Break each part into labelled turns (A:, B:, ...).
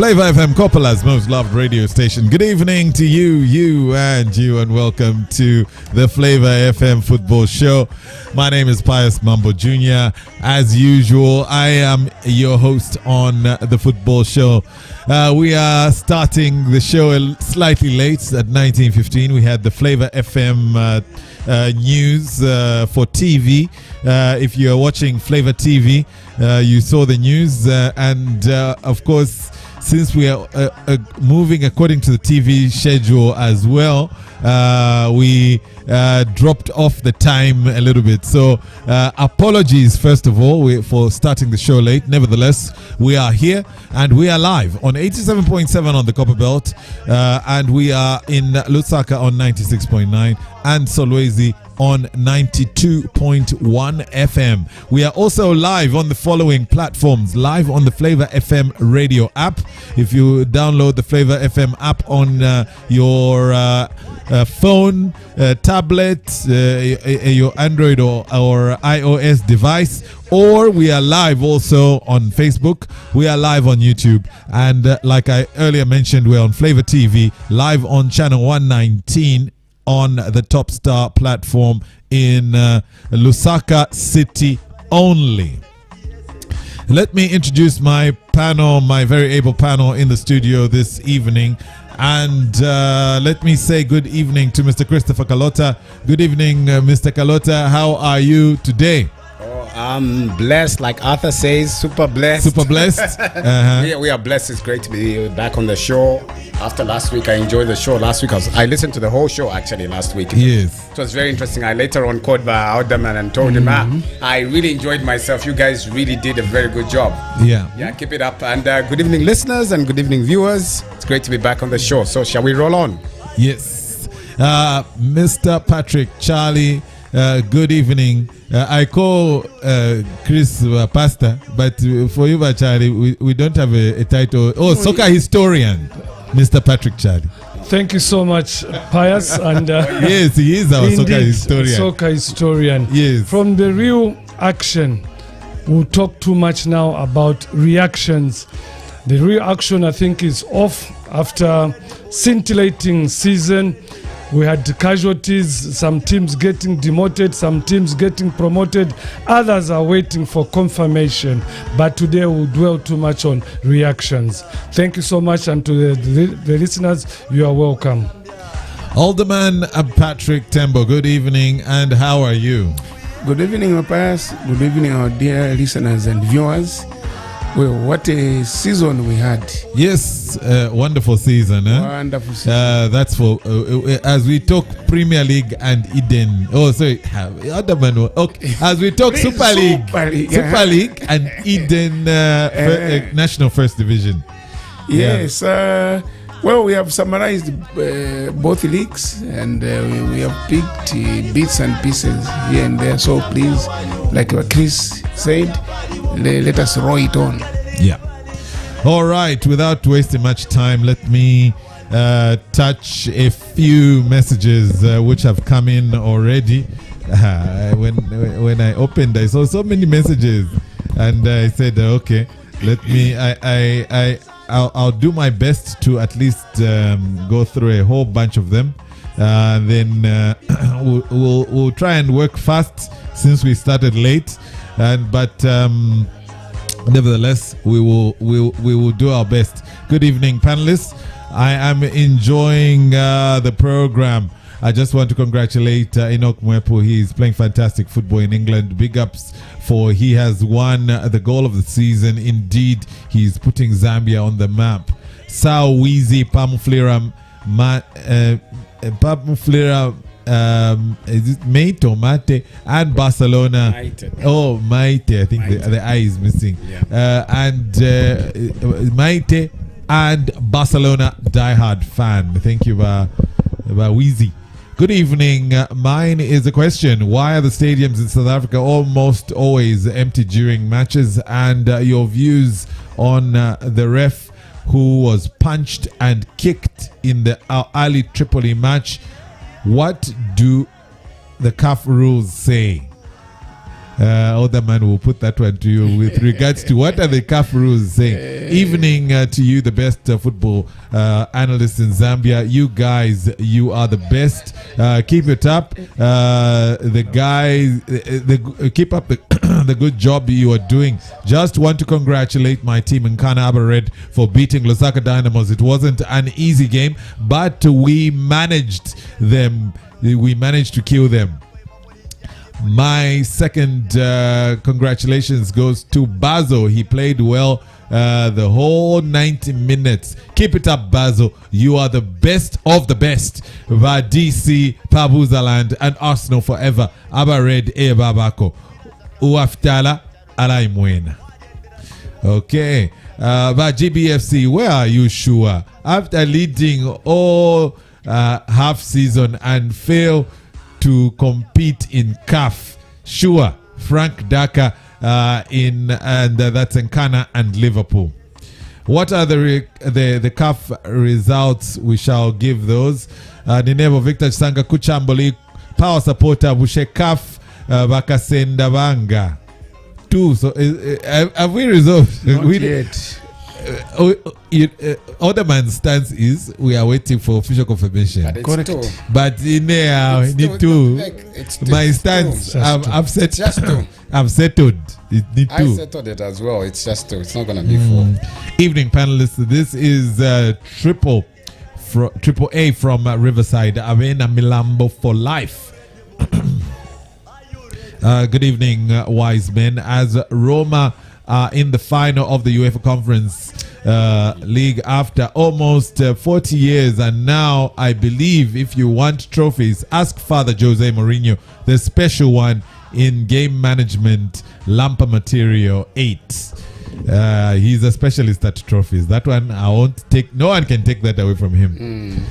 A: Flava FM, Coppola's most loved radio station. Good evening to you, and welcome to the Flava FM Football Show. My name is Pius Mambo Jr. As usual, I am your host on the Football Show. We are starting the show slightly late at 19:15. We had the Flava FM news for TV. If you are watching Flava TV, you saw the news, and of course, since we are moving according to the TV schedule as well, we dropped off the time a little bit. So apologies, first of all, for starting the show late. Nevertheless, we are here and we are live on 87.7 on the Copper Belt, and we are in Lusaka on 96.9 and Solwezi on 92.1 FM. We are also live on the following platforms: live on the Flava FM radio app. If you download the Flava FM app on your phone, tablet, your Android or iOS device, or we are live also on Facebook. We are live on YouTube, and like I earlier mentioned, we're on Flava TV, live on channel 119 on the Top Star platform in Lusaka City only. Let me introduce my panel, my very able panel in the studio this evening. And let me say good evening to Mr. Christopher Kalota. Good evening, Mr. Kalota. How are you today?
B: I'm blessed, like Arthur says, super blessed.
A: Super blessed.
B: We are blessed. It's great to be back on the show. After last week, I enjoyed the show. Last week, I listened to the whole show actually last week.
A: Yes.
B: It was very interesting. I later on called Alderman and told him, I really enjoyed myself. You guys really did a very good job.
A: Yeah.
B: Yeah, keep it up. And good evening, listeners, and good evening, viewers. It's great to be back on the show. So shall we roll on?
A: Yes. Mr. Patrick Charlie, good evening. I call Chris Pastor, but for you, Charlie, we don't have a title. Oh, soccer historian, Mr. Patrick Charlie.
C: Thank you so much, Pius. And
A: yes, he is our soccer historian.
C: Soccer historian.
A: Yes.
C: From the real action, we'll talk too much now about reactions. The real action, I think, is off after scintillating season. We had casualties, some teams getting demoted, some teams getting promoted. Others are waiting for confirmation. But today we'll dwell too much on reactions. Thank you so much, and to the listeners, you are welcome.
A: Alderman Patrick Tembo, good evening, and how are you?
D: Good evening, Mapias. Good evening, our dear listeners and viewers. Well, what a season we had.
A: Yes, wonderful season.
D: Wonderful season.
A: That's for, as we talk Premier League and Eden. Oh, sorry. Okay. As we talk Super League and Eden National First Division.
D: Yes. Yeah. Well, we have summarized both leagues, and we have picked bits and pieces here and there. So please, like Chris said, let us roll it on.
A: Yeah. All right. Without wasting much time, let me touch a few messages which have come in already. When I opened, I saw so many messages, and I said, okay, let me. I'll do my best to at least go through a whole bunch of them. Then we'll try and work fast since we started late, but nevertheless we will do our best. Good evening, panelists. I am enjoying the program. I just want to congratulate Enoch Mwepu. He's playing fantastic football in England. Big ups for he has won the goal of the season. Indeed, he's putting Zambia on the map. Sao Weezy, Pamuflera, is it Mate or Mate? And Barcelona.
B: Maite.
A: Oh, Maite. I think the I is missing.
B: Yeah.
A: And Maite and Barcelona diehard fan. Thank you, Weezy. Good evening. Mine is a question. Why are the stadiums in South Africa almost always empty during matches? And your views on the ref who was punched and kicked in the Ali Tripoli match. What do the CAF rules say? Other man will put that one to you with regards to what are the CAF rules saying. Evening to you, the best football analysts in Zambia. You guys, you are the best. Keep it up. The guys, keep up the good job you are doing. Just want to congratulate my team in Kana Red for beating Lusaka Dynamos. It wasn't an easy game, but we managed them. We managed to kill them. My second congratulations goes to Bazo. He played well the whole 90 minutes. Keep it up, Bazo. You are the best of the best. DC, Pabuzaland, and Arsenal forever. Abared e Babako. Uaftala Alaimwena. Okay. GBFC, where are you, sure? After leading all half season and fail to compete in CAF. Sure, Frank Daka that's in Nkana and Liverpool. What are the CAF results? We shall give those. Ninebo Victor Sanga Kuchamboli, power supporter Bushe CAF Bakasenda Banga. 2. So have we resolved?
D: Not yet.
A: Other man's stance is we are waiting for official confirmation.
B: But it's
D: Correct.
B: 2.
A: But in there,
B: It's
A: need
B: two.
A: to.
B: It's two.
A: My
B: It's
A: stance,
B: two.
A: I've set.
B: It's just 2.
A: I've settled. It need
B: I
A: 2.
B: settled it as well. It's just 2. It's not going to be 4.
A: Evening panelists. This is triple A from Riverside. Avena Milambo for life. Good evening, wise men. As Roma are in the final of the UEFA Conference League after almost 40 years, and now I believe if you want trophies, ask Father Jose Mourinho, the special one in game management, Lampa Material 8. He's a specialist at trophies. That one I won't take. No one can take that away from him.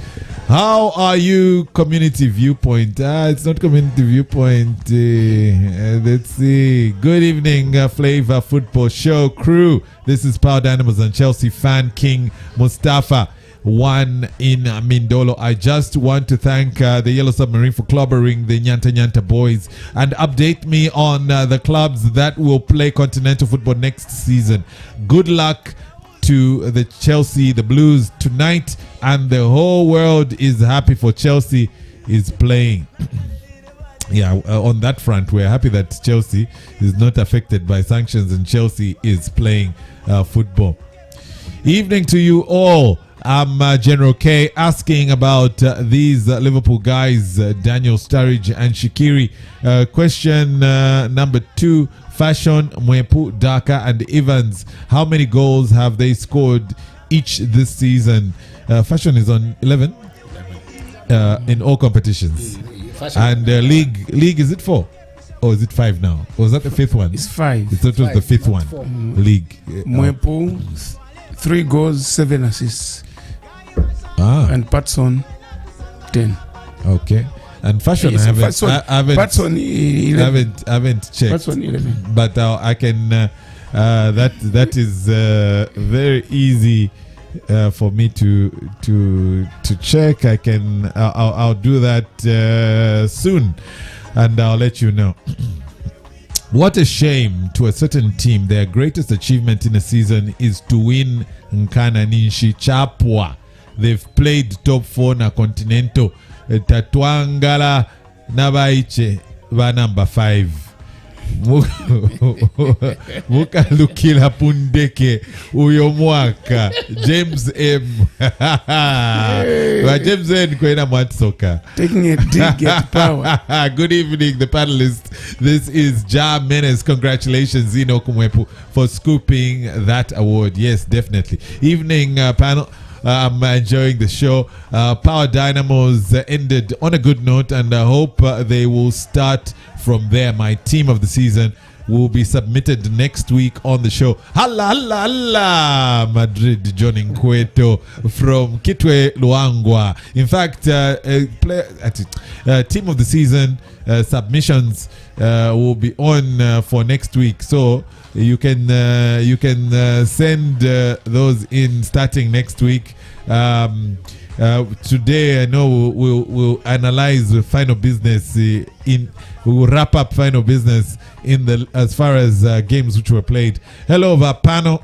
A: How are you, community viewpoint? It's not community viewpoint. Let's see. Good evening, Flava Football Show crew. This is Power Dynamos and Chelsea fan King Mustafa. One in Mindolo. I just want to thank the Yellow Submarine for clobbering the Nyanta Nyanta boys and update me on the clubs that will play continental football next season. Good luck to the Chelsea, the Blues tonight, and the whole world is happy for Chelsea is playing. On that front, we're happy that Chelsea is not affected by sanctions and Chelsea is playing football. Evening to you all. I'm General K asking about these Liverpool guys, Daniel Sturridge and Shaqiri. Question number 2, Fashion, Mwepu, Daka and Evans. How many goals have they scored each this season? Fashion is on 11 in all competitions. And league, is it 4? Or is it 5 now? Or was that the 5th one?
D: It's 5.
A: It was the 5th one.
B: 4.
A: League.
D: Mwepu, 3 goals, 7 assists. And Patson, 10.
A: Okay. And Fashion,
D: Yes,
A: I haven't
D: Patson, 11.
A: haven't checked.
D: Patson, 11.
A: But I can. That is very easy for me to check. I can. I'll do that soon, and I'll let you know. What a shame to a certain team. Their greatest achievement in a season is to win Nkana Ninshi Chapwa. They've played top 4 na Continental. Tatwangala Nabaiche va number 5. Mukalukila Pundeke uyo mwaka James M. James M kwena mwatsoka.
D: Taking a dig at power.
A: Good evening, the panelists. This is Ja Menes. Congratulations, Zino Kumwepu, for scooping that award. Yes, definitely. Evening, panel. I'm enjoying the show. Power Dynamos ended on a good note, and I hope they will start from there. My team of the season will be submitted next week on the show. Hala, hala, hala. Madrid joining Cueto from Kitwe Luangwa. In fact, team of the season submissions will be on for next week. So you can send those in starting next week. Today, I know we'll analyze the final business. We will wrap up final business as far as games which were played. Hello, our panel.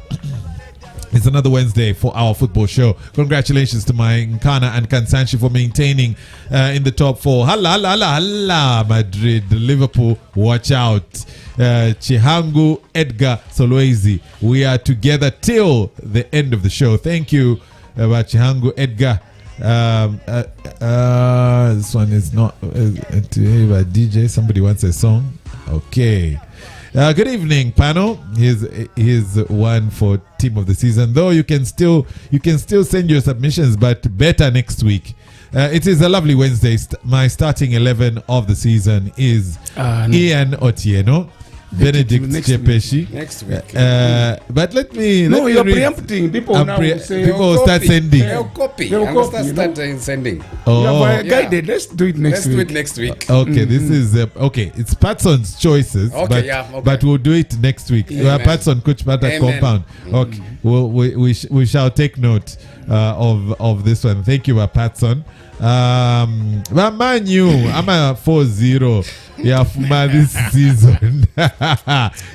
A: It's another Wednesday for our football show. Congratulations to my Nkana and Kansanshi for maintaining in the top 4. Hala, Madrid, Liverpool, watch out. Chihangu, Edgar, Solwezi. We are together till the end of the show. Thank you, Chihangu, Edgar. This one is not DJ. Somebody wants a song. Okay. Good evening, panel. Here's one for team of the season. Though you can still send your submissions, but better next week. It is a lovely Wednesday. My starting 11 of the season is Ian Otieno, Benedict Chepeshi.
B: Next week.
A: But let me.
D: No, you're
A: read.
D: preempting. People now will say,
A: people will start sending.
B: They'll copy.
D: They'll
B: I'm gonna
D: copy,
B: start
D: you know?
B: sending.
A: Oh,
D: yeah, guided. Let's do it next
B: Let's
D: week.
B: do it next week.
A: okay. This is okay. It's Patson's choices.
B: Okay,
A: but,
B: yeah, okay.
A: but we'll do it next week.
B: Amen.
A: Patson, Coach Pata
B: Amen.
A: compound. Okay. We shall take note of this one. Thank you, Patson. Man U, I'm a 4-0. Yeah, this season.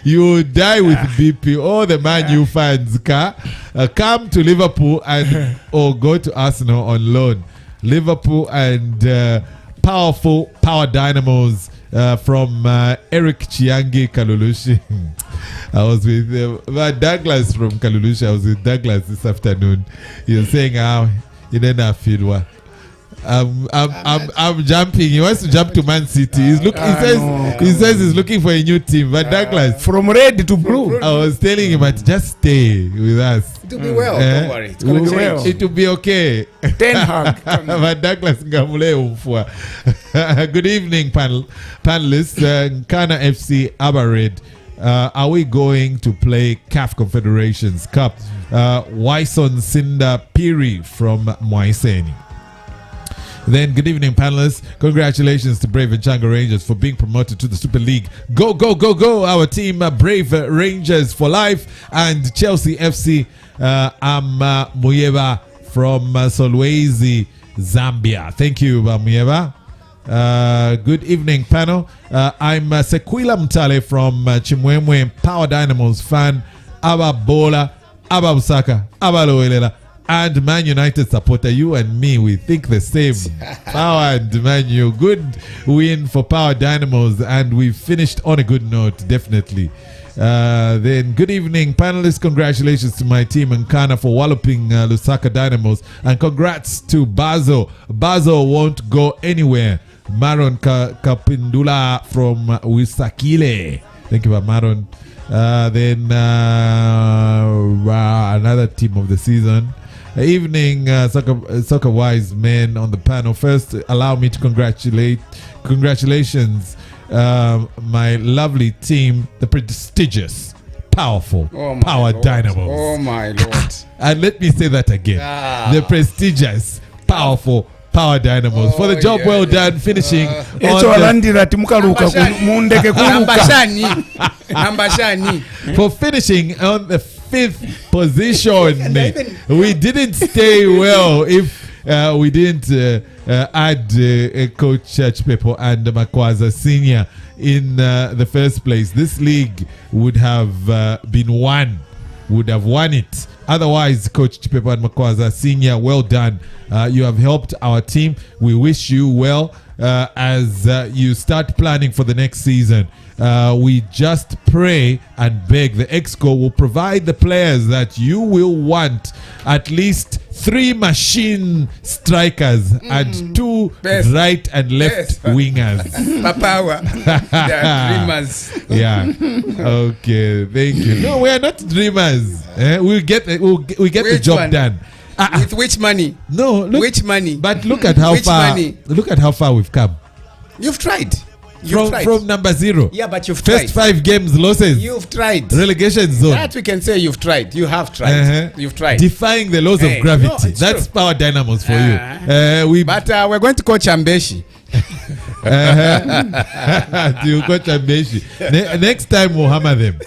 A: You will die with BP. All the Man U fans come to Liverpool or go to Arsenal on loan. Liverpool and power dynamos from Eric Chiangi Kalulushi. I was with Douglas from Kalulushi. I was with Douglas this afternoon. He was saying how he didn't feel. I'm jumping. He wants to jump to Man City. He says he's looking for a new team. But Douglas,
D: from red to blue.
A: I was telling him, but just stay with us.
B: It will be well. Don't worry. It's gonna
D: Will be
B: change.
D: well.
A: It will be okay.
D: Ten Hag.
A: But Douglas Ngamule Umfua. Good evening, panelists. Nkana FC Abared. Are we going to play CAF Confederations Cup? Wyson Sinda Piri from Mwaiseni. Then, good evening, panelists. Congratulations to Brave and Changa Rangers for being promoted to the Super League. Go, go, go, go. Our team, Brave Rangers for life. And Chelsea FC, Muyeva from Solwezi, Zambia. Thank you, Muyeva. Good evening, panel. I'm Sequila Mtale from Chimwemwe Power Dynamos fan. Aba Bola, Aba Busaka, Aba Loelela. And Man United supporter, you and me, we think the same. Power and Man U. Good win for Power Dynamos, and we finished on a good note, definitely. Then, good evening, panelists. Congratulations to my team and Nkana for walloping Lusaka Dynamos. And congrats to Bazo. Bazo won't go anywhere. Maron Kapindula from Wisakile. Thank you, Maron. Then, another team of the season. Evening, soccer wise men on the panel. First, allow me to congratulations my lovely team, the prestigious, powerful Power Dynamos.
B: Oh my Lord.
A: And let me say that again. The prestigious, powerful Power Dynamos for the job well done finishing on for finishing on the 5th position. We didn't stay well if we didn't add Coach Churchpepo and Makwaza Senior in the first place. This league would have won it. Otherwise, Coach Chipepo and Makwaza Senior, well done. You have helped our team. We wish you well as you start planning for the next season. We just pray and beg the EXCO will provide the players that you will want. At least 3 machine strikers and 2 right and left wingers.
B: Power. They are dreamers.
A: Yeah. Okay. Thank you. No, we are not dreamers. We get the job done.
B: With which money?
A: No. Look,
B: which money?
A: But look at how far.
B: Money?
A: Look at how far we've come.
B: You've tried.
A: From number 0.
B: Yeah, but you've
A: First
B: tried.
A: 5 games losses.
B: You've tried.
A: Relegation zone.
B: That we can say you've tried. You have tried. You've tried.
A: Defying the laws of gravity.
B: No,
A: That's
B: true.
A: Power Dynamos for you.
B: But we're going to coach Ambeshi.
A: To coach Ambeshi. Next time we'll hammer them.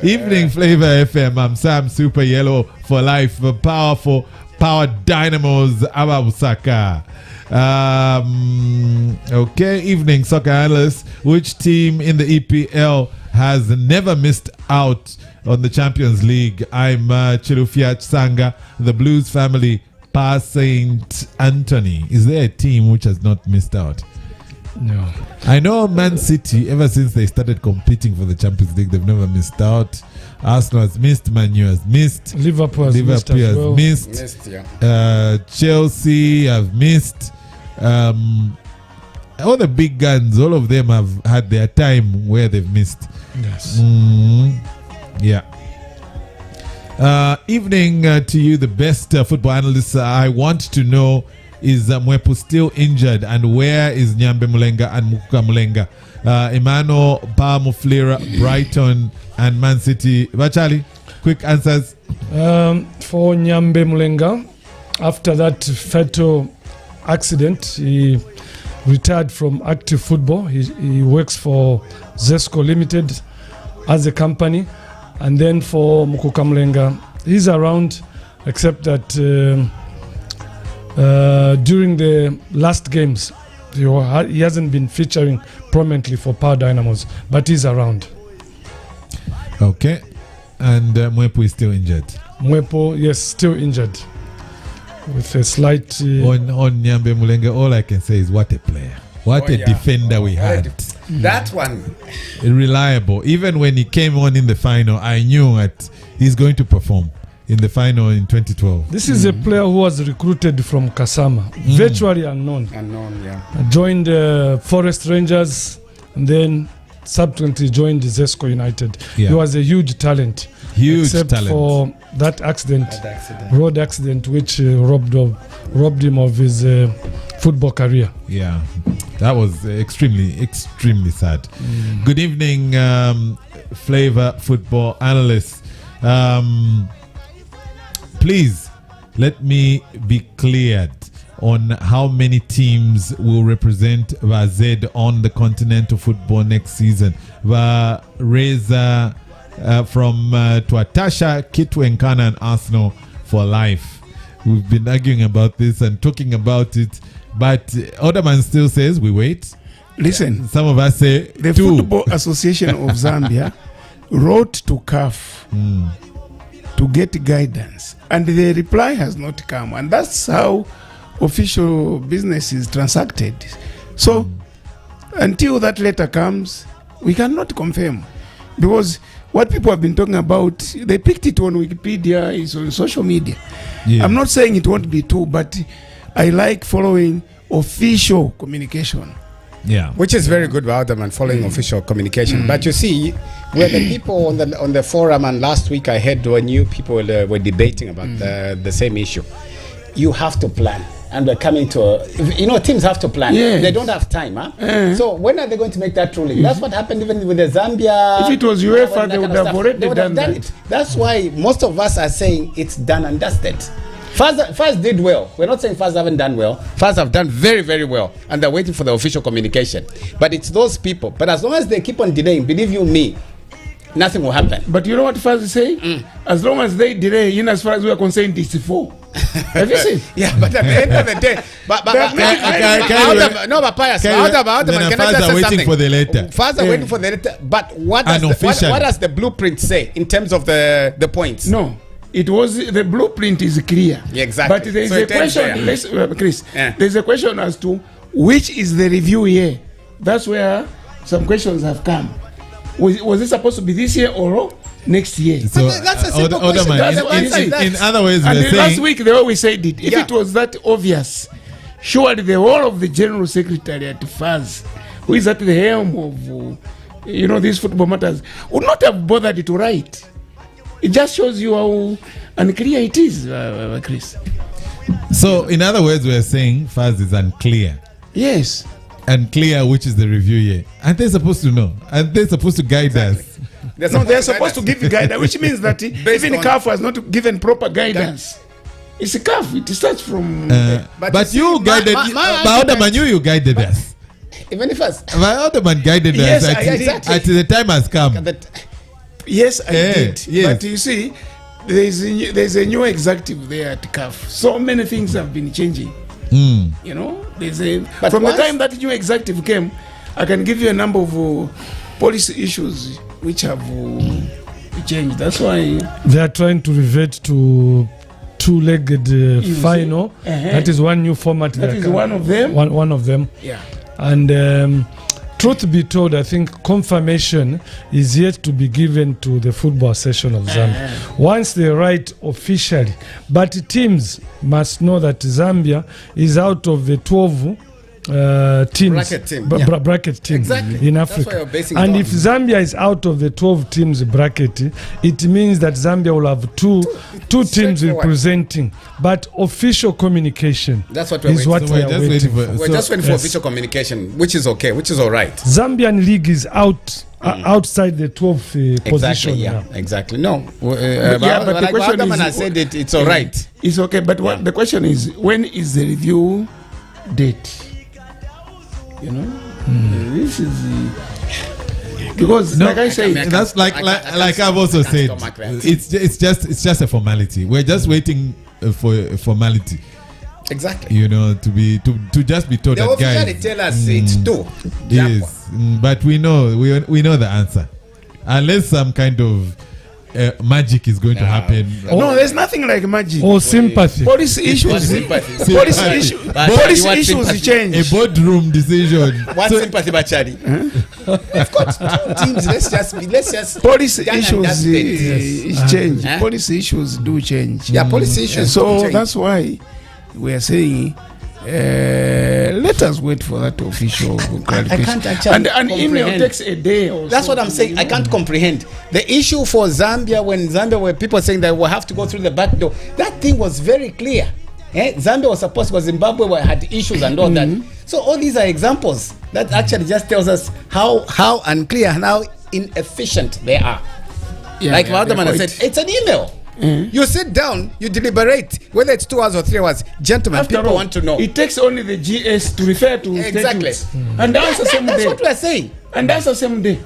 A: Evening Flavor FM. I'm Sam Super Yellow for life. Powerful Power Dynamos Ababusaka. Okay, evening soccer analyst. Which team in the EPL has never missed out on the Champions League? I'm Chirufia Tsanga, the Blues family, Pa Saint Anthony. Is there a team which has not missed out?
C: No.
A: I know Man City, ever since they started competing for the Champions League, they've never missed out. Arsenal has missed, Man U has missed,
C: Liverpool has missed as well.
A: Chelsea have missed. All the big guns, all of them have had their time where they've missed.
C: Yes.
A: Yeah. Evening to you, the best football analyst. I want to know, is Mwepu still injured, and where is Nyambe Mulenga and Mukuka Mulenga? Emmanuel, Pa Muflira, Brighton and Man City. Bachali, quick answers.
C: For Nyambe Mulenga, after that fatal accident, he retired from active football. He works for Zesco Limited as a company. And then for Mukuka Mulenga, he's around, except that during the last games, he hasn't been featuring prominently for Power Dynamos, but he's around.
A: Okay. And Mwepu is still injured.
C: Mwepu, yes, still injured. With a slight...
A: On Nyambe Mulenga, all I can say is what a player. What a defender we had.
B: That one.
A: Reliable. Even when he came on in the final, I knew that he's going to perform in the final in 2012.
C: This is a player who was recruited from Kasama, virtually unknown. Joined Forest Rangers and then subsequently joined Zesco United. He was a huge talent. Except for that road accident, which robbed him of his football career.
A: Yeah, that was extremely sad. Good evening, Flava football analyst. Please let me be cleared on how many teams will represent VZ on the continental football next season. Reza from Tuatasha, Kitwenkana and Arsenal for life. We've been arguing about this and talking about it, but Oderman still says we wait.
D: Listen,
A: some of us say
D: the Football Association of Zambia wrote to CAF to get guidance, and the reply has not come, and that's how official business is transacted. So until that letter comes, we cannot confirm, because what people have been talking about, they picked it on Wikipedia, it's on social media. I'm not saying it won't be true, but I like following official communication.
B: Which is very good about them and following official communication. But you see, where the people on the forum, and last week I heard when you people were debating about the same issue. You have to plan. And we're coming to teams have to plan. They don't have time, so when are they going to make that ruling? That's what happened even with the Zambia.
D: If it was UEFA, they would have already done it.
B: That's why most of us are saying it's done and dusted. FAS did well. We're not saying FAS haven't done well. FAS have done very, very well, and they're waiting for the official communication. But it's those people. But as long as they keep on delaying, believe you me, nothing will happen.
D: But you know what FAS is saying? As long as they delay, as far as we are concerned, it's 4. Have you seen?
B: But at the end of the day, but Pius, FAS are
A: waiting for the letter.
B: FAS are waiting for the letter. But what does the blueprint say in terms of the points?
D: No, it was the blueprint is clear.
B: Exactly.
D: But there is a question, Chris. There's a question as to which is the review year. That's where some questions have come. Was it supposed to be this year or next year?
A: So
B: that's a simple question.
A: In other words,
D: and last week they always said it. If it was that obvious, surely the whole of the General Secretary at FAS, who is at the helm of these football matters, would not have bothered to write. It just shows you how unclear it is, Chris.
A: So in other words, we're saying FAS is unclear.
D: Yes.
A: Unclear which is the review year. And they're supposed to know. And they're supposed to guide us.
D: They're supposed to give you guidance, which means that even CAF has not given proper guidance. It's a CAF. It starts from...
A: but you guided... you guided us.
B: Even if us...
A: Oderman guided us.
B: Exactly.
A: At the time has come.
D: Yes, I did. Yes. But you see, there's a new executive there at CAF. So many things have been changing. You know,
B: But
D: from the
B: once-
D: time that new executive came, I can give you a number of policy issues which have changed. That's why
C: They are trying to revert to two-legged final. That is one new format.
D: that is one of them.
C: One of them.
D: Yeah.
C: And truth be told, I think confirmation is yet to be given to the football session of Zambia. Once they write officially, but teams must know that Zambia is out of the 12 teams,
B: Bracket team, yeah.
C: bracket team
B: Exactly.
C: in
B: That's
C: Africa.
B: why you're basing
C: And
B: it
C: if
B: on.
C: Zambia is out of the 12 teams bracket, it means that Zambia will have two teams
B: straightforward.
C: representing. But official communication
B: That's what we're
C: is
B: waiting
C: what
A: So
C: we
A: we're
C: are
A: just
C: waiting
A: waiting
C: for.
A: for.
B: We're
A: so-
B: just waiting for
C: yes.
B: official communication, which is okay, which is all right.
C: Zambian league is out outside the 12th position
B: Exactly, yeah,
C: now.
B: exactly. No,
D: Yeah, but the
B: like
D: question
B: Wadaman
D: is-
B: has said it's all right.
D: It's okay, but what the question is, when is the review date? You know, this is because,
A: No,
D: like I say,
A: That's
B: I can't
A: I've also
B: can't
A: said.
B: stomach that.
A: It's just a formality. We're just waiting for a formality.
B: Exactly.
A: You know, to just be told
B: They
A: that
B: officially
A: guys.
B: tell us it's two.
A: Yes, but we know the answer, unless some kind of magic is going to happen.
D: no, there's nothing like magic.
C: Or sympathy.
D: Policy issues,
B: sympathy?
D: policy
A: Sympathy.
D: issues,
B: But
D: policy
B: what
D: issues
B: sympathy?
D: change.
A: A boardroom decision.
B: What
A: So-
B: sympathy, Bachari? We've got two teams. Let's just
D: Policy
B: done and
D: issues
B: dusted.
D: is change.
B: Huh?
D: Policy issues do change.
B: Yeah, policy issues.
D: So
B: change.
D: that's why we are saying, let us wait for that official clarification.
B: can't actually
D: And an email
B: comprehend.
D: takes a day or
B: That's
D: so
B: what I'm
D: to
B: saying. I
D: know.
B: can't comprehend the issue for Zambia. When Zambia were people saying that we'll have to go through the back door, that thing was very clear. Zambia was supposed, because Zimbabwe had issues and all that. So all these are examples that actually just tells us how unclear and how inefficient they are.
D: Yeah,
B: Like
D: yeah,
B: Waldman
D: they're
B: said,
D: quite-
B: it's an email. You sit down, you deliberate, whether it's 2 hours or 3 hours. Gentlemen,
D: After
B: people
D: all,
B: want to know.
D: It takes only the GS to refer to
B: Exactly.
D: statutes. And that's the same
B: That's
D: day.
B: what we're saying.
D: And that's the same day.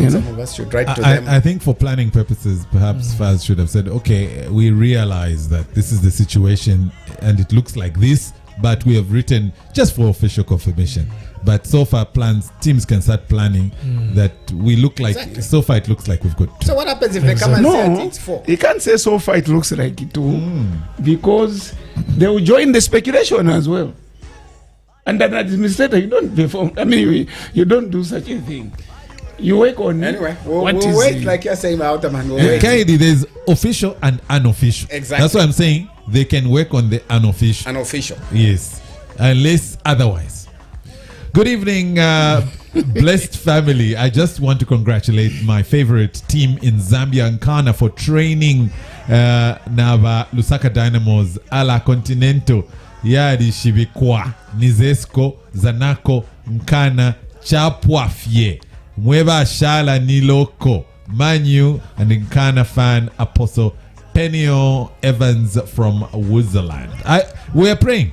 B: Some of us should write to them.
A: I think for planning purposes, perhaps Faz should have said, okay, we realize that this is the situation and it looks like this, but we have written just for official confirmation. But so far, teams can start planning that we look like,
B: Exactly.
A: so far it looks like we've got two.
B: So what happens if they come and say
D: No,
B: it's 4?
D: you can't say so far it looks like it too, because they will join the speculation as well. And an administrator, you don't perform. I mean, you don't do such a thing. You work on
B: Anyway, we'll
D: what
B: wait,
D: is-
B: like you're saying, Outman. We'll
A: And
B: wait.
A: Kennedy, there's official and unofficial.
B: Exactly.
A: That's what I'm saying. They can work on the unofficial.
B: Unofficial.
A: Yes, unless otherwise. Good evening, blessed family. I just want to congratulate my favorite team in Zambia, Nkana, for training Nava Lusaka Dynamos a la Continento Yadi Shibikwa Nizesco Zanako Nkana Chapwafye Mweba Shala Niloko Manu and Nkana fan Apostle Penio Evans from Woodland. We are praying.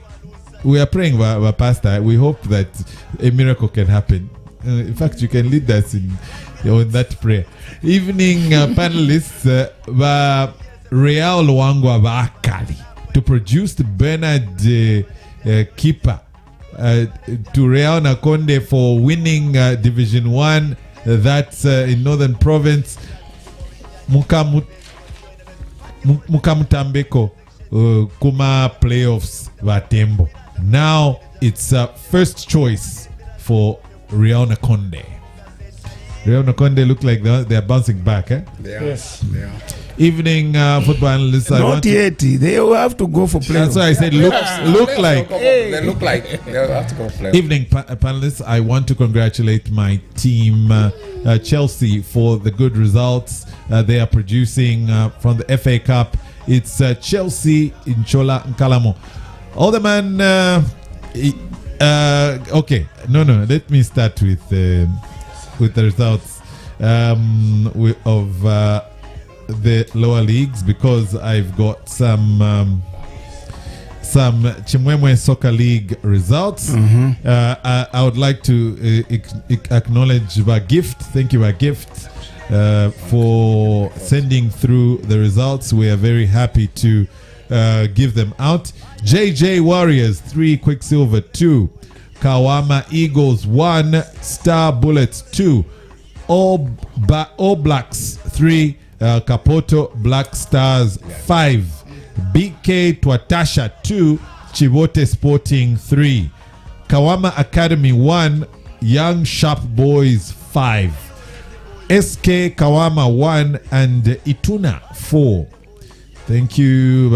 A: We are praying, Pastor. We hope that a miracle can happen. In fact, you can lead us in that prayer. Evening panelists, Real Luangwa Bakali to produce the Bernard keeper to Real Nakonde for winning Division 1. That's in Northern Province. Mukamutambeko Kuma playoffs Vatembo. Now it's first choice for Riona Conde. Riona Conde look like they're bouncing back.
B: They are.
C: Yes.
B: They are.
A: Evening football analysts.
D: Not yet. They will have to go for
A: That's
D: playoffs.
A: why I said look like.
B: They look like they'll have to go play.
A: Evening panelists, I want to congratulate my team Chelsea for the good results they are producing from the FA Cup. It's Chelsea in Chola Nkalamo. Alderman, okay, no, let me start with the results of the lower leagues, because I've got some Chimwemwe Soccer League results. I would like to acknowledge our gift. Thank you, our gift. for sending through the results. We are very happy to give them out. JJ Warriors 3, Quicksilver 2, Kawama Eagles 1, Star Bullets 2, All Blacks 3, Kapoto Black Stars 5, BK Twatasha 2, Chivote Sporting 3, Kawama Academy 1, Young Sharp Boys 5, SK Kawama 1, and Ituna 4. Thank you,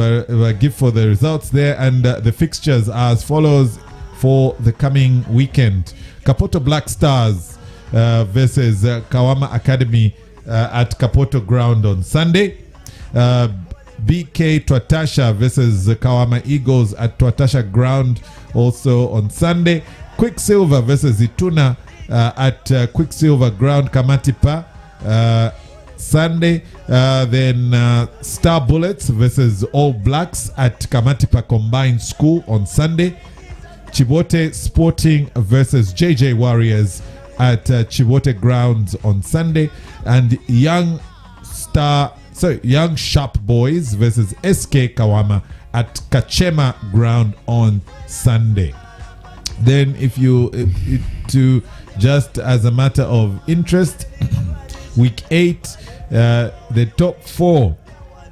A: Give, for the results there. And the fixtures are as follows for the coming weekend. Kapoto Black Stars versus Kawama Academy at Kapoto Ground on Sunday. BK Twatasha versus Kawama Eagles at Twatasha Ground also on Sunday. Quicksilver versus Ituna at Quicksilver Ground, Kamatipa, Sunday. Then Star Bullets versus All Blacks at Kamatipa Combined School on Sunday. Chivote Sporting versus JJ Warriors at Chivote Grounds on Sunday. And Young Sharp Boys versus SK Kawama at Kachema Ground on Sunday. Then to just as a matter of interest, week 8, the top 4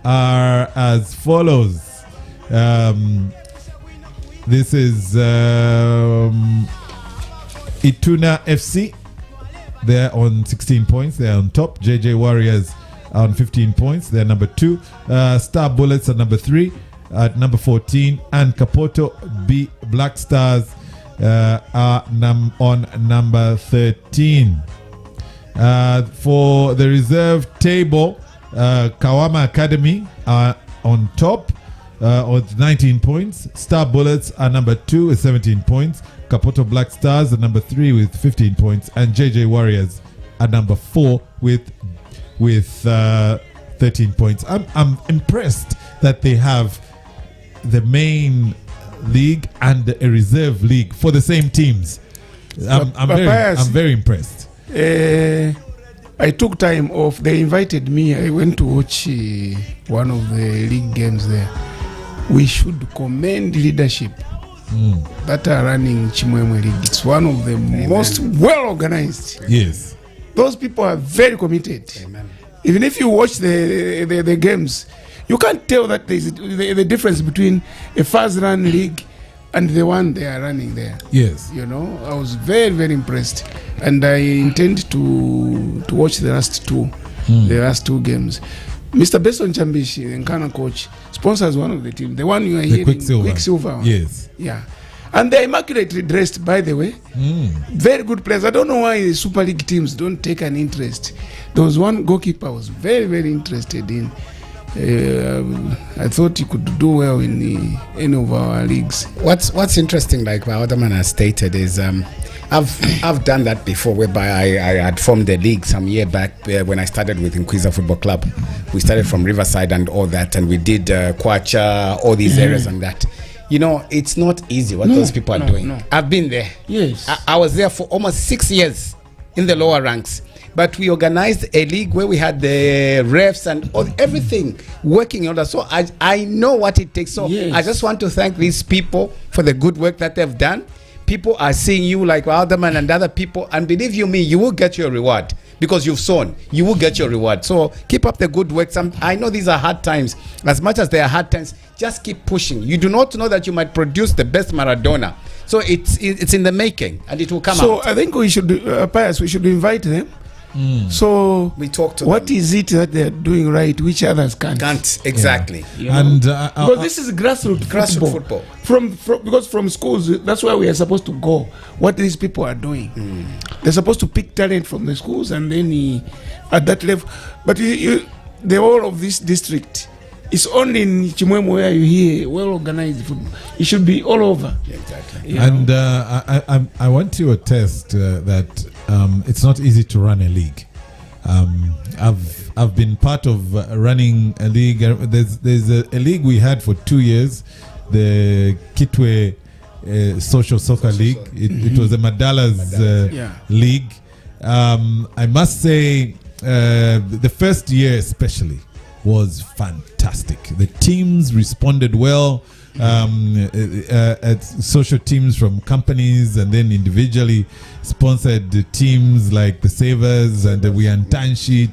A: are as follows. This is Ituna FC. They're on 16 points. They're on top. JJ Warriors are on 15 points. They're number 2. Star Bullets are number 3 at number 14. And Kapoto Black Stars are on number 13. For the reserve table, Kawama Academy are on top with 19 points. Star Bullets are number 2 with 17 points. Kapoto Black Stars are number 3 with 15 points. And JJ Warriors are number 4 with 13 points. I'm impressed that they have the main league and a reserve league for the same teams. I'm very impressed.
D: I took time off. They invited me. I went to watch one of the league games there. We should commend leadership that are running Chimwemwe League. It's one of the most well organized.
A: Yes,
D: those people are very committed.
B: Amen.
D: Even if you watch the games, you can't tell that there's the difference between a fast run league and the one they are running there.
A: Yes,
D: I was very, very impressed, and I intend to watch the last two games. Mr. Besson Chambishi, the Nkana coach, sponsors one of the teams. The one you are hearing, Quicksilver.
A: Yes.
D: Yeah. And they're immaculately dressed, by the way. Very good players. I don't know why the Super League teams don't take an interest. There was one goalkeeper I was very, very interested in. I thought he could do well in any of our leagues.
B: What's interesting, like Waterman has stated, is I've done that before, whereby I had formed a league some year back when I started with Inquisa Football Club. We started from Riverside and all that, and we did Kwacha, all these areas and that. It's not easy what those people are doing.
D: No.
B: I've been there.
D: Yes.
B: I was there for almost 6 years in the lower ranks. But we organized a league where we had the refs and everything working in order. So I know what it takes. So
D: yes.
B: I just want to thank these people for the good work that they've done. People are seeing you like Alderman and other people. And believe you me, you will get your reward. Because you've sown, you will get your reward. So keep up the good work. I know these are hard times. As much as they are hard times, just keep pushing. You do not know that you might produce the best Maradona. So it's in the making, and it will come out.
D: So I think we should invite them. So
B: we talk to
D: what
B: them.
D: Is it that they're doing right which others can't?
B: Exactly.
A: Yeah. And
D: because this is grassroots football. Because from schools, that's where we are supposed to go. What these people are doing, they're supposed to pick talent from the schools, and then at that level. But the whole of this district, it's only in Chimwemwe where you hear well organized football. It should be all over.
B: Yeah, exactly.
A: And I want to attest that it's not easy to run a league. I've been part of running a league. There's a league we had for 2 years, the Kitwe Social Soccer League. It was a Madala's league. I must say the first year especially was fantastic. The teams responded well. At social teams from companies and then individually sponsored teams like the Savers and the Wiantanshi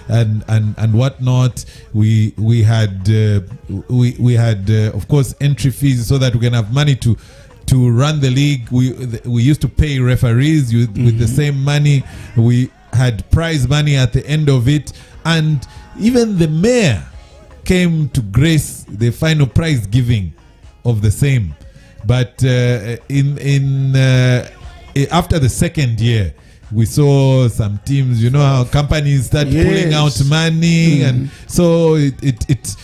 A: and whatnot. We had of course entry fees so that we can have money to run the league. We used to pay referees with the same money. We had prize money at the end of it, and even the mayor came to grace the final prize giving of the same. But after the second year, we saw some teams, how companies start pulling out money, and so it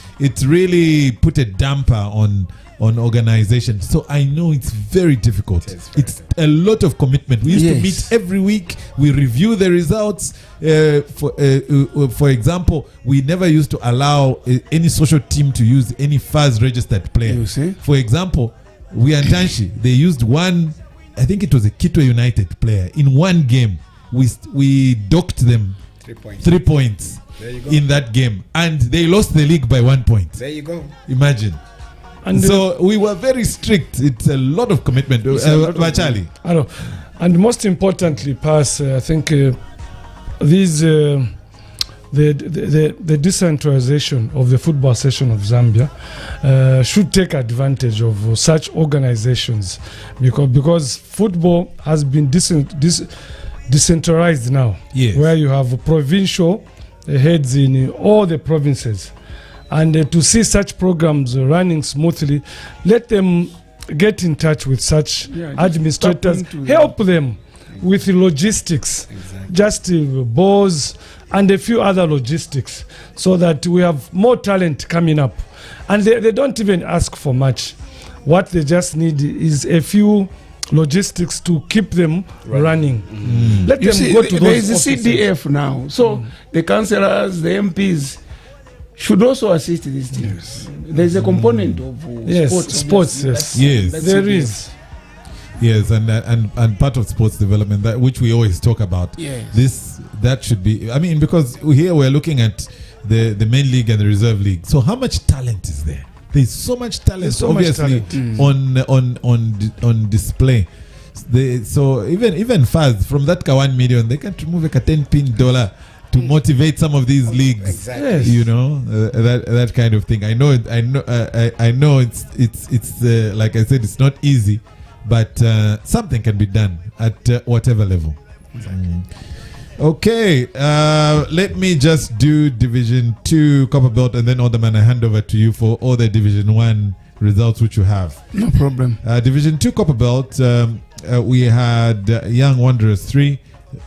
A: really put a damper on organization. So I know it's very difficult. It's a lot of commitment. We used to meet every week. We review the results. For example, we never used to allow any social team to use any FAS registered player.
D: You see?
A: For example, Wiantanshi, they used one, I think it was a Kitwe United player. In one game, we docked them 3 points
B: There you go.
A: in that game, and they lost the league by 1 point.
B: There you go.
A: Imagine.
C: And
A: So we were very strict. It's a lot of commitment. Charlie.
C: I know. And most importantly, I think these the decentralization of the football session of Zambia should take advantage of such organizations, because football has been decentralized now,
A: Yes.
C: where you have provincial heads in all the provinces. And to see such programs running smoothly, let them get in touch with such administrators, help them with logistics, just balls and a few other logistics, so that we have more talent coming up. And they don't even ask for much. What they just need is a few logistics to keep them running. Let them go to
D: there
C: those
D: is a
C: offices.
D: CDF now, so the councillors, the MPs should also assist these teams. There is a component of
C: sports.
D: That's
C: There
D: CDF.
C: is.
A: Yes, and part of sports development, which we always talk about.
D: Yes.
A: That should be. I mean, because here we're looking at the main league and the reserve league. So how much talent is there? There's so much talent,
C: There's so much
A: obviously,
C: talent.
A: on display. So even FAS from that 1 million, they can remove a $10 to motivate some of these leagues.
B: Exactly.
C: Yes.
A: That kind of thing. I know it's like I said, it's not easy, but something can be done at whatever level. Okay, let me just do Division 2 Copper Belt, and then Alderman, I hand over to you for all the Division 1 results which you have.
D: No problem.
A: Division 2 Copper Belt, we had Young Wanderers 3,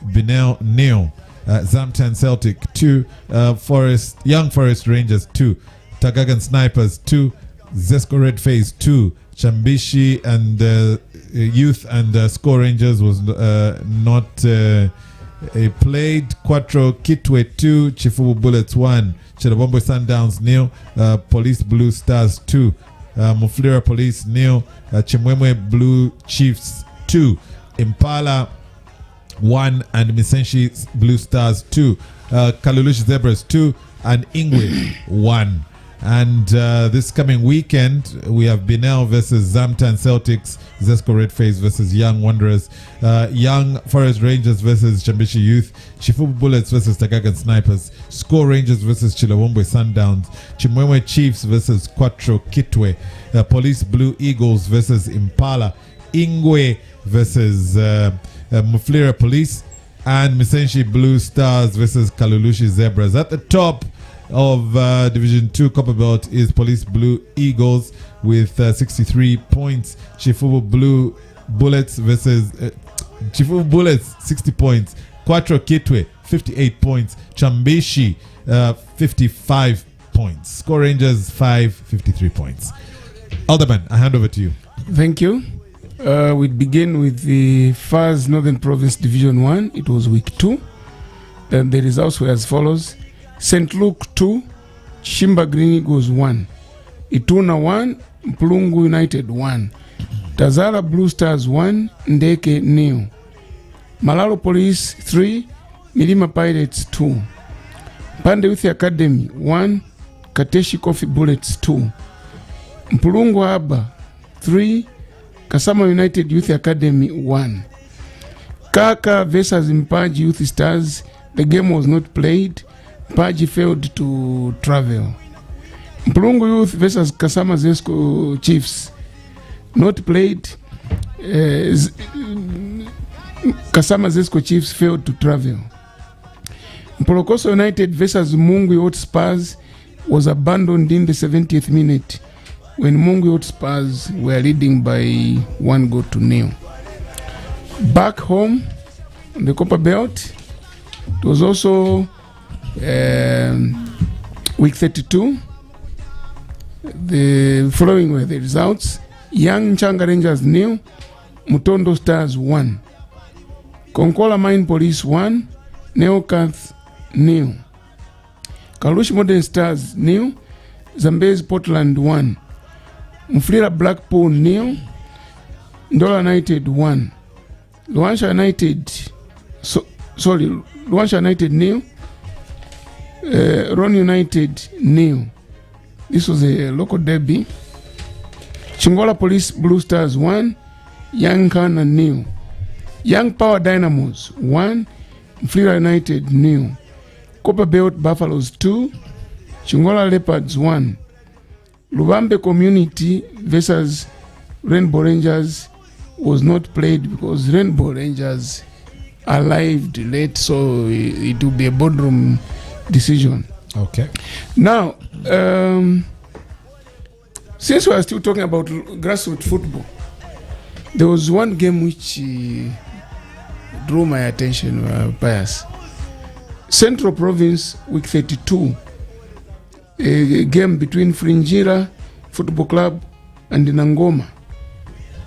A: Binel Neo, Zamtan Celtic 2, Young Forest Rangers 2, Tagagan Snipers 2, Zesco Red Phase 2, Chambishi and Youth and Score Rangers was not played. Quattro Kitwe 2, Chifubu Bullets 1, Chedabombo Sundowns 0, Police Blue Stars 2, Muflira Police 0, Chimwemwe Blue Chiefs 2, Impala 1, and Misenshi Blue Stars 2, Kalulushi Zebras 2, and Ingwe 1. And this coming weekend, we have Binel versus Zamtan Celtics, Zesco Red Face versus Young Wanderers, Young Forest Rangers versus Chambishi Youth, Chifubu Bullets versus Tagagan Snipers, Score Rangers versus Chilawombwe Sundowns, Chimwemwe Chiefs versus Quattro Kitwe, Police Blue Eagles versus Impala, Ingwe versus Muflira Police, and Misenshi Blue Stars versus Kalulushi Zebras. At the top of Division 2 Copper Belt is Police Blue Eagles with 63 points. Chifubu Blue Bullets versus Chifubu Bullets 60 points. Quattro Kitwe 58 points. Chambishi 55 points. Score Rangers 53 points. Alderman, I hand over to you.
D: Thank you. We begin with the FAS Northern Province Division 1. It was week 2. Then the results were as follows. St. Luke 2, Shimba Green Eagles 1, Ituna 1, Mpulungu United 1, Tazara Blue Stars 1, Ndeke 0, Malalo Police 3, Milima Pirates 2, Pande Youth Academy 1, Kateshi Coffee Bullets 2, Mpulungu Haba 3, Kasama United Youth Academy 1. Kaka versus Mpaji Youth Stars, the game was not played. Mpaji failed to travel. Mpulungu Youth versus Kasama Zesco Chiefs, not played. Kasama Zesco Chiefs failed to travel. Mpolokoso United versus Mungu Hot Spurs was abandoned in the 70th minute when Mungu Hot Spurs were leading by 1-0. Back home on the Copper Belt, it was also week 32. The following were the results: Young Changa Rangers 0, Mutondo Stars 1, Konkola Mine Police 1, Neokath 0, Kalushi Modern Stars 0, Zambezi Portland 1, Mfulira Blackpool 0, Ndola United 1, Luansha United Luansha United 0, Ron United 0. This was a local derby. Chingola Police Blue Stars 1, Young Kana 0, Young Power Dynamos 1, Mfulira United 0, Copper Belt Buffaloes 2, Chingola Leopards 1, Lubambe Community versus Rainbow Rangers was not played because Rainbow Rangers arrived late, so it will be a boardroom decision.
A: Okay.
D: Now, since we are still talking about grassroots football, there was one game which drew my attention, Pius. Central Province, week 32, a game between Fringira Football Club and Nangoma.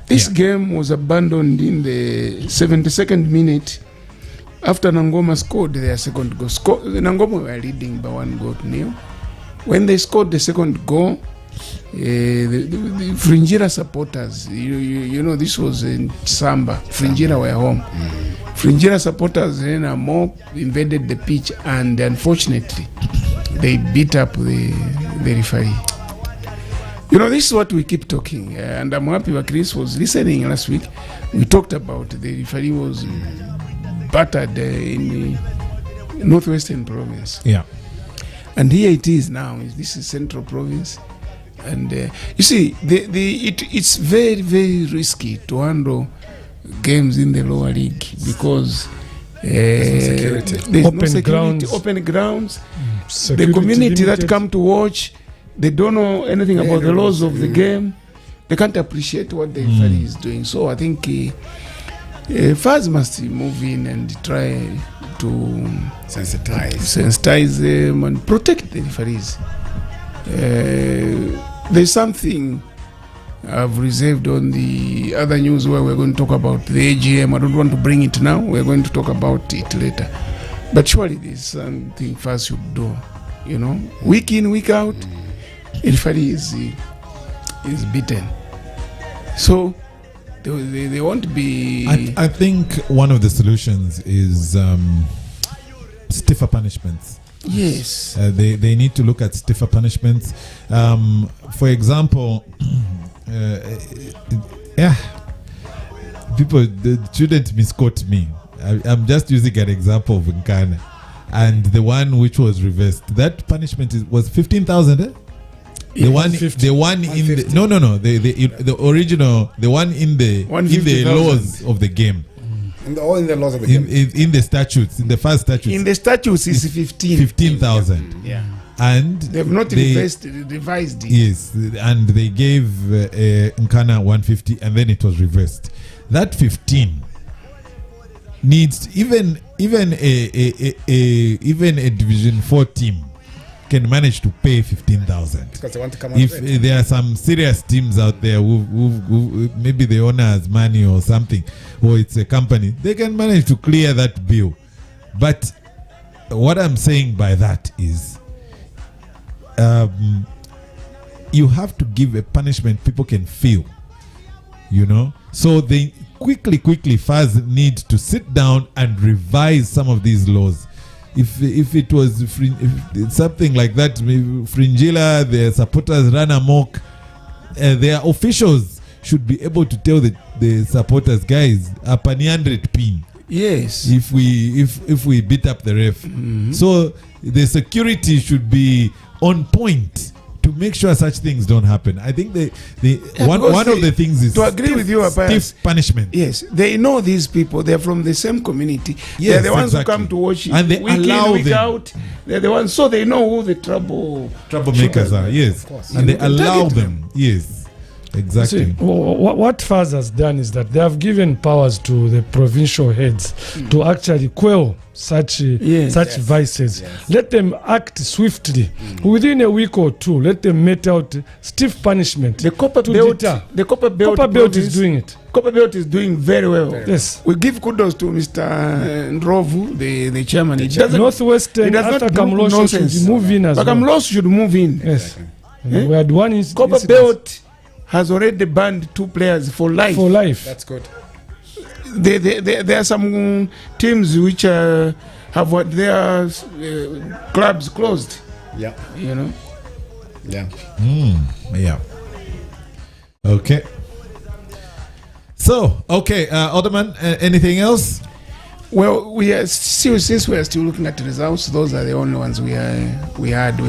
D: This game was abandoned in the 72nd minute after Nangoma scored their second goal. Nangoma were leading by 1-0. When they scored the second goal, the Fringira supporters, you know, this was in Samba. Fringira were home. Fringira supporters then a mob invaded the pitch, and unfortunately, they beat up the referee. You know, this is what we keep talking, and I'm happy that Chris was listening last week. We talked about the referee was battered in the Northwestern Province.
A: Yeah.
D: And here it is now. This is Central Province. And you see, it's very, very risky to handle games in the lower league because there's
C: Open
D: no security,
C: grounds.
D: open grounds.
C: Security
D: The community
C: limited.
D: that come to watch, they don't know anything about the laws of the game. They can't appreciate what the referee is doing. So I think FAS must move in and try to sensitize them and protect the referees. There's something I've reserved on the other news where we're going to talk about the AGM. I don't want to bring it now. We're going to talk about it later. But surely there's something FAS should do. You know, week in, week out, the referee is beaten. So they won't be.
A: I think one of the solutions is stiffer punishments.
D: Yes.
A: They need to look at stiffer punishments. For example, people shouldn't misquote me. I'm just using an example of Nkana, and the one which was reversed. That punishment was 15,000. The one in the the original, the one in the laws of the game.
B: In the laws of the game.
A: In the statutes, in the first statutes.
D: In the statutes is
A: 15,000.
D: Yeah.
A: And
D: they've not revised it.
A: Yes, and they gave Nkana 150, and then it was reversed. That 15 needs even a Division 4 team can manage to pay 15,000
B: Because they want to come out
A: if
B: of it.
A: there are some serious teams out there who maybe the owner has money or something, or it's a company, they can manage to clear that bill. But what I'm saying by that is you have to give a punishment people can feel, you know. So they quickly FAS need to sit down and revise some of these laws. if it was if something like that, maybe Fringilla, their supporters ran amok, their officials should be able to tell the supporters, guys, a 100 pin.
D: Yes.
A: If we beat up the ref. So the security should be on point to make sure such things don't happen. I think one of the things is
D: to agree with you,
A: stiff punishment.
D: Yes, they know these people. They're from the same community.
A: Yes,
D: they're the ones
A: exactly.
D: who come to watch it,
A: and they
D: week
A: allow
D: in, week
A: them.
D: Out. They're the ones, so they know who the
A: troublemakers are. Yes,
B: course.
A: and
D: You
A: they
D: can
A: allow
D: target
A: them. Yes, exactly.
C: See, what FAS has done is that they have given powers to the provincial heads to actually quell such vices.
B: Yes.
C: Let them act swiftly. Within a week or two, let them mete out stiff punishment.
D: The Copper
C: to
D: Belt,
C: deter.
D: the Copper Belt,
C: Copper Belt is
D: province-
C: doing it.
D: Copper Belt is doing very well.
C: Yes.
D: We give kudos to Mr. Ndrovu, the chairman. He doesn't,
C: Northwestern,
D: he does not
C: after
D: do
C: Kamlosho
D: nonsense.
C: should move in as
D: but
C: well.
D: Kamlosho should move in.
C: Yes.
D: Eh?
C: We had one
D: Copper
C: incident
D: Belt has already banned 2 players for life.
C: for life.
B: That's good.
D: There are some teams which have what their clubs closed.
B: Yeah.
D: You know.
B: Yeah.
A: Yeah. Okay. So, okay, Alderman, anything else?
D: Well, we are still, since we are still looking at the results. Those are the only ones we had.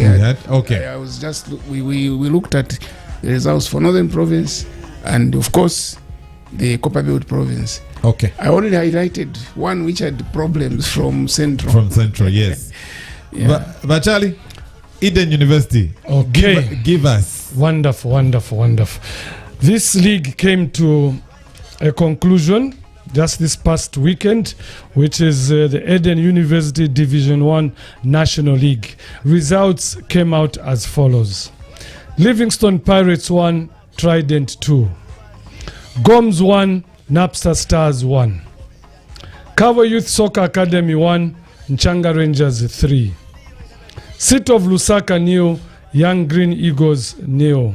A: Okay.
D: I was just we looked at the results for Northern Province and of course the Copper Belt Province.
A: Okay.
D: I only highlighted one which had problems from Central.
A: From Central, yes.
D: Yeah.
A: But Charlie, Eden University.
C: Okay.
A: Give us.
C: Wonderful. This league came to a conclusion just this past weekend, which is the Eden University Division 1 National League. Results came out as follows. Livingstone Pirates 1, Trident 2. Goms 1, Napster Stars 1. Kavo Youth Soccer Academy 1, Nchanga Rangers 3. City of Lusaka 0, Young Green Eagles 0.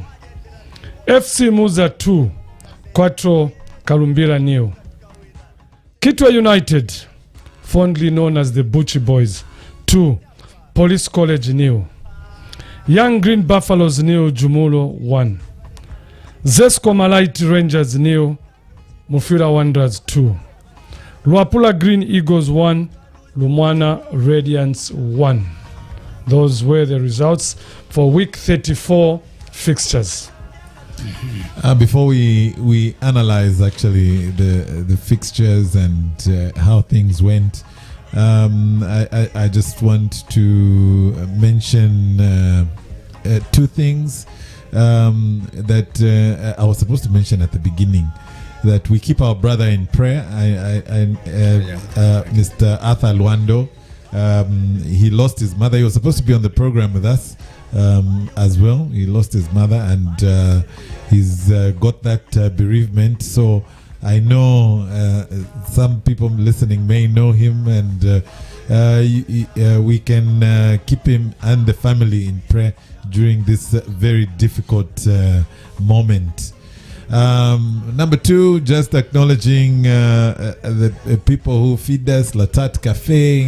C: FC Muza 2, Quattro Kalumbira 0. Kitwa United, fondly known as the Bucci Boys 2, Police College 0. Young Green Buffaloes 0, Jumulo 1. Zesco Malite Rangers 0, Mufira Wanderers 2. Luapula Green Eagles 1, Lumwana Radiance 1. Those were the results for week 34 fixtures.
A: Before we analyze actually the fixtures and how things went, I just want to mention 2 things that I was supposed to mention at the beginning. That we keep our brother in prayer. Mr. Arthur Luando, he lost his mother. He was supposed to be on the program with us as well. He lost his mother, and he's got that bereavement. So I know some people listening may know him, and we can keep him and the family in prayer during this very difficult moment. Number 2, just acknowledging the people who feed us, Latat Cafe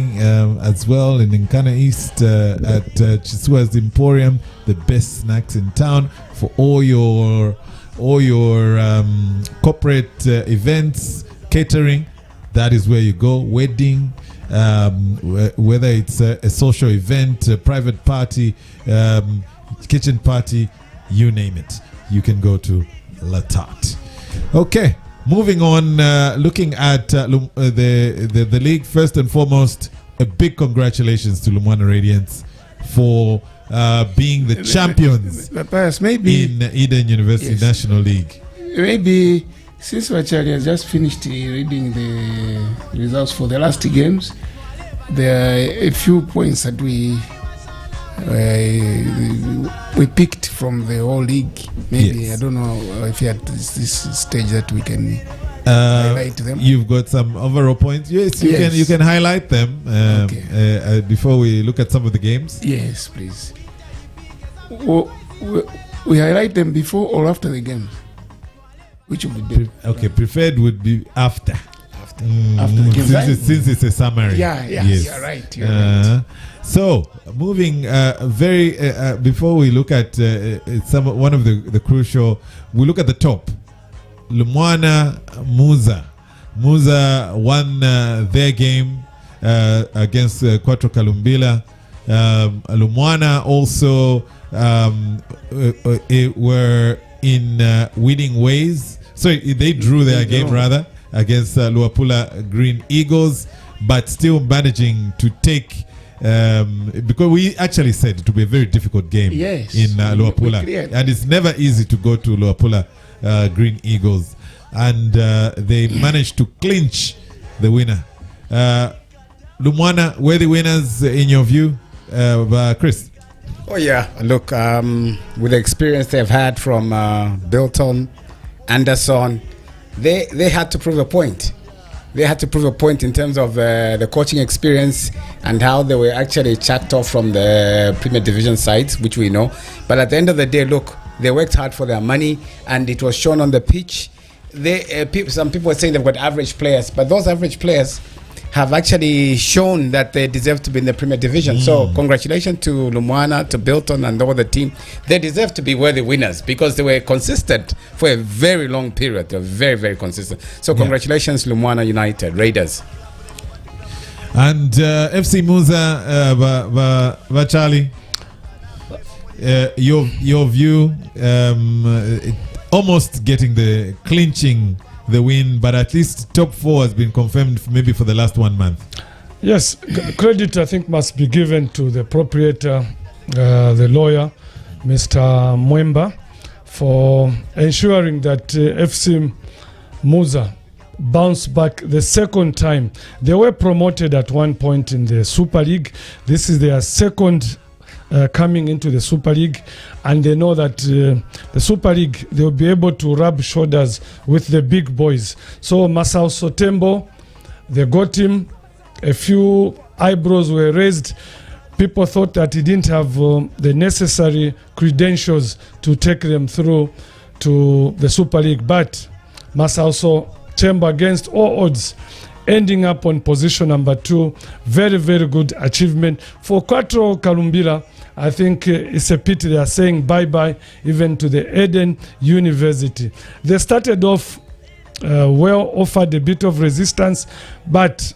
A: as well in Nkana East at Chisua's Emporium, the best snacks in town for all your corporate events, catering. That is where you go. Wedding, whether it's a social event, a private party, kitchen party, you name it, you can go to Latat. Okay, moving on, looking at the league. First and foremost, a big congratulations to Lumwana Radiance for being the champions
D: Maybe
A: in Eden University
D: Yes.
A: National League.
D: Maybe since Wachali has just finished reading the results for the last games, there are a few points that we picked from the whole league. Maybe
A: Yes.
D: I don't know if you're at this stage that we can highlight them.
A: You've got some overall points. Yes, you can highlight them before we look at some of the games.
D: Yes, please. We highlight them before or after the game? Which would be
A: Okay, preferred would be after.
D: after the game.
A: Since it's a summary.
D: Yes. You're right. You're right.
A: So moving before we look at one of the crucial, we look at the top. Lumwana Muza won their game against Quattro Kalumbila. Lumwana also were in winning ways. So they drew their game rather against Luapula Green Eagles, but still managing to take because we actually said it would be a very difficult game in Luapula, and it's never easy to go to Luapula Green Eagles, and they managed to clinch the winner. Lumwana were the winners in your view, Chris?
B: Oh yeah, look, with the experience they've had from Bilton, Anderson, they had to prove a point. They had to prove a point in terms of the coaching experience and how they were actually chucked off from the Premier Division sides, which we know. But at the end of the day, look, they worked hard for their money, and it was shown on the pitch. Some people are saying they've got average players, but those average players have actually shown that they deserve to be in the Premier Division. So congratulations to Lumwana, to Bilton and all the team. They deserve to be worthy winners because they were consistent for a very long period. They were very, very consistent. So congratulations, Lumwana United, Raiders.
A: And FC Muza, Vachali, your view, almost getting the clinching the win, but at least top 4 has been confirmed maybe for the last 1 month.
C: Yes, credit I think must be given to the proprietor, the lawyer, Mr. Mwemba, for ensuring that FC Muza bounced back the second time. They were promoted at one point in the Super League. This is their second coming into the Super League, and they know that the Super League, they'll be able to rub shoulders with the big boys. So Masao Sotembo, they got him. A few eyebrows were raised. People thought that he didn't have the necessary credentials to take them through to the Super League, but Masao Sotembo, against all odds, ending up on position number 2. Very, very good achievement. For Quattro Kalumbila, I think it's a pity they are saying bye-bye even to the Eden University. They started off well, offered a bit of resistance, but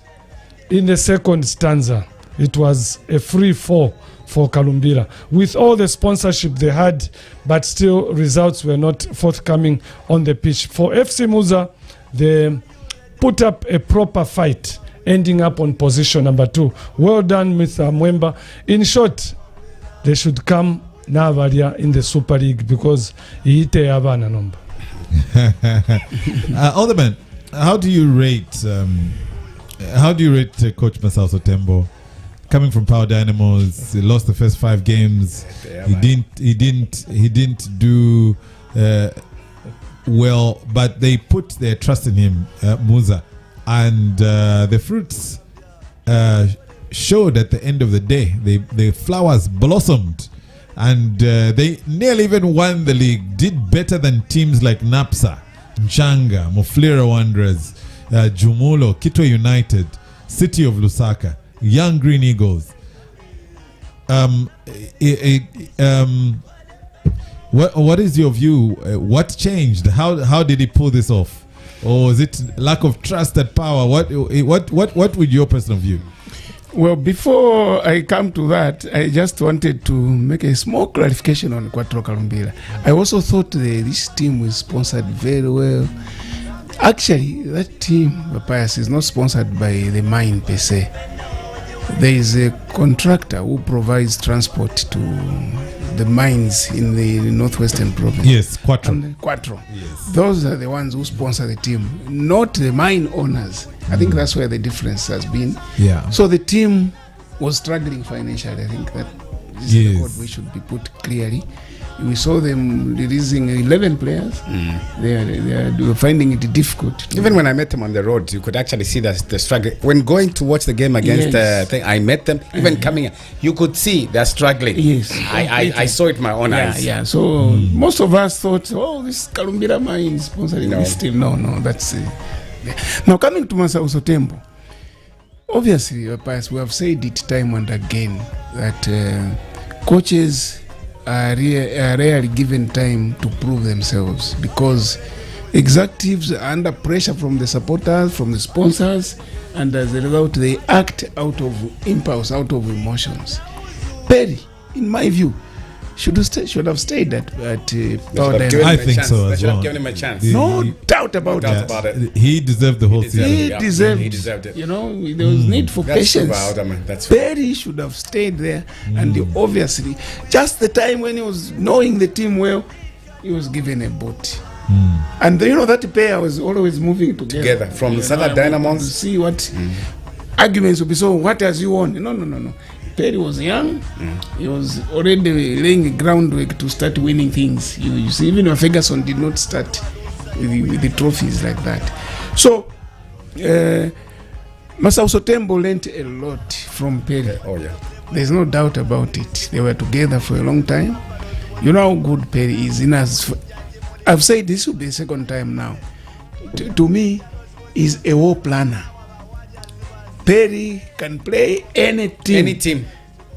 C: in the second stanza, it was a free fall for Kalumbila. With all the sponsorship they had, but still results were not forthcoming on the pitch. For FC Muza, they put up a proper fight, ending up on position number 2. Well done, Mr. Mwemba. In short, they should come Navaria in the Super League because ite abana number.
A: Alderman, how do you rate Coach Masao Sotembo? Coming from Power Dynamos, he lost the first 5 games. He didn't do well, but they put their trust in him, Muza, and the fruits showed at the end of the day. The flowers blossomed, and they nearly even won the league. Did better than teams like Napsa, Nchanga, Mufulira Wanderers, Jumulo, Kitwe United, City of Lusaka, Young Green Eagles. What is your view? What changed? How did he pull this off? Or is it lack of trust at Power? What would your personal view?
D: Well, before I come to that, I just wanted to make a small clarification on Quattro Kalumbila. I also thought this team was sponsored very well. Actually, that team, Papias, is not sponsored by the mine per se. There is a contractor who provides transport to the mines in the northwestern province.
A: Yes, Quattro.
D: Yes. Those are the ones who sponsor the team, not the mine owners. I think that's where the difference has been.
A: Yeah.
D: So the team was struggling financially. I think that is the word we should be put clearly. We saw them releasing 11 players. They were finding it difficult.
B: Even when I met them on the road, you could actually see the struggle. When going to watch the game against I met them. Even coming, you could see they're struggling.
D: Yes,
B: I saw it with my own eyes.
D: Yeah. So most of us thought, this Kalumbila mine is sponsoring this team. No, there. Now coming to Masauso Tembo, obviously, we have said it time and again that coaches are rarely given time to prove themselves because executives are under pressure from the supporters, from the sponsors, and as a result, they act out of impulse, out of emotions. Perry, in my view, should have stayed at Power Dynamo.
A: I think so as well.
B: Given him a chance.
D: No doubt about it.
A: He deserved the whole season.
D: He deserved
B: it.
D: You know, there was need for patience.
B: That's
D: Perry should have stayed there, and obviously, just the time when he was knowing the team well, he was given a boat. And you know that pair was always moving together
B: from
D: you
B: Saga Dynamos.
D: To see what arguments would be. So what has you won? No. Perry was young. He was already laying a groundwork to start winning things. You see, even when Ferguson did not start with the trophies like that. So Masauso Tembo learned a lot from Perry.
B: Oh yeah.
D: There's no doubt about it. They were together for a long time. You know how good Perry is. I've said this will be the second time now. To me, he's a war planner. Perry can play any team.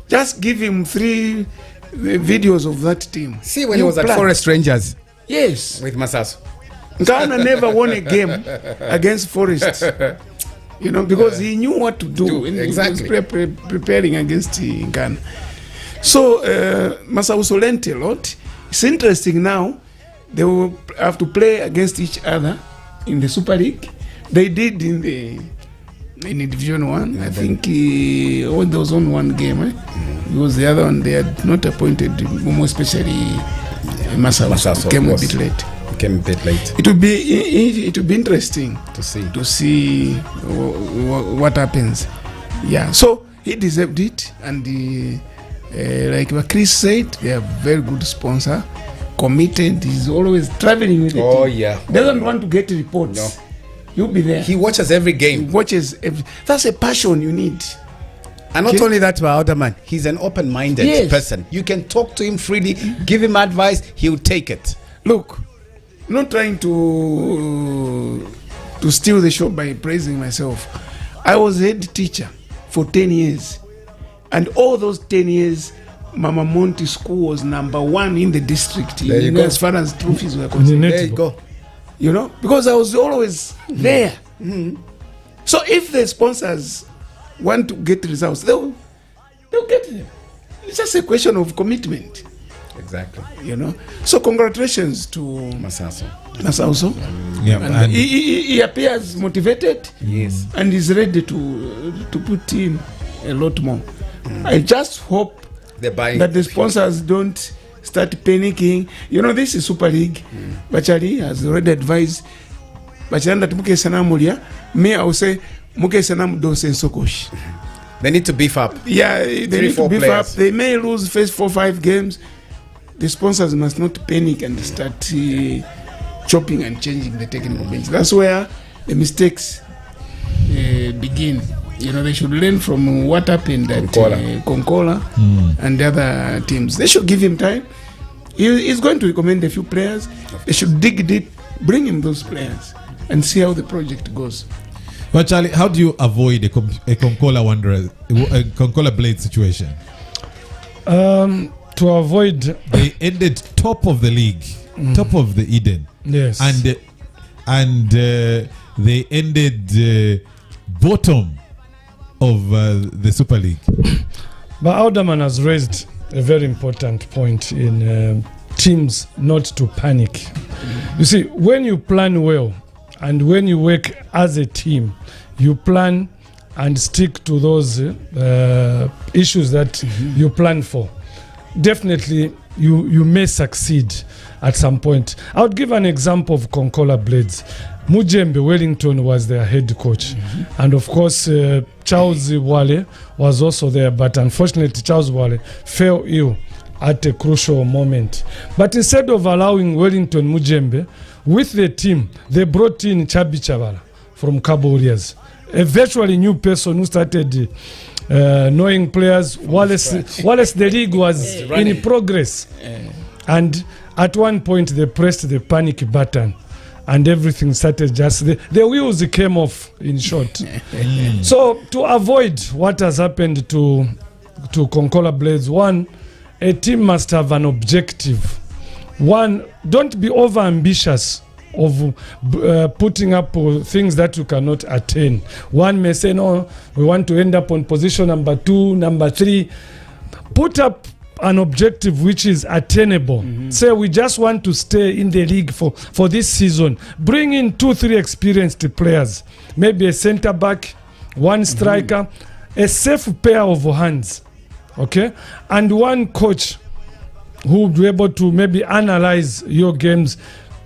D: Just give him 3 videos of that team.
B: See when he was at Forest Rangers.
D: Yes.
B: With Masaso.
D: Ghana never won a game against Forest. You know, because he knew what to do.
B: Exactly.
D: He was preparing against Ghana. So Masauso learned a lot. It's interesting now. They will have to play against each other in the Super League. They did in the Division 1. I think there was only one game. Because the other one they had not appointed, more especially Masauso came a bit late. It would be interesting to see what happens. Yeah, so he deserved it, and like what Chris said, they are very good sponsor, committed. He's always traveling with it.
B: Oh yeah,
D: doesn't want to get reports.
B: No.
D: You'll be there.
B: He watches every game.
D: That's a passion you need.
B: And not only that, man, he's an open-minded person. You can talk to him freely, give him advice, he'll take it.
D: Look, I'm not trying to steal the show by praising myself. I was a head teacher for 10 years. And all those 10 years, Mama Monty School was number 1 in the district as far as trophies were concerned.
B: There you go.
D: You know, because I was always there. So if the sponsors want to get results, they'll get them. It's just a question of commitment.
B: Exactly.
D: You know. So congratulations to Masauso.
A: Yeah,
D: and he appears motivated.
B: Yes.
D: And he's ready to put in a lot more. I just hope that the sponsors don't start panicking. You know, this is Super League. Bachali has already advised Bachanda to Muke Sanamulia. Me, I will say Muke Sanam Dose Sokosh.
B: They need to beef up.
D: Yeah, they need to beef up. They may lose first 4-5 games. The sponsors must not panic and start chopping and changing the technical bench. That's where the mistakes begin. You know, they should learn from what happened at Konkola and the other teams. They should give him time. He's going to recommend a few players. They should dig deep, bring him those players, and see how the project goes.
A: But Charlie, how do you avoid a Konkola Wanderers, a Konkola Blade situation?
C: To avoid,
A: they ended top of the league, top of the Eden.
C: Yes,
A: and they ended bottom of the Super League.
C: But Alderman has raised a very important point in teams not to panic. You see, when you plan well and when you work as a team, you plan and stick to those issues that you plan for. Definitely, you may succeed at some point. I would give an example of Konkola Blades. Mujembe Wellington was their head coach. And of course, Charles Wale was also there. But unfortunately, Charles Wale fell ill at a crucial moment. But instead of allowing Wellington Mujembe, with the team, they brought in Chabi Chavala from Cabo Warriors, a virtually new person who started knowing players. Wallace, the league was in progress. And at one point, they pressed the panic button. and everything started just the wheels came off, in short. So to avoid what has happened to Konkola Blades, one, a team must have an objective. One, don't be over ambitious of putting up things that you cannot attain. One may say, no, we want to end up on position number 2, number 3. Put up an objective which is attainable. Say we just want to stay in the league for this season. Bring in 2-3 experienced players, maybe a center back, one striker, a safe pair of hands, okay, and one coach who will be able to maybe analyze your games.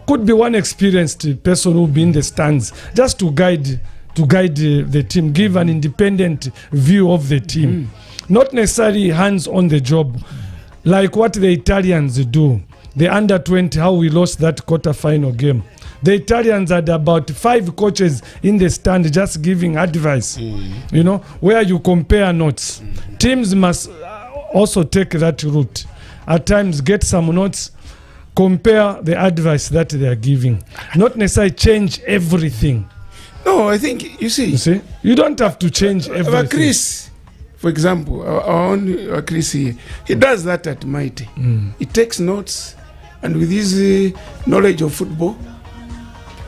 C: Could be one experienced person who will be in the stands just to guide the team, give an independent view of the team. Not necessarily hands on the job, like what the Italians do. The under-20, how we lost that quarter-final game. The Italians had about 5 coaches in the stand just giving advice, you know, where you compare notes. Teams must also take that route. At times, get some notes, compare the advice that they are giving. Not necessarily change everything.
D: No, I think, you see.
C: You don't have to change everything.
D: But Chris, for example, our own Chris here, he does that at Mighty. He takes notes, and with his knowledge of football,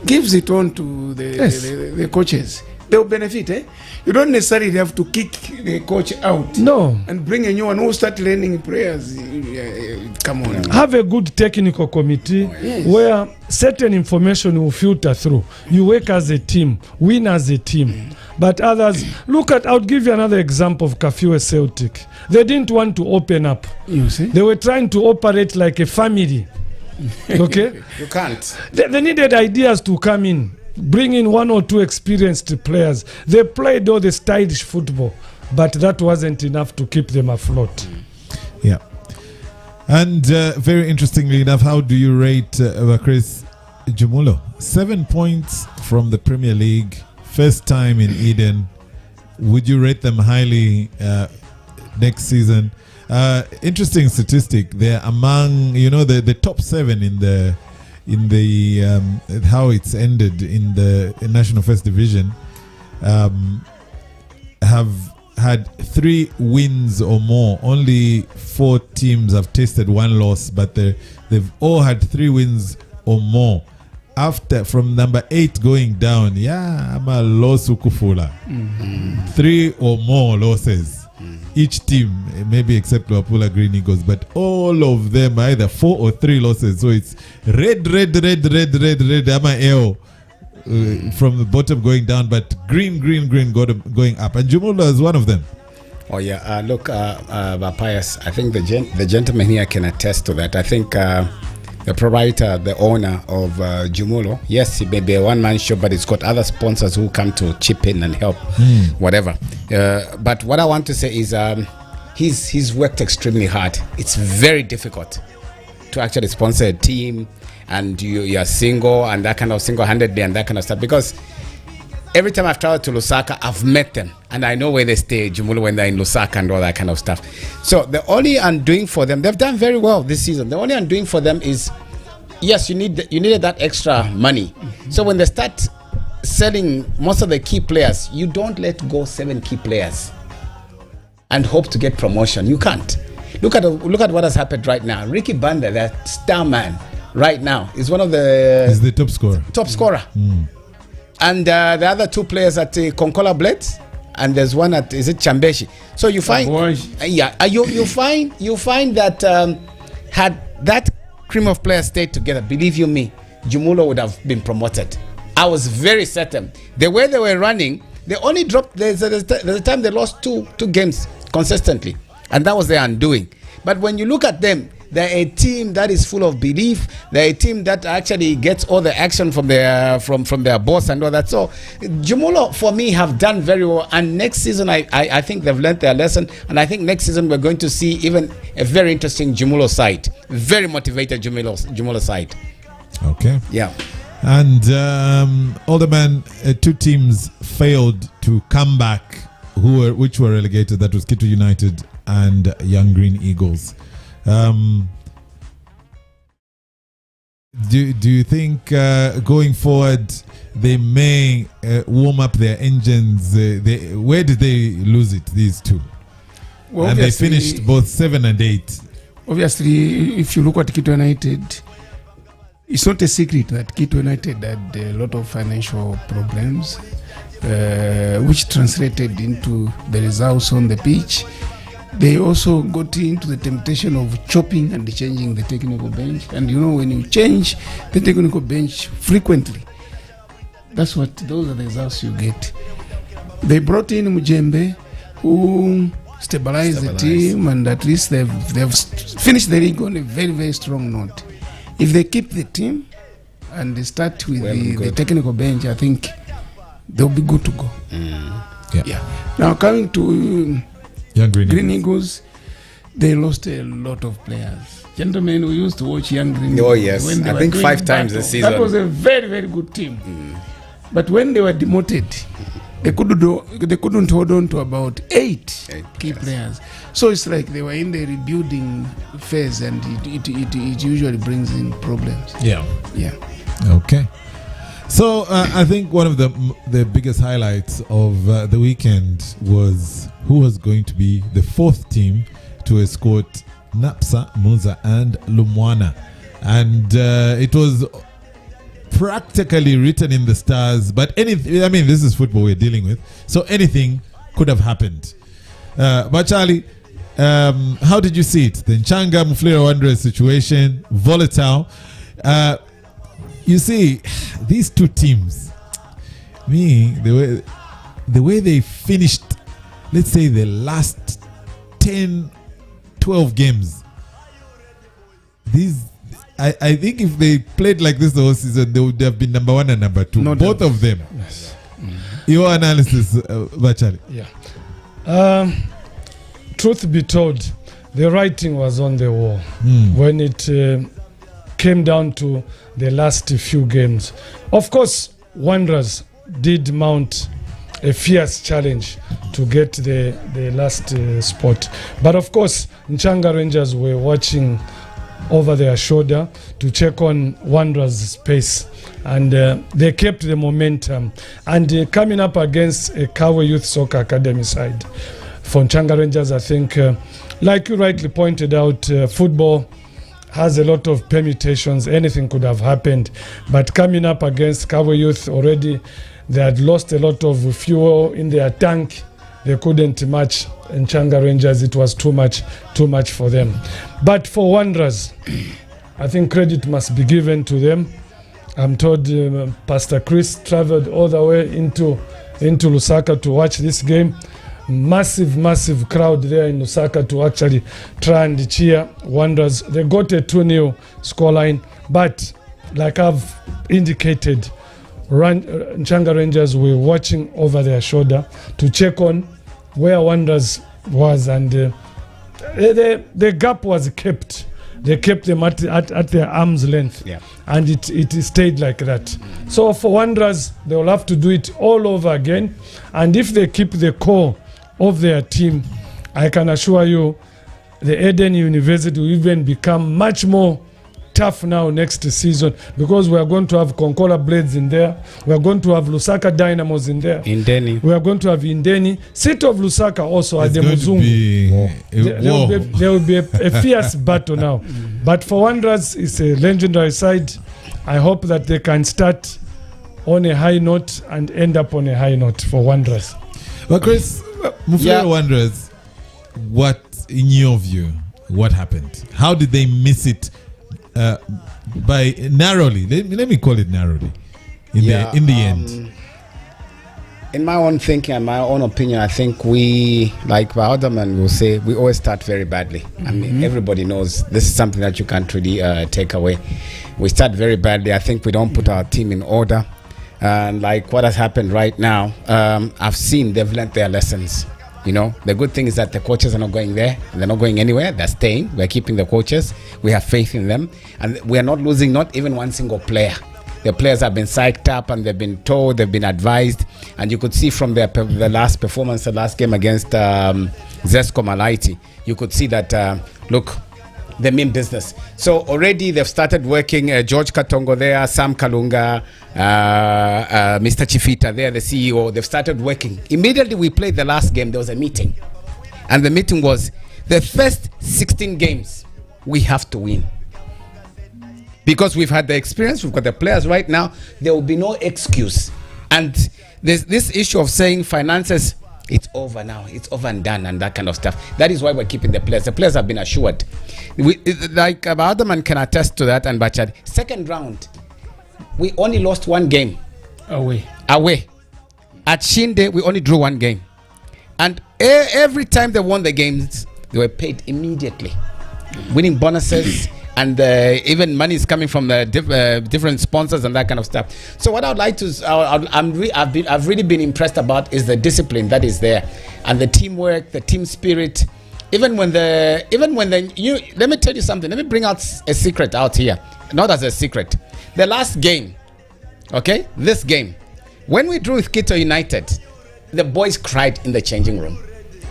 D: gives it on to the coaches. They'll benefit, eh? You don't necessarily have to kick the coach out.
C: No.
D: And bring a new one who start learning prayers. Come on.
C: Have a good technical committee where certain information will filter through. You work as a team, win as a team. But others, I'll give you another example of Kafue Celtic. They didn't want to open up.
D: You see?
C: They were trying to operate like a family. Okay?
B: You can't.
C: They needed ideas to come in. Bring in 1 or 2 experienced players. They played all the stylish football, but that wasn't enough to keep them afloat.
A: Yeah. And very interestingly enough, how do you rate Chris Jumulo? 7 points from the Premier League, first time in Eden. Would you rate them highly next season? Interesting statistic. They're among, the top 7 in the how it's ended in the National First Division, have had 3 wins or more. Only 4 teams have tasted 1 loss, but they've all had 3 wins or more. From number 8 going down, I'm a loss ukufula. 3 or more losses. Each team, maybe except Wapula Green Eagles, but all of them either 4 or 3 losses. So it's red, I'm a L from the bottom going down, but green going up. And Jumulo is one of them.
B: Oh yeah, look, Pius, I think the gentleman here can attest to that. I think the proprietor, the owner of Jumulo, yes, it may be a one-man show, but it's got other sponsors who come to chip in and help, whatever. But what I want to say is he's worked extremely hard. It's very difficult to actually sponsor a team, and you're single and that kind of single-handedly and that kind of stuff, because every time I've traveled to Lusaka, I've met them and I know where they stay, Jumulo, when they're in Lusaka and all that kind of stuff. So the only undoing for them, they've done very well this season. The only undoing for them is, yes, you needed that extra money. So when they start selling most of the key players, you don't let go 7 key players and hope to get promotion. You can't. Look at what has happened right now. Ricky Banda, that star man right now, is one of the...
A: He's the top scorer.
B: Top scorer. And the other 2 players at Konkola Blades, and there's one at, is it Chambeshi? So you find, you find that had that cream of players stayed together, believe you me, Jumulo would have been promoted. I was very certain. The way they were running, they only dropped. There's a time they lost two games consistently, and that was their undoing. But when you look at them, they're a team that is full of belief. They're a team that actually gets all the action from their boss and all that. So Jumulo, for me, have done very well. And next season, I think they've learned their lesson. And I think next season we're going to see even a very interesting Jumulo side. Very motivated Jumulo side.
A: Okay.
B: Yeah.
A: And Alderman, 2 teams failed to come back, which were relegated. That was Kittu United and Young Green Eagles. Do you think going forward they may warm up their engines? Where did they lose it? These two,
D: Well,
A: and they
D: obviously-
A: finished both 7 and 8.
D: Obviously, if you look at Quito United, it's not a secret that Quito United had a lot of financial problems, which translated into the results on the pitch. They also got into the temptation of chopping and changing the technical bench. And you know, when you change the technical bench frequently, those are the results you get. They brought in Mujembe, who stabilized the team, and at least they've finished the league on a very, very strong note. If they keep the team and they start with the technical bench, I think they'll be good to go. Yeah. Now coming to
A: Young
D: Green Eagles, they lost a lot of players. Gentlemen, we used to watch Young Green Eagles.
B: Oh, yes.
D: when they
B: I
D: were
B: think
D: doing
B: 5 times
D: battle.
B: this season.
D: That was a very, very good team. But when they were demoted, they couldn't hold on to about 8 key players. So it's like they were in the rebuilding phase, and it usually brings in problems.
A: Yeah.
D: Yeah.
A: Okay. So I think one of the biggest highlights of the weekend was who was going to be the 4th team to escort Napsa, Muza and Lumwana. And it was practically written in the stars, but this is football we're dealing with, so anything could have happened. But Charlie, how did you see it? The Nchanga Mufulira Wanderers situation, volatile. You see, these two teams, the way they finished, let's say the last 10, 12 games, I think if they played like this the whole season, they would have been number 1 and number 2.
D: No
A: Both
D: doubt.
A: of them.
C: Yes.
A: Your analysis, Bachali.
C: Yeah. Truth be told, the writing was on the wall when it came down to the last few games. Of course, Wanderers did mount a fierce challenge to get the last spot. But of course, Nchanga Rangers were watching over their shoulder to check on Wanderers' pace, and they kept the momentum. And coming up against a Kawe Youth Soccer Academy side, for Nchanga Rangers, I think, like you rightly pointed out, football has a lot of permutations. Anything could have happened. But coming up against Kawe Youth, already they had lost a lot of fuel in their tank. They couldn't match Nchanga Rangers. It was too much for them. But for Wanderers, I think credit must be given to them. I'm told Pastor Chris traveled all the way into Lusaka to watch this game. Massive crowd there in Lusaka to actually try and cheer Wanderers. They got a 2-0 scoreline, but like I've indicated, Nchanga Rangers were watching over their shoulder to check on where Wanderers was, and the gap was kept. They kept them at their arm's length, and it stayed like that. So for Wanderers, they will have to do it all over again, and if they keep the core of their team, I can assure you the Eden University will even become much more tough now next season, because we are going to have Concola Blades in there. We are going to have Lusaka Dynamos in there.
B: Indeni.
C: We are going to have Indeni. City of Lusaka also at
A: It's
C: the
A: going to
C: Muzungu.
A: be
C: There will be a fierce battle now. But for Wanderers, it's a legendary side. I hope that they can start on a high note and end up on a high note for Wanderers.
A: But Chris, Mufulira Wanderers, what, in your view, what happened? How did they miss it by narrowly? Let me call it narrowly. In the end.
B: In my own thinking and my own opinion, I think we, like Alderman will say, we always start very badly. I mean, everybody knows this is something that you can't really take away. We start very badly. I think we don't put our team in order. And like what has happened right now, I've seen they've learned their lessons. You know, the good thing is that the coaches are not going there. They're not going anywhere. They're staying. We're keeping the coaches. We have faith in them. And we are not losing not even one single player. The players have been psyched up and they've been told, they've been advised. And you could see from the last performance, the last game against Zesco Malaiti, you could see that, look, the main business. So already they've started working. George Katongo there, Sam Kalunga, Mr. Chifita there, the CEO. They've started working. Immediately we played the last game, there was a meeting. And the meeting was, the first 16 games, we have to win. Because we've had the experience, we've got the players right now, there will be no excuse. And there's this issue of saying finances, it's over now, it's over and done, and that kind of stuff. That is why we're keeping the players. The players have been assured. Like Bahaduman can attest to that, and Bachad. Second round, we only lost one game.
D: Away.
B: At Shinde, we only drew one game. And every time they won the games, they were paid immediately. Winning bonuses, and even money is coming from the different sponsors and that kind of stuff. So what I'd like to, I've really been impressed about is the discipline that is there, and the teamwork, the team spirit. Even when let me tell you something. Let me bring out a secret out here, not as a secret. The last game, okay, this game, when we drew with Quito United, the boys cried in the changing room.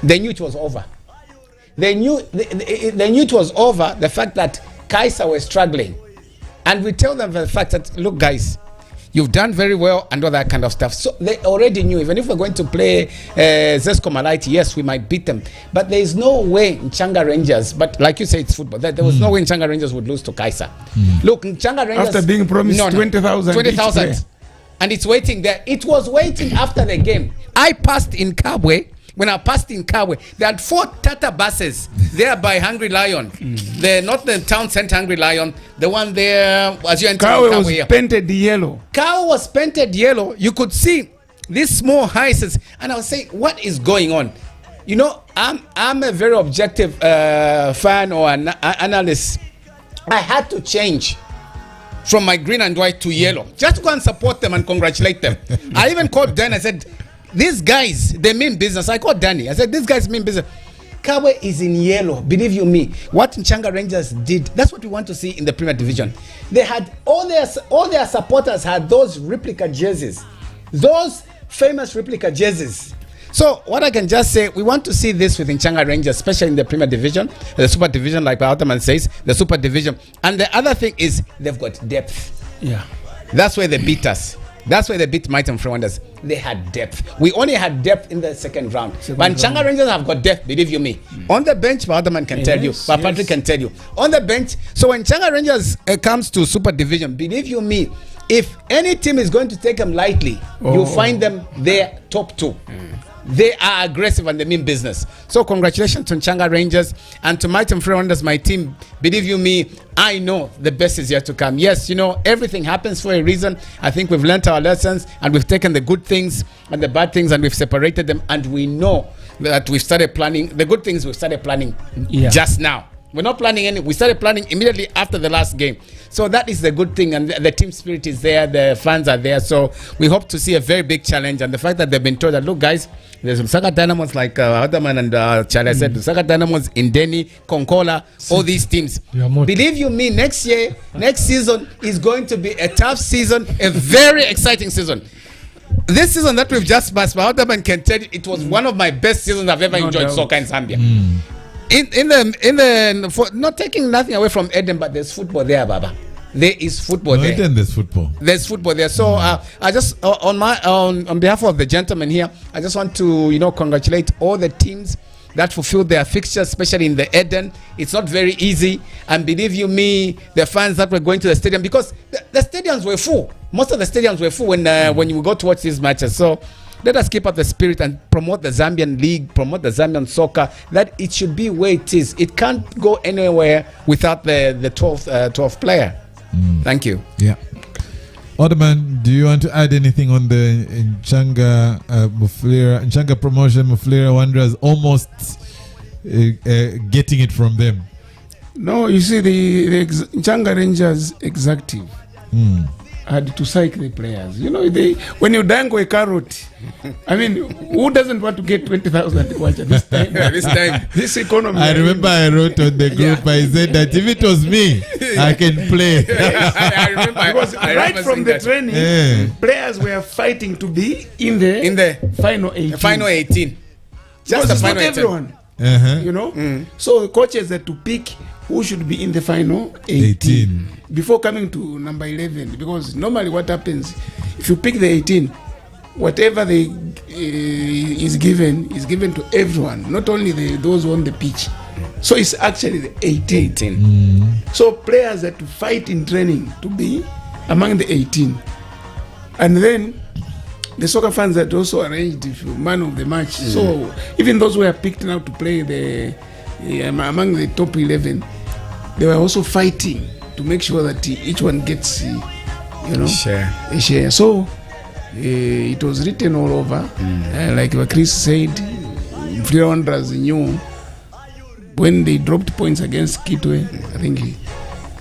B: They knew it was over. They knew it was over. The fact that Kaiser were struggling, and we tell them the fact that, look guys, you've done very well and all that kind of stuff. So they already knew, even if we're going to play Zesco Malaiti, yes, we might beat them, but there is no way Nchanga Rangers, but like you say, it's football, there was no way Nchanga Rangers would lose to Kaiser. Look, Nchanga Rangers,
D: after being promised 20,000
B: and it's waiting there. It was waiting after the game. I passed in Kabwe. When I passed in Kabwe, they had 4 Tata buses there by Hungry Lion. Not the town center Hungry Lion, the one there as you enter
D: Kabwe was painted yellow.
B: Kabwe was painted yellow. You could see these small houses, and I was saying, what is going on? You know, I'm a very objective fan or an analyst. I had to change from my green and white to yellow just to go and support them and congratulate them. I even called Dan. I said, these guys, they mean business. I called Danny. I said, these guys mean business. Kabwe is in yellow. Believe you me, what Nchanga Rangers did, that's what we want to see in the Premier Division. They had all their supporters had those replica jerseys, those famous replica jerseys. So what I can just say, we want to see this with Nchanga Rangers, especially in the Premier Division, the Super Division, like Altman says, the Super Division. And the other thing is they've got depth.
D: Yeah,
B: that's where they beat us. That's why they beat Might and Frewanders. They had depth. We only had depth in the second round. But Nchanga Rangers have got depth, believe you me. On the bench, Bahaduman can tell you. Patrick can tell you. On the bench, so when Nchanga Rangers comes to Super Division, believe you me, if any team is going to take them lightly, you'll find them there top 2. They are aggressive and they mean business. So congratulations to Nchanga Rangers and to Might and Frewanders, my team. Believe you me, I know the best is yet to come. Yes, you know, everything happens for a reason. I think we've learned our lessons and we've taken the good things and the bad things and we've separated them, and we know that we've started planning. The good things we've started planning just now. We're not planning any. We started planning immediately after the last game. So that is the good thing, and the team spirit is there. The fans are there. So we hope to see a very big challenge. And the fact that they've been told that, look, guys, there's Lusaka Dynamos like Adaman and Charlie said, Lusaka Dynamos, Indeni, Konkola, all these teams. Believe you me, next season is going to be a tough season, a very exciting season. This season that we've just passed, Adaman can tell you, it was one of my best seasons I've ever enjoyed soccer in Zambia. For not taking nothing away from Eden, but there's football there, Baba. There is football there.
A: Eden, there's football.
B: There's football there. So I just on behalf of the gentlemen here, I just want to congratulate all the teams that fulfilled their fixtures, especially in the Eden. It's not very easy, and believe you me, the fans that were going to the stadium, because the stadiums were full. Most of the stadiums were full when you go to watch these matches. So let us keep up the spirit and promote the Zambian league, promote the Zambian soccer, that it should be where it is. It can't go anywhere without the 12th player. Thank you.
A: Yeah. Ottoman, do you want to add anything on the Nchanga promotion? Mufulira Wanderers almost getting it from them.
D: No, you see, the Nchanga Rangers executive had to psych the players. When you dangle a carrot, I mean, who doesn't want to get 20,000 kwacha this time? This economy.
A: I remember I wrote on the group, I said that if it was me, I can play.
B: I remember.
D: Because right from the training, players were fighting to be in the final 18.
B: Final 18. Just the final 18.
D: Everyone. So coaches had to pick who should be in the final 18 before coming to number 11, because normally what happens, if you pick the 18, whatever they is given to everyone, not only those on the pitch. So it's actually the 18. So players have to fight in training to be among the 18, and then the soccer fans had also arranged man of the match. So even those who are picked now to play among the top 11, they were also fighting to make sure that each one gets a share. So it was written all over. Like what Chris said, Flava Wanderers knew when they dropped points against Kitwe. I think he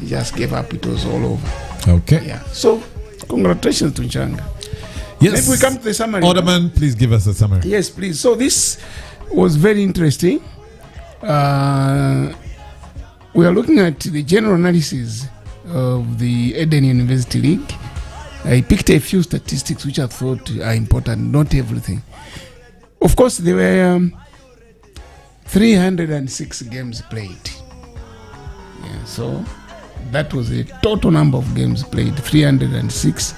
D: just gave up. It was all over.
A: Okay.
D: Yeah. So congratulations to Nchanga.
A: Yes.
D: If we come to the summary.
A: Alderman, please give us a summary.
D: Yes, please. So this was very interesting. We are looking at the general analysis of the Eden University League. I picked a few statistics which I thought are important, not everything. Of course, there were 306 games played. Yeah, so that was the total number of games played, 306.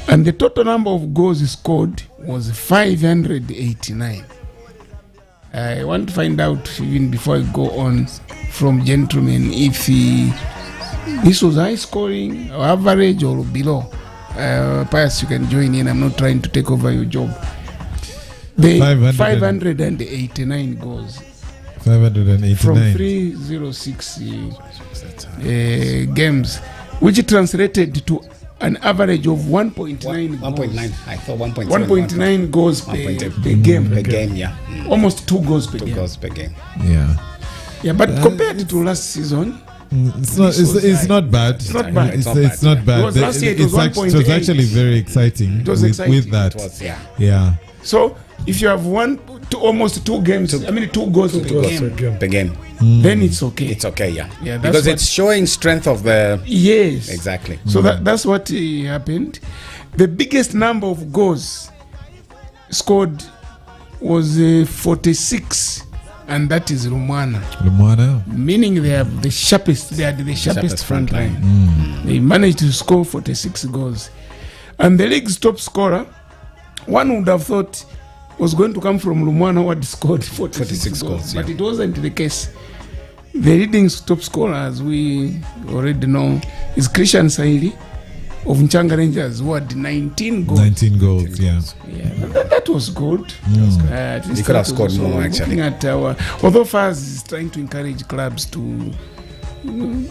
D: And the total number of goals scored was 589. I want to find out, even before I go on, from gentlemen, if this was high scoring or average or below. Pius, you can join in. I'm not trying to take over your job. The 589 goals.
A: 589.
D: From 306 games, which translated to an average of 1.9
B: 1.9. I thought 1.7.
D: 1.9 goals per game.
B: Per game, yeah.
D: Almost 2 goals per
B: 2
D: game.
B: goals per game.
A: Yeah.
D: Yeah, but compared to last season,
A: it's not bad.
D: It's not bad.
A: It's not bad.
D: Because last year it was 1.8.
A: It was actually very exciting.
D: It was exciting.
A: With that.
B: It was, yeah.
A: Yeah.
D: So if you have almost 2 games, 2 goals per game,
B: Per game.
D: then it's okay.
B: It's okay, yeah.
D: Yeah, that's
B: because it's showing strength of the...
D: Yes.
B: Exactly.
D: So that's what happened. The biggest number of goals scored was 46, and that is Lumwana. Meaning they have the sharpest. They had the sharpest front line. They managed to score 46 goals, and the league's top scorer, one would have thought, was going to come from Lumwana, who had scored 46 goals, but it wasn't the case. The leading top scorer, as we already know, is Christian Saili of Nchanga Rangers, who had 19 goals.
A: 19 goals, yeah.
D: That was good.
B: He could have scored more, actually.
D: Although Faz is trying to encourage clubs to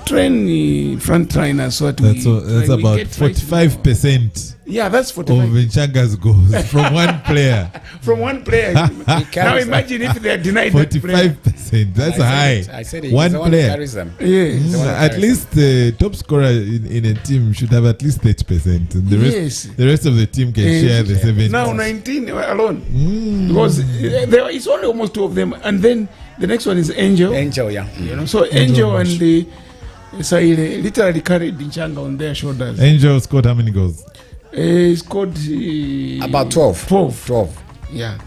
D: train frontliners, so
A: that's about 45%.
D: Yeah, that's 45%
A: of Nchanga's goals from one player.
D: From one player. Now imagine if they are denied
A: 45%. That's high.
B: I said
A: one player.
B: Carries them.
D: Yes.
A: At least the top scorer in a team should have at least 30%. And the rest of the team can share the 70%.
D: Now 19 alone. Because it's only almost 2 of them. And then the next one is Angel.
B: Angel, yeah.
D: You know, so Angel and the Saile literally carried Nchanga on their shoulders.
A: Angel scored how many goals?
D: He scored
B: about 12.
D: Yeah.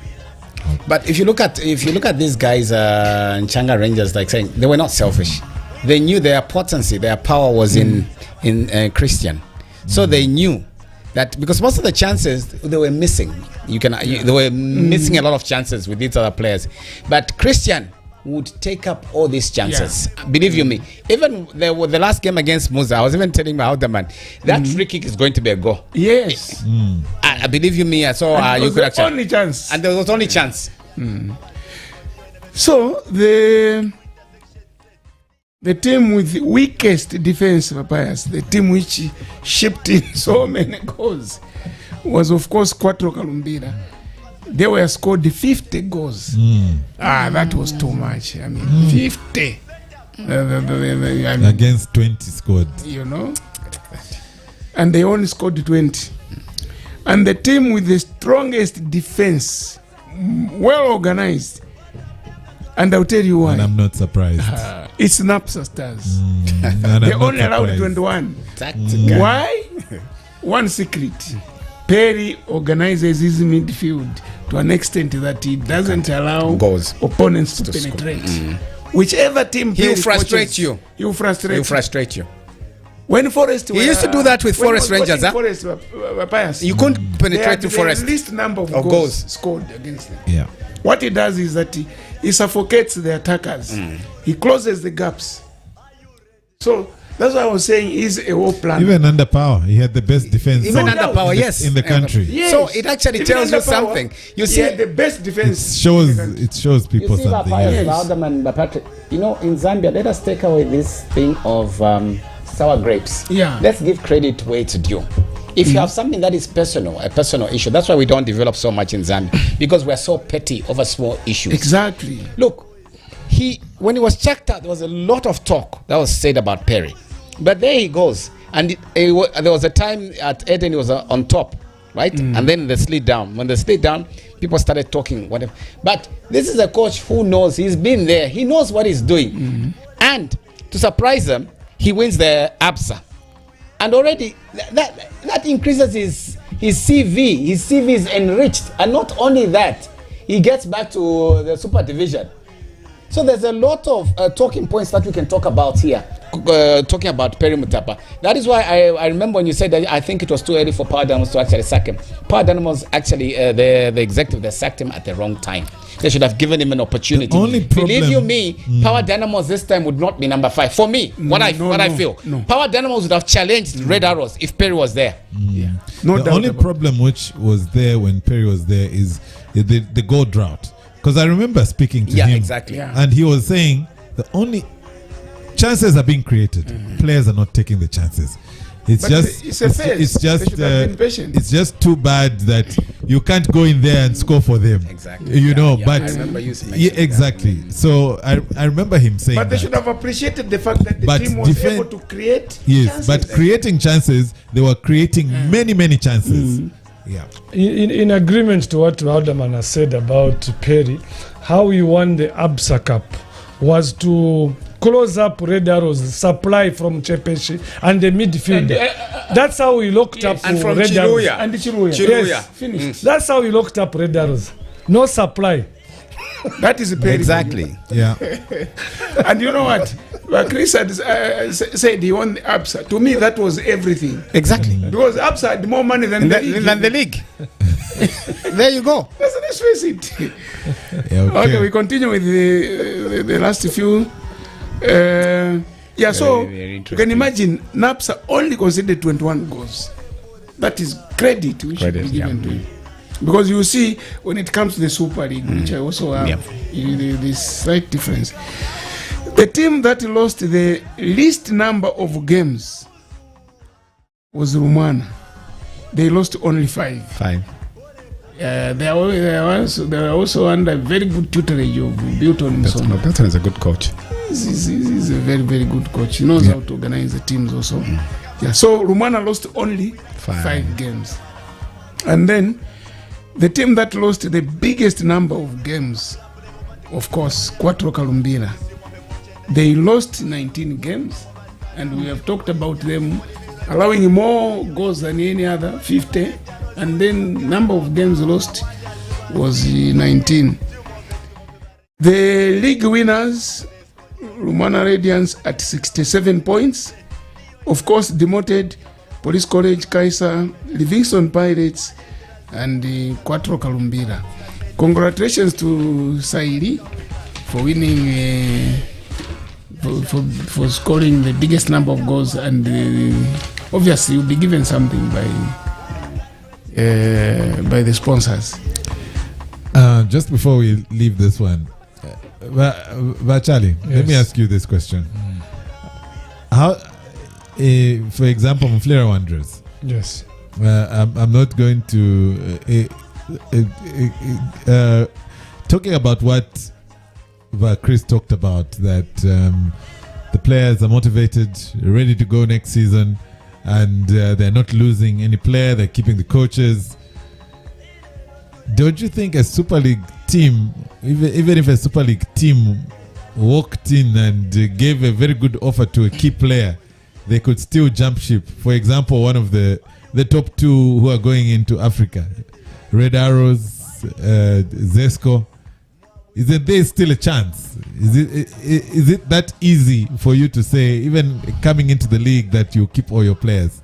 B: But if you look at these guys, Nchanga Rangers, like saying they were not selfish. They knew their potency, their power was in Christian. So they knew that, because most of the chances they were missing. They were missing a lot of chances with these other players. But Christian would take up all these chances. Yeah. Believe you me. Even the last game against Musa, I was even telling my other man that free kick is going to be a goal.
D: Yes.
B: I believe you me. I saw you could actually
D: only chance.
B: And there was only chance.
D: So the team with the weakest defense, Papias, the team which shipped in so many goals, was of course Quattro Kalumbira. They were scored 50 goals. That was too much. I mean, 50.
A: Against 20 scored.
D: You know? And they only scored 20. And the team with the strongest defense, well organized. And I'll tell you why.
A: And I'm not surprised.
D: It's Napsa Stars.
A: They
D: only allowed 21.
B: Tactical.
D: Why? One secret. Perry organizes his midfield to an extent that he doesn't allow
B: goals
D: opponents to penetrate. whichever team
B: He will
D: Perry
B: frustrate
D: coaches,
B: you.
D: He will frustrate.
B: He'll frustrate you.
D: When Forest,
B: He used to do that with
D: when
B: Forest
D: he was
B: Rangers,
D: coaching
B: huh?
D: Forest were Pius.
B: You couldn't
D: They
B: penetrate
D: had
B: to
D: the
B: Forest.
D: least number of
B: Of
D: goals
B: goals.
D: scored against them.
A: Yeah.
D: What he does is that he suffocates the attackers. He closes the gaps. So that's why I was saying he's a whole plan.
A: Even under power, he had the best defense
B: Even
D: No
B: under
D: doubt.
B: power,
A: in the-
B: yes.
A: in the country.
D: Yes.
B: So it actually
D: Even
B: tells you
D: under power,
B: something. You
D: he
B: see,
D: had the best
A: It
D: defense.
A: shows
D: in the country.
A: it shows people
E: You see,
A: something.
E: Papaya,
A: Yeah.
D: Yes.
E: Valdam and Patrick, you know, in Zambia, let us take away this thing of sour grapes.
D: Yeah.
E: Let's give credit where it's due. If you have something that is personal, a personal issue, that's why we don't develop so much in Zambia, because we're so petty over small issues.
D: Exactly.
B: look, when he was checked out, there was a lot of talk that was said about Perry. But there he goes. And there was a time at Eden he was on top, right? And then they slid down. When they slid down, people started talking, whatever. But this is a coach who knows. He's been there. He knows what he's doing. And to surprise them, he wins the ABSA. And already, that increases his CV. His CV is enriched. And not only that, he gets back to the Super Division. So there's a lot of talking points that we can talk about here, talking about Perry Mutapa. That is why I remember when you said that I think it was too early for Power Dynamos to actually sack him. Power Dynamos actually, the executive, they sacked him at the wrong time. They should have given him an opportunity.
A: The only
B: Believe you
A: problem-
B: me, Power Dynamos this time would not be number 5. For me, what I feel.
D: no.
B: Power Dynamos would have challenged Red Arrows if Perry was there.
D: No
A: The
D: doubt
A: only
D: about
A: problem which was there when Perry was there is the goal drought. Because I remember speaking to
B: Yeah,
A: him,
B: exactly.
D: Yeah.
A: and he was saying the only chances are being created. Players are not taking the chances. It's
D: But
A: just
D: it's a phase.
A: it's just
D: They should have been patient.
A: it's just too bad that you can't go in there and score for them.
B: Exactly.
A: You know,
B: Yeah,
A: but
B: I remember you mentioning
A: yeah,
B: that.
A: exactly. So I remember him saying
D: But they
A: that.
D: should have appreciated the fact that the
A: But
D: team was
A: defend-
D: able to create
A: Yes,
D: chances.
A: but creating chances, they were creating many chances. Yeah.
C: In agreement to what Alderman has said about Perry, how he won the ABSA Cup was to close up Red Arrow's supply from Chepeshi and the midfielder. That's how he locked up
B: And from
C: Red Arrows.
B: Chiluya.
D: And the Chiluya.
B: Chiluya.
C: Yes.
D: Finished.
C: That's how he locked up Red Arrows. No supply.
D: That is a Perry.
B: Exactly.
A: Yeah.
D: And you know what? Well, Chris had said he won the ABSA. To me, that was everything.
B: Exactly.
D: Because ABSA had more money than the league.
B: Than the league. There you go.
D: Let's face it.
A: Yeah,
D: Okay, we continue with the last few. So
B: very
D: you can imagine NAPSA only considered 21 goals. That is credit which should be
B: Credit,
D: given to him. Because you see, when it comes to the Super League, which I also have,
B: Yep.
D: this slight difference. The team that lost the least number of games was Rumana. They lost only 5.
B: 5.
D: They were also under very good tutelage of Bilton Musonga.
B: Belton is a good coach.
D: He's a very, very good coach. He knows how to organize the teams also. Yeah, so Rumana lost only 5 games. And then the team that lost the biggest number of games, of course, Quattro Kalumbira. They lost 19 games, and we have talked about them allowing more goals than any other, 50, and then number of games lost was 19. The league winners, Rumana Radiants at 67 points. Of course, demoted Police College, Kaisa, Livingston Pirates, and Quattro Kalumbira. Congratulations to Sairi for winning, for scoring the biggest number of goals, and obviously you'll be given something by the sponsors.
A: Just before we leave this one, Charlie, let me ask you this question. How, for example, Mflera Wanderers,
C: Yes.
A: I'm not going to talking about what Chris talked about, that the players are motivated, ready to go next season, and they're not losing any player, they're keeping the coaches. Don't you think a Super League team, even if a Super League team walked in and gave a very good offer to a key player, they could still jump ship? For example, one of the top 2 who are going into Africa, Red Arrows, Zesco, isn't there still a chance? Is it that easy for you to say, even coming into the league, that you keep all your players?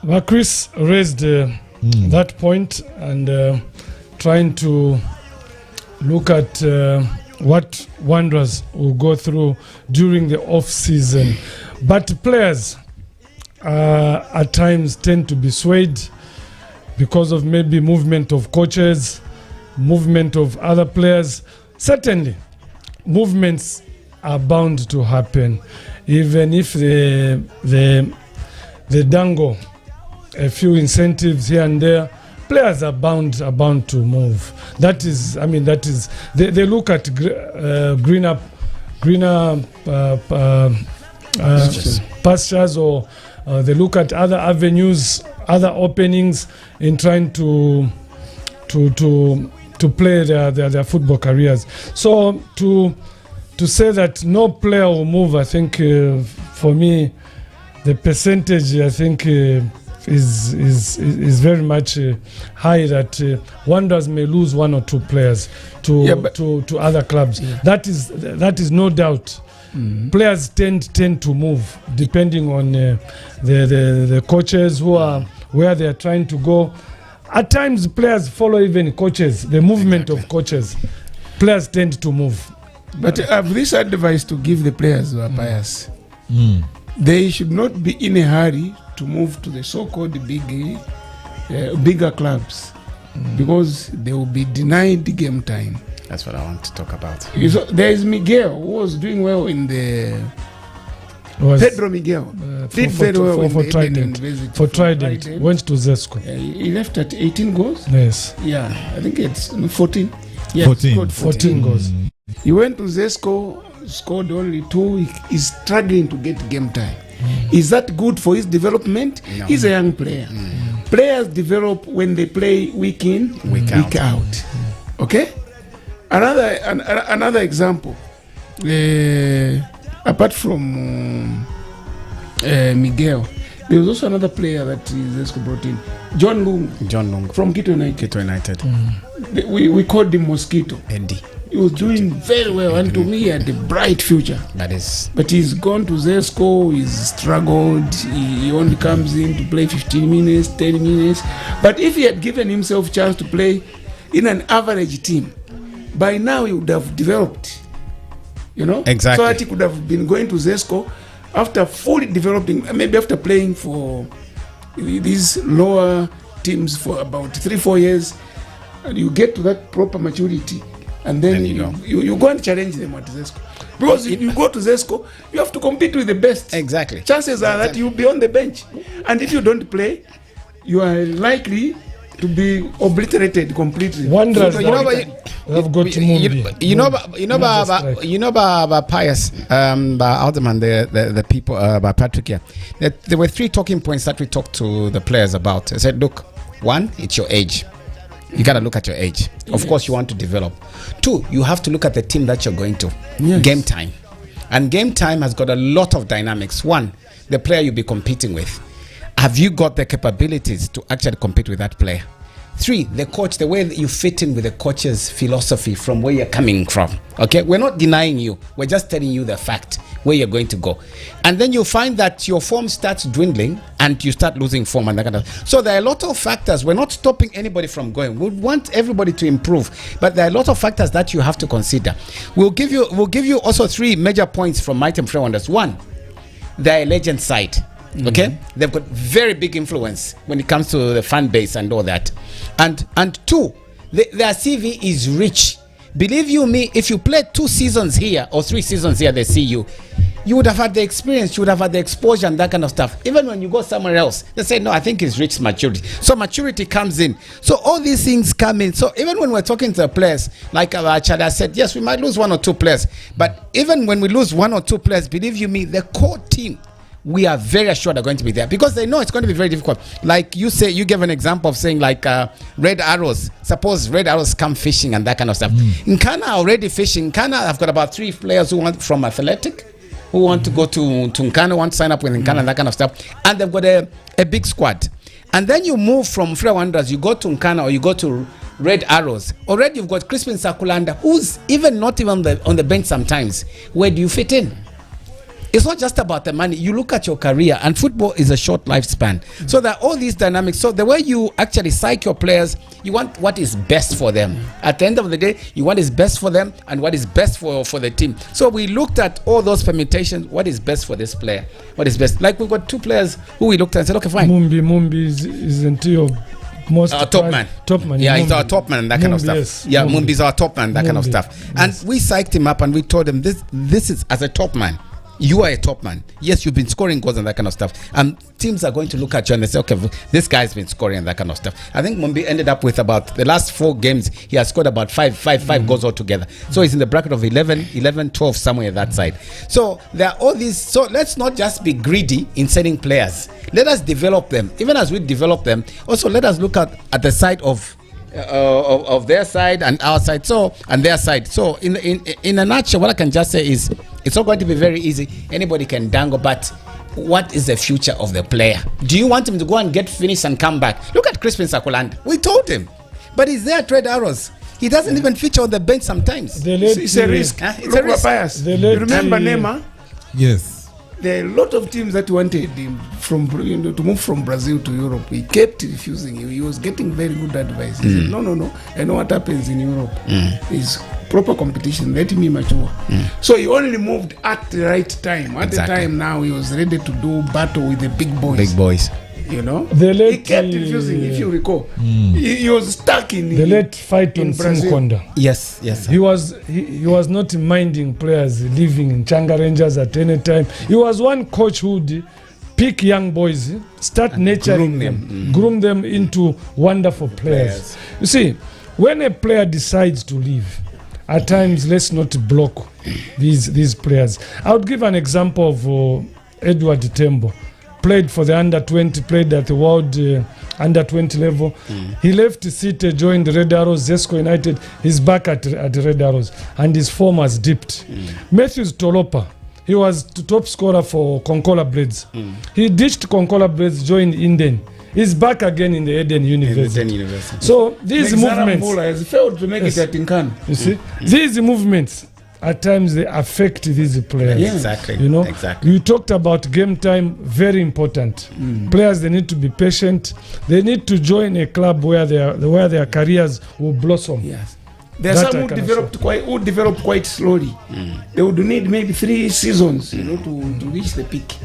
C: Well, Chris raised that point, and trying to look at what Wanderers will go through during the off-season. But players at times tend to be swayed because of maybe movement of coaches, movement of other players. Certainly, movements are bound to happen, even if the dangle a few incentives here and there. Players are bound to move. That is they look at greener pastures, or they look at other avenues, other openings in trying to play their football careers. So to say that no player will move, I think for me the percentage, I think is very much high, that Wanderers may lose one or two players to other clubs. Yeah. That is no doubt. Mm-hmm. Players tend to move depending on the coaches who are where they are trying to go. At times, players follow even coaches, the movement of coaches. Players tend to move.
D: But I have this advice to give the players who are biased. They should not be in a hurry to move to the so-called bigger clubs, because they will be denied game time.
B: That's what I want to talk about.
D: So there is Miguel, who was doing well in the... Pedro Miguel did very well
C: for Trident. For Trident, went to Zesco.
D: He left at 18 goals.
C: Yes.
D: Yeah, I think it's 14. Yeah,
C: 14 goals.
D: He went to Zesco, scored only 2. He's struggling to get game time. Is that good for his development?
B: No.
D: He's a young player. Players develop when they play week in, week out. Okay? Another example. Apart from Miguel, there was also another player that Zesco brought in, John Lung from Quito United. We called him Mosquito.
B: Eddie.
D: He was doing very well, and to me, he had a bright future. But he's gone to Zesco, he's struggled, he only comes in to play 15 minutes, 10 minutes. But if he had given himself a chance to play in an average team, by now he would have developed. You know?
B: Exactly.
D: So that he could have been going to Zesco after fully developing, maybe after playing for these lower teams for about 3-4 years, and you get to that proper maturity. And then you go and challenge them at Zesco. Because if you go to Zesco, you have to compete with the best.
B: Exactly.
D: Chances are that you'll be on the bench. And if you don't play, you are likely to be obliterated completely.
C: Wanderers,
B: You know about Pius, by Alderman, the people, by Patrick here. There were 3 talking points that we talked to the players about. I said, look, 1, it's your age. You got to look at your age. Of course, you want to develop. 2, you have to look at the team that you're going to. Yes. Game time. And game time has got a lot of dynamics. 1, the player you'll be competing with. Have you got the capabilities to actually compete with that player? 3, the coach, the way that you fit in with the coach's philosophy from where you're coming from. Okay? We're not denying you. We're just telling you the fact where you're going to go. And then you'll find that your form starts dwindling and you start losing form and that kind of. So there are a lot of factors. We're not stopping anybody from going. We want everybody to improve, but there are a lot of factors that you have to consider. We'll give you also 3 major points from Mighty Flava Wanderers. 1, they're a legend side. Okay, they've got very big influence when it comes to the fan base and all that. And 2, their CV is rich. Believe you me, if you played 2 seasons here or 3 seasons here, they see you would have had the experience, you would have had the exposure and that kind of stuff. Even when you go somewhere else, they say, no, I think he's reached maturity. So maturity comes in. So all these things come in. So even when we're talking to the players, like Chada said, yes, we might lose 1 or 2 players. But even when we lose 1 or 2 players, believe you me, the core team, we are very assured are going to be there, because they know it's going to be very difficult. Like you say, you gave an example of saying like red arrows. Suppose red arrows come fishing and that kind of stuff. In Nkana already fishing. Nkana, I've got about 3 players who want from Athletic, who want to go to Nkana, want to sign up with Nkana and that kind of stuff. And they've got a big squad. And then you move from Flava Wanderers, you go to Nkana or you go to
E: Red Arrows. Already you've got Crispin Sakulanda, who's even not even on the bench sometimes. Where do you fit in? It's not just about the money. You look at your career, and football is a short lifespan. So there are all these dynamics. So the way you actually psych your players, you want what is best for them. At the end of the day, you want what is best for them and what is best for the team. So we looked at all those permutations. What is best for this player? What is best? Like we've got 2 players who we looked at and said, okay, fine.
C: Mumbi isn't your most
E: top man. Yeah, he's our top man and that kind of stuff.
C: Yes.
E: Yeah, Mumbi's our top man, that kind of stuff.
C: Yes.
E: And we psyched him up and we told him this is as a top man. You are a top man. Yes, you've been scoring goals and that kind of stuff. And teams are going to look at you and they say, okay, this guy's been scoring and that kind of stuff. I think Mumbi ended up with about the last 4 games, he has scored about five goals altogether. So he's in the bracket of 11, 12, somewhere that side. So there are all these. So let's not just be greedy in sending players. Let us develop them. Even as we develop them, also let us look at the side of their side and our side, so and their side. So in a nutshell, what I can just say is it's not going to be very easy. Anybody can dangle, but what is the future of the player? Do you want him to go and get finished and come back? Look at Crispin Sakuland. We told him, but he's there at Red Arrows. He doesn't even feature on the bench sometimes.
D: It's a risk.
E: It's a risk.
D: Bias. You remember Neymar?
A: Yes.
D: There are a lot of teams that wanted him to move from Brazil to Europe. He kept refusing. He was getting very good advice. He said, no. I know what happens in Europe. It's proper competition. Let me mature. So he only moved at the right time. At the time now, he was ready to do battle with the big boys.
E: Big boys.
D: You know,
C: he
D: kept refusing. If you recall, he was stuck in
C: the late fight on
D: Brazil.
C: Sinkonda.
E: Yes.
C: He was not minding players living in Changa Rangers at any time. He was one coach who would pick young boys, start and nurturing them, groom them into wonderful players. You see, when a player decides to leave, at times let's not block these players. I would give an example of Edward Tembo. Played for the under-20, played at the world under-20 level. He left City, joined the Red Arrows, Zesco United. He's back at Red Arrows, and his form has dipped. Matthews Tolopa, he was the top scorer for Concola Blades. He ditched Concola Blades, joined Eden. He's back again in the Eden University. So these movements
D: has failed to make it at Tinkan.
C: You see, these movements at times they affect these players.
E: Yeah, exactly.
C: You know,
E: exactly.
C: You talked about game time, very important. Players, they need to be patient. They need to join a club where their careers will blossom.
D: Yes. There are some who developed quite slowly. They would need maybe 3 seasons, to reach the peak.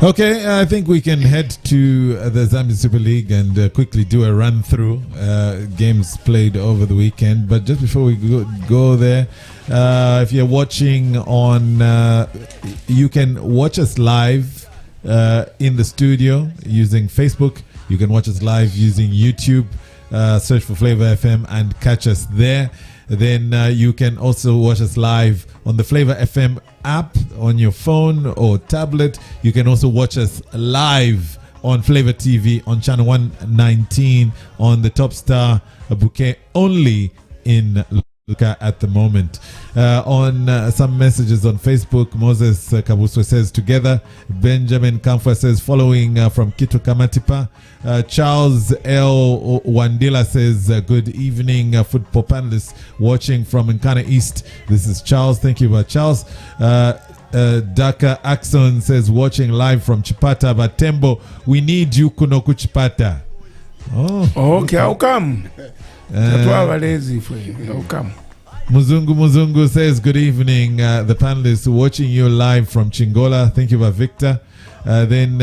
A: Okay, I think we can head to the Zambia Super League and quickly do a run through games played over the weekend. But just before we go there, if you're watching on, you can watch us live in the studio using Facebook. You can watch us live using YouTube. Search for Flava FM and catch us there. Then you can also watch us live on the Flava FM app on your phone or tablet. You can also watch us live on Flava TV on channel 119 on the Top Star bouquet only in Luka at the moment. On some messages on Facebook, Moses Kabuswe says together. Benjamin Kamfa says following from Kito Kamatipa. Charles L. Wandila says good evening, football panelists watching from Nkana East. This is Charles. Thank you, Charles. Daka Axon says watching live from Chipata. But Tembo, we need you kunoku Chipata.
D: Oh, okay, how come? How come?
A: Muzungu says good evening, the panelists watching you live from Chingola. Thank you, Victor. Then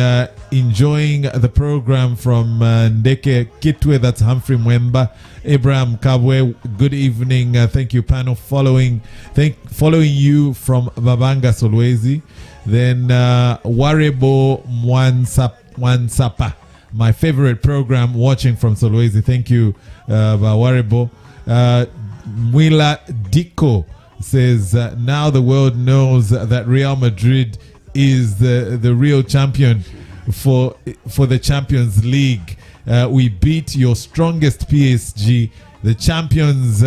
A: enjoying the program from Ndeke Kitwe, that's Humphrey Mwemba. Abraham Kabwe, good evening. Thank you, panel. Following you from Babanga Solwezi. Then Warebo Mwansapa, my favorite program, watching from Solwezi. Thank you, Warebo. Mwila Diko says now the world knows that Real Madrid is the real champion for the Champions League. We beat your strongest PSG, the champions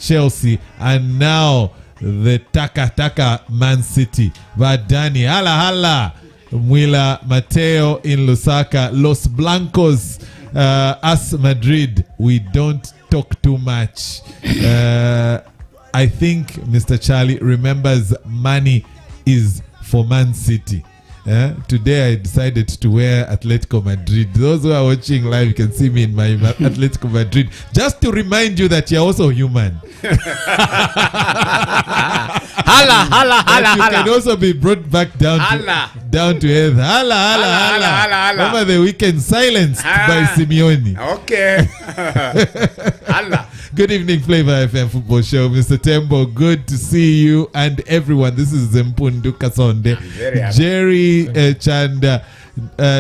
A: Chelsea, and now the Taka Man City. But Dani, hala Mwila Mateo in Lusaka, Los Blancos, us Madrid, we don't talk too much. I think Mr. Charlie remembers money is for Man City. Today I decided to wear Atletico Madrid. Those who are watching live, you can see me in my Atletico Madrid. Just to remind you that you're also human. You can also be brought back down to earth. Over the weekend, silenced by Simeone.
B: Okay.
A: Good evening, Flava FM Football Show. Mr. Tembo, good to see you and everyone. This is Mpundu Kasonde. Jerry Chanda,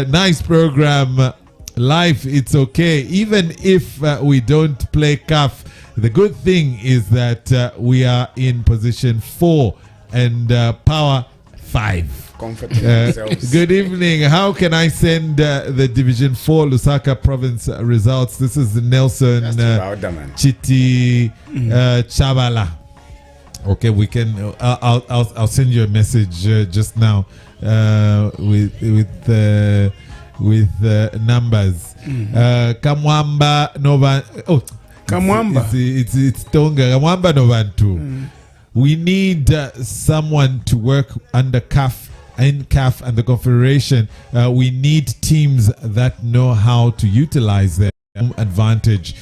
A: nice program. Life, it's okay. Even if we don't play CAF, the good thing is that we are in position 4 and power 5. Good evening. How can I send the Division 4 Lusaka Province results? This is Nelson Chiti Chabala. Okay, we can. I'll send you a message just now with numbers. Kamwamba Nova. Oh,
D: Kamwamba.
A: It's Tonga. Kamwamba Novantu. We need someone to work under CAF and the Confederation. We need teams that know how to utilize their advantage.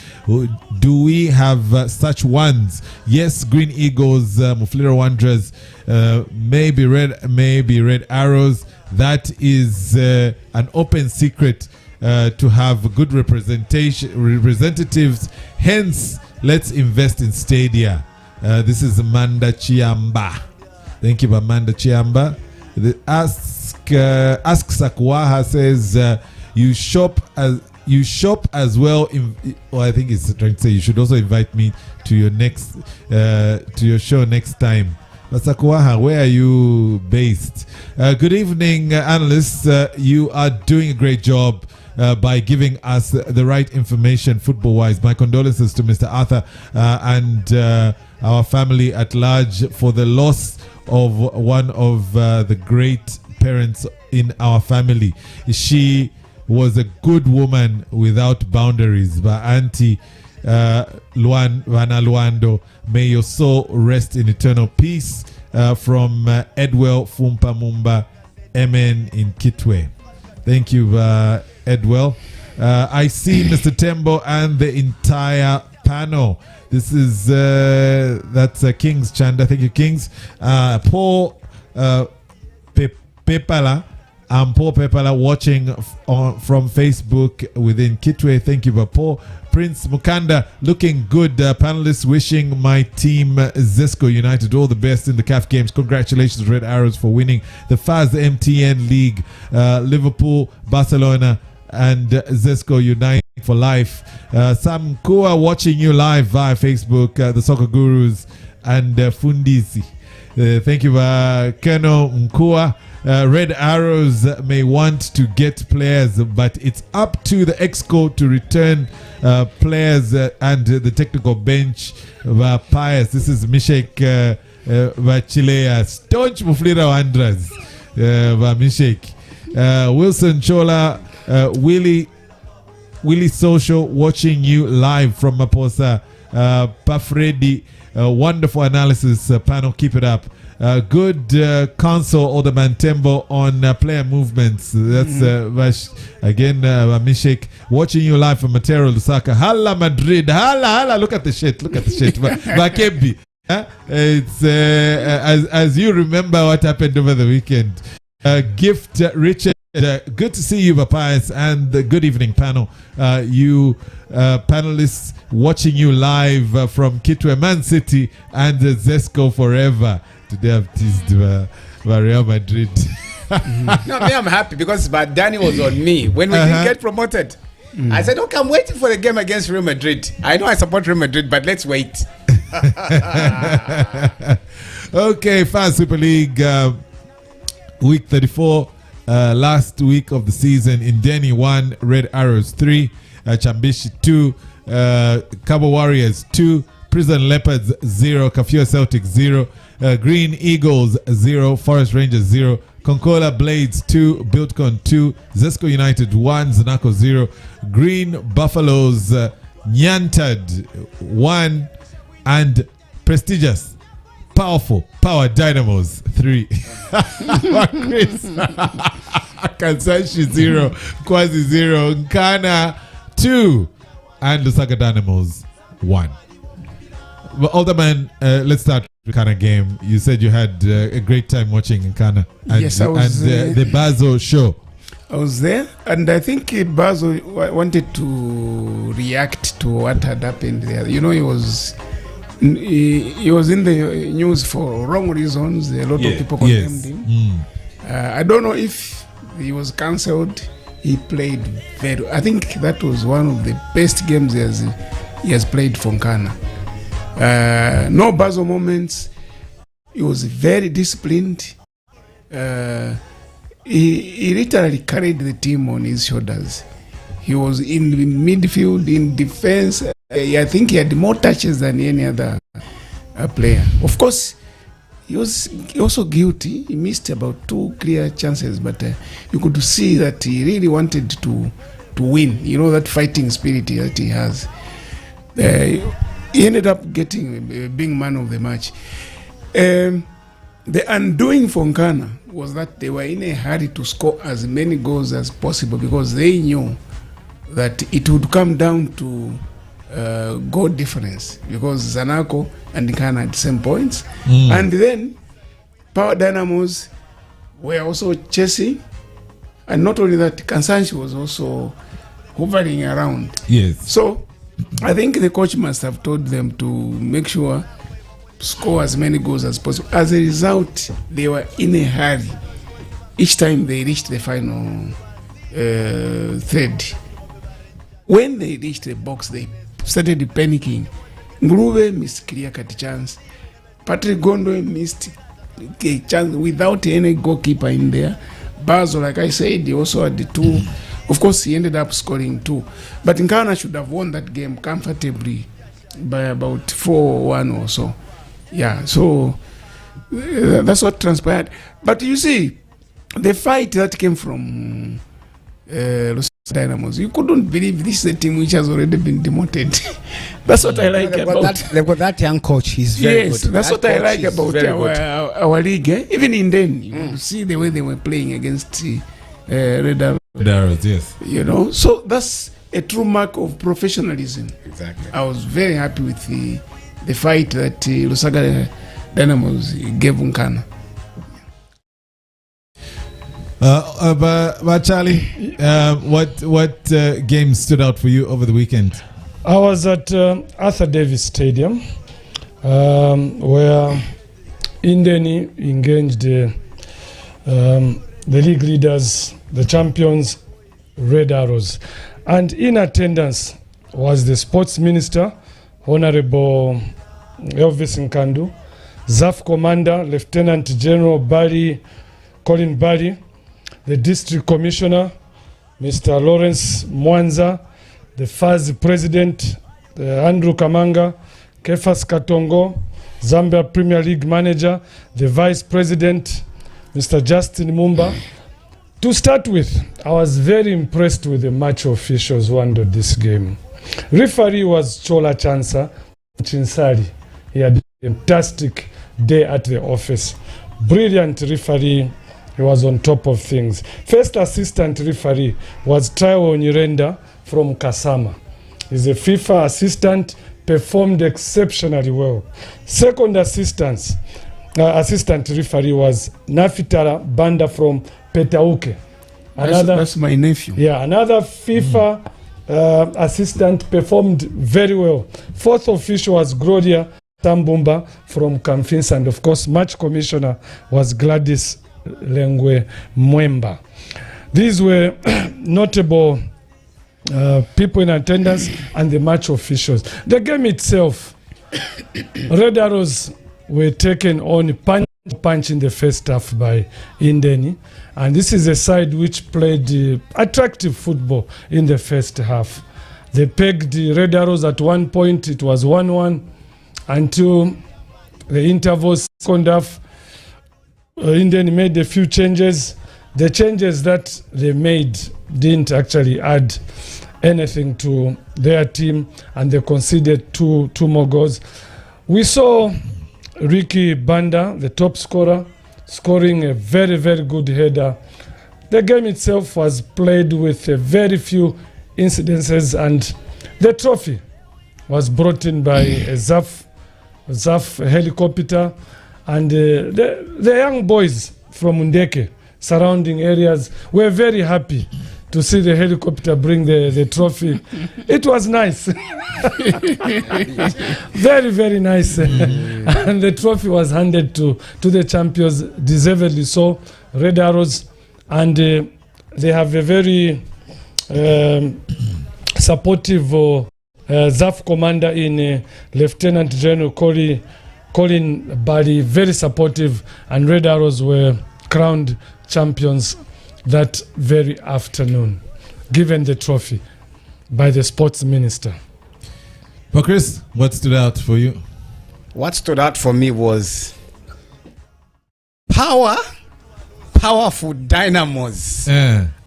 A: Do we have such ones? Yes, Green Eagles, Mufulira Wanderers, maybe Red Arrows. That is an open secret to have good representatives. Hence, let's invest in stadia. This is Amanda Chiamba. Thank you, Amanda Chiamba. Ask Sakwaha says you shop as well. I think it's trying to say you should also invite me to your next to your show next time. But Sakwaha, where are you based? Good evening, analysts. You are doing a great job by giving us the right information football-wise. My condolences to Mr. Arthur and our family at large for the loss of one of the great parents in our family. She was a good woman without boundaries. But Auntie Vana Luando, may your soul rest in eternal peace. From Edwell Fumpa Mumba, Amen in Kitwe. Thank you, Edwell. I see Mr. Tembo and the entire panel. This is that's Kings Chanda. Thank you, Kings. Paul Pepala. Paul Pepala watching from Facebook within Kitwe. Thank you, Paul. Prince Mukanda looking good. Panelists wishing my team Zesco United all the best in the CAF games. Congratulations, Red Arrows, for winning the FAS MTN League. Liverpool, Barcelona, and Zesco United for life. Sam Kua watching you live via Facebook. The Soccer Gurus and Fundisi. Thank you, Keno Mkua. Red Arrows may want to get players, but it's up to the Exco to return players and the technical bench. Pius, this is Mishek Vachilea, staunch Mufulira Wanderers. Mishek Wilson Chola, Willie Social watching you live from Maposa. Pafredi, wonderful analysis panel, keep it up. Good counsel, Alderman Tembo, on player movements. That's again Mishek watching you live from Matero Lusaka. Hala Madrid, hala, look at the shit. Vakebi. It's as you remember what happened over the weekend. Gift Richard, good to see you, Papias, and the good evening panel. You panelists watching you live from Kitwe, Man City, and Zesco forever. Today I've teased Real Madrid.
B: No, me, I'm happy because Danny was on me when we didn't get promoted. I said, okay, I'm waiting for the game against Real Madrid. I know I support Real Madrid, but let's wait.
A: Okay, FAS Super League week 34, last week of the season. Indeni 1, Red Arrows 3, Chambishi 2, Cabo Warriors 2, Prison Leopards 0, Kafua Celtic 0, Green Eagles 0, Forest Rangers 0, Concola Blades 2, Builtcon 2, Zesco United 1, Zanaco 0, Green Buffaloes Nyantad 1, and prestigious, powerful Power Dynamos 3. Chris. Kansanshi 0, Kwazi 0, Nkana 2, and Lusaka Dynamos 1. Well, Alderman, let's start the Nkana game. You said you had a great time watching Nkana and,
D: Yes, I was,
A: and the Bazo show.
D: I was there, and I think Bazo wanted to react to what had happened there. You know, he was in the news for wrong reasons. A lot of people condemned him. I don't know if he was cancelled. He played very. I think that was one of the best games he has played for Nkana. No Bazo moments. He was very disciplined. He literally carried the team on his shoulders. He was in midfield, in defense. I think he had more touches than any other player. Of course, he was also guilty. He missed about 2 clear chances, but you could see that he really wanted to win. You know, that fighting spirit that he has. He ended up being man of the match. The undoing for Nkana was that they were in a hurry to score as many goals as possible because they knew that it would come down to goal difference because Zanaco and Nkana had the same points. And then Power Dynamos were also chasing, and not only that, Kansanshi was also hovering around.
A: Yes.
D: So I think the coach must have told them to make sure score as many goals as possible. As a result, they were in a hurry. Each time they reached the final third, when they reached the box, they started panicking. Nguruwe missed clear cut chance. Patrick Gondwe missed a chance without any goalkeeper in there. Bazo, like I said, he also had the 2. Of course, he ended up scoring 2. But Nkana should have won that game comfortably by about 4-1 or so. Yeah, so that's what transpired. But you see, the fight that came from Los Dynamos, you couldn't believe this is a team which has already been demoted. That's what I like about
B: they've got that young coach. He's very good.
D: Yes, that's
B: That
D: what I
B: coach
D: like
B: is
D: about
B: very good.
D: our league. Even in then, you see the way they were playing against Red
A: Arrows, yes.
D: You know, so that's a true mark of professionalism.
B: Exactly.
D: I was very happy with the fight that Lusaka Dynamos gave Nkana.
A: But Charlie, what games stood out for you over the weekend?
C: I was at Arthur Davis Stadium, where Indeni engaged the league leaders, the champions, Red Arrows. And in attendance was the sports minister, Honorable Elvis Nkandu, ZAF Commander, Lieutenant General Colin Bali, the District Commissioner, Mr. Lawrence Mwanza, the FAZ President, Andrew Kamanga, Kefas Katongo, Zambia Premier League Manager, the Vice President, Mr. Justin Mumba. To start with, I was very impressed with the match officials who handled this game. Referee was Chola Chansa Chinsari. He had a fantastic day at the office. Brilliant referee. He was on top of things. First assistant referee was Taiwo Nyirenda from Kasama. He's a FIFA assistant, performed exceptionally well. Second assistant referee was Nafitara Banda from Petauke.
D: That's my nephew.
C: Yeah, another FIFA assistant performed very well. Fourth official was Gloria Tambumba from Kamfins, and of course, match commissioner was Gladys Lengwe Mwemba. These were notable people in attendance and the match officials. The game itself, Red Arrows were taken on punch in the first half by Indeni, and this is a side which played attractive football in the first half. They pegged the Red Arrows at one point. It was 1-1 until the interval second half. Indeni made a few changes. The changes that they made didn't actually add anything to their team, and they conceded two more goals. We saw Ricky Banda, the top scorer, scoring a very, very good header. The game itself was played with very few incidences, and the trophy was brought in by a ZAF helicopter, and the young boys from Ndeke, surrounding areas, were very happy to see the helicopter bring the trophy. It was nice. Very, very nice. And the trophy was handed to the champions, deservedly so, Red Arrows. And they have a very supportive ZAF commander in Lieutenant General Colin Bali, very supportive, and Red Arrows were crowned champions that very afternoon, given the trophy by the sports minister.
A: But Chris, what stood out for you?
B: What stood out for me was powerful dynamos.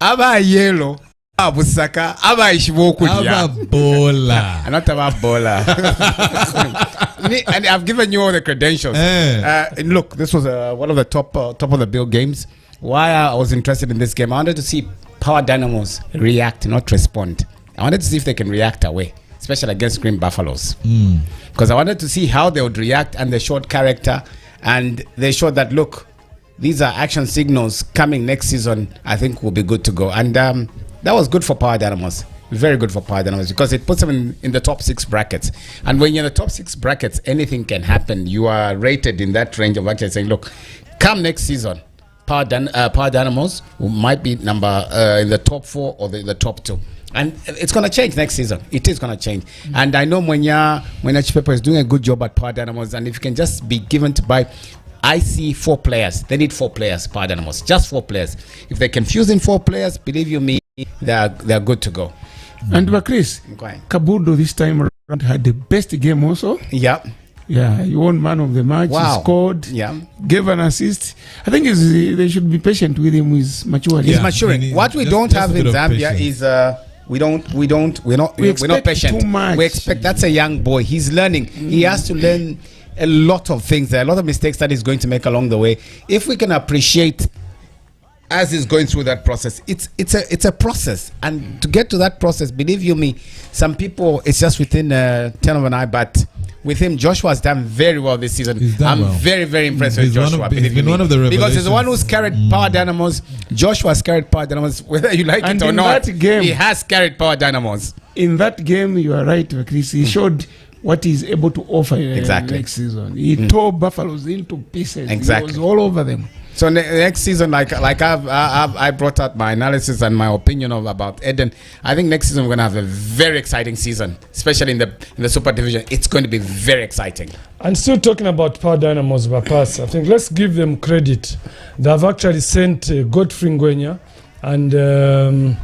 B: Aba yellow, abusaka, aba ishwokudia.
A: Aba bola.
B: Not about bola. And I've given you all the credentials. Look, this was one of the top of the bill games. Why I was interested in this game, I wanted to see Power Dynamos react, not respond. I wanted to see if they can react away, especially against Green Buffaloes. Because I wanted to see how they would react, and they showed character, and they showed that, look, these are action signals coming next season. I think we'll be good to go. And that was good for Power Dynamos. Very good for Power Dynamos, because it puts them in the top 6 brackets. And when you're in the top 6 brackets, anything can happen. You are rated in that range of actually saying, look, come next season, Power Dynamos might be number in the top 4 or the top 2. And it's going to change next season. It is going to change. And I know Mwenya Chipepo is doing a good job at Power Dynamos. And if you can just be given to buy, I see 4 players. They need 4 players, Power Dynamos. Just 4 players. If they can fuse in 4 players, believe you me, they're good to go.
D: And Chris, Kabudo this time around had the best game also.
B: Yeah.
D: Yeah, he won man of the match.
B: Wow.
D: He scored.
B: Yeah.
D: Gave an assist. I think they should be patient with him. He's maturing.
B: He's maturing. What we don't have in Zambia is we're not patient.
D: Too much.
B: We expect, that's a young boy. He's learning. He has to learn a lot of things. There are a lot of mistakes that he's going to make along the way. If we can appreciate as he's going through that process, it's a process, and to get to that process, believe you me, some people it's just within 10 of an eye, but with him, Joshua has done very well this season.
A: I'm
B: very, very impressed with Joshua.
A: He's been one of the revelations.
B: Because he's the one who's carried Power Dynamos. Joshua has carried Power Dynamos, whether you like
D: and
B: it or
D: in
B: not.
D: That game,
B: he has carried Power Dynamos.
D: In that game, you are right, Chris. He showed what he's able to offer next season. He tore Buffaloes into pieces.
B: Exactly.
D: He was all over them.
B: So next season, like I brought out my analysis and my opinion about Eden. I think next season we're gonna have a very exciting season, especially in the Super Division. It's going to be very exciting.
C: And still talking about Power Dynamos Bapas, I think let's give them credit. They have actually sent Godfrey Ngwenya and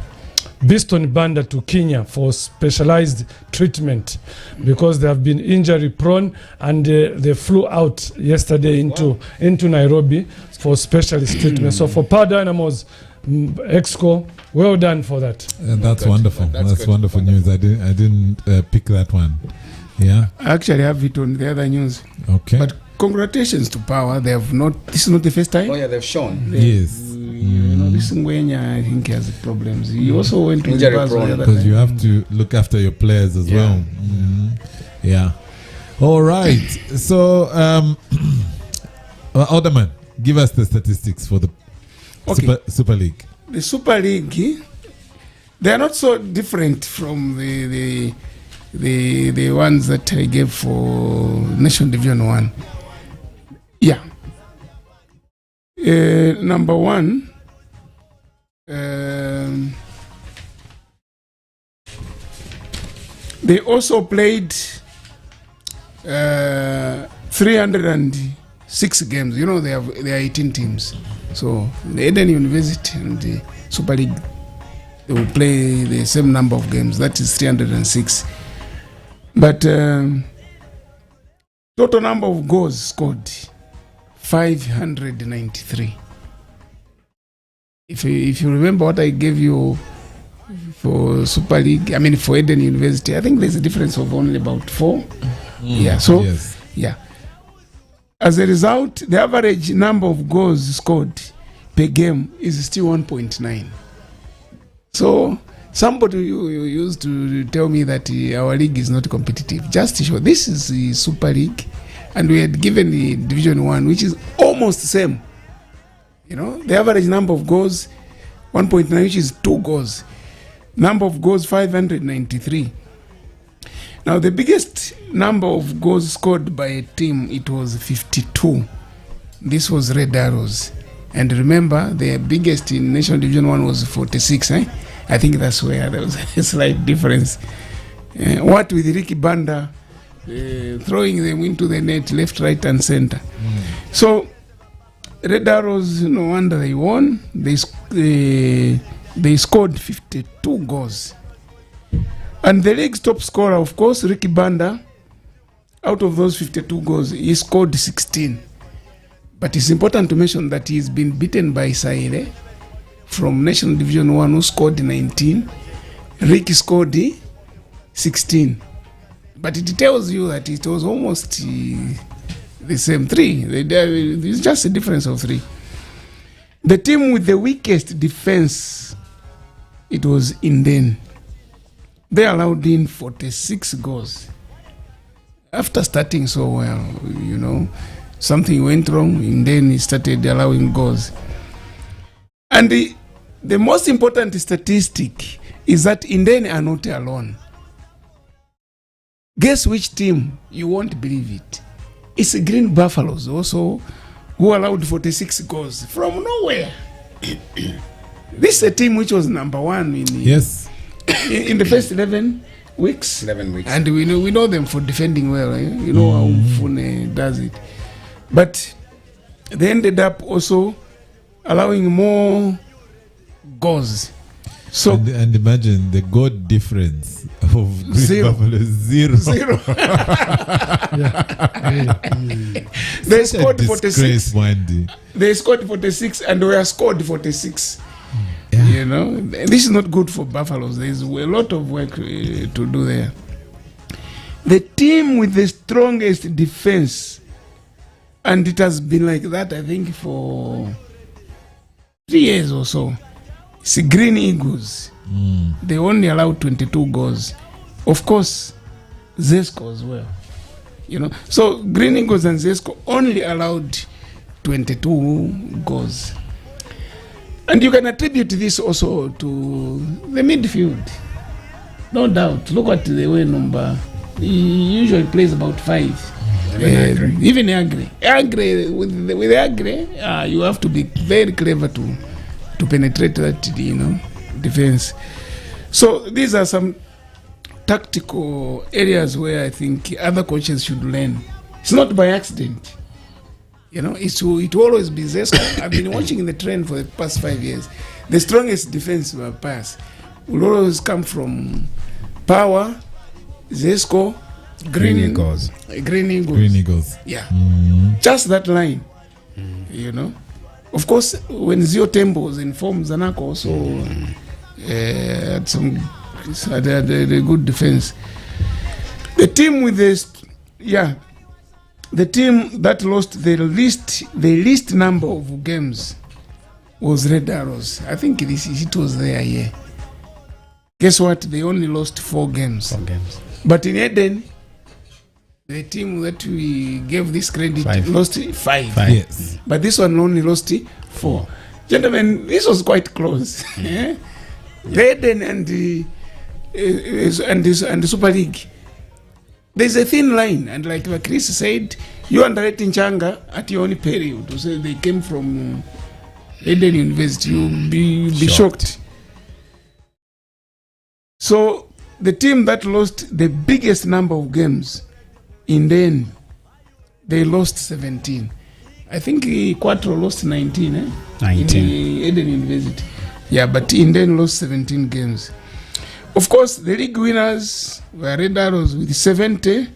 C: Biston Banda to Kenya for specialized treatment, because they have been injury prone, and they flew out yesterday into Nairobi for specialist treatment. So for Power Dynamos Exco, well done for that.
A: And that's wonderful. That's wonderful news. I didn't pick that one. Yeah.
D: I actually have it on the other news.
A: Okay.
D: But congratulations to Power. They have not. This is not the first time.
B: Oh yeah, they've shown.
A: Yes.
D: You know, this Ngwenya, I think, has problems. He also went to
B: injury
D: the
B: prone,
A: because you have to look after your players as well. Yeah. All right. So, Alderman, give us the statistics for the Super League.
D: The Super League, they are not so different from the ones that I gave for National Division 1. Yeah. Number 1, they also played 306 games. You know, there are 18 teams. So the Eden University and the Super League, they will play the same number of games. That is 306. But total number of goals scored, 593. If you remember what I gave you for Super League. I mean, for Eden University, I think there's a difference of only about 4. Yeah. So
A: Yes.
D: yeah. As a result, the average number of goals scored per game is still 1.9. So somebody you used to tell me that our league is not competitive. Just to show, this is the Super League, and we had given the Division 1, which is almost the same. You know, the average number of goals, 1.9, which is 2 goals. Number of goals, 593. Now, the biggest number of goals scored by a team, it was 52. This was Red Arrows. And remember, the biggest in National Division 1 was 46. I think that's where there was a slight difference. What with Ricky Banda throwing them into the net, left, right, and center. So, Red Arrows, no wonder they won. They scored 52 goals. And the league's top scorer, of course, Ricky Banda, out of those 52 goals, he scored 16. But it's important to mention that he's been beaten by Saire from National Division 1, who scored 19. Ricky scored 16. But it tells you that it was almost the same 3. It's just a difference of 3. The team with the weakest defense, it was Inden. They allowed in 46 goals. After starting so well, you know, something went wrong, and then he started allowing goals. And the most important statistic is that Inden are not alone. Guess which team? You won't believe it. It's the Green Buffaloes also, who allowed 46 goals from nowhere. This is a team which was number 1 in the first 11 weeks.
B: 11 weeks.
D: And we know them for defending well. You know how Fune does it. But they ended up also allowing more goals. So
A: And imagine the goal difference of Green
D: 0.
A: Buffalo is 0.
D: 0. They scored
A: Disgrace,
D: 46.
A: Wendy.
D: They scored 46 and we are scored 46.
A: Yeah.
D: You know, this is not good for Buffaloes. There's a lot of work to do there. The team with the strongest defense, and it has been like that, I think, for 3 years or so, it's Green Eagles. They only allowed 22 goals. Of course, Zesco as well. You know, so Green Eagles and Zesco only allowed 22 goals. And you can attribute this also to the midfield. No doubt. Look at the way number. He usually plays about 5. Even Agri. With Agri, you have to be very clever to penetrate that, defense. So these are some tactical areas where I think other coaches should learn. It's not by accident. You know, it will always be Zesco. I've been watching the trend for the past 5 years. The strongest defense pass will always come from Power, Zesco,
B: Green Eagles.
D: Green Eagles.
A: Green Eagles.
D: Yeah. Just that line. You know. Of course, when Zio Tembo was in form, Zanaco also had some had a good defense. The team with the team that lost the least number of games was Red Arrows. I think it was their year. Guess what? They only lost 4 games.
B: 4 games.
D: But in Eden, the team that we gave this credit
B: 5.
D: lost 5.
A: Yes.
D: But this one only lost 4. Gentlemen, this was quite close. The Eden and the Super League. There's a thin line, and like Chris said, you underrating Changa at your own period. So they came from Eden University. You'll be shocked. So the team that lost the biggest number of games, in the end, they lost 17. I think Quattro lost 19.
B: 19.
D: In Eden University. Yeah, but in the end lost 17 games. Of course, the league winners were Red Arrows with 70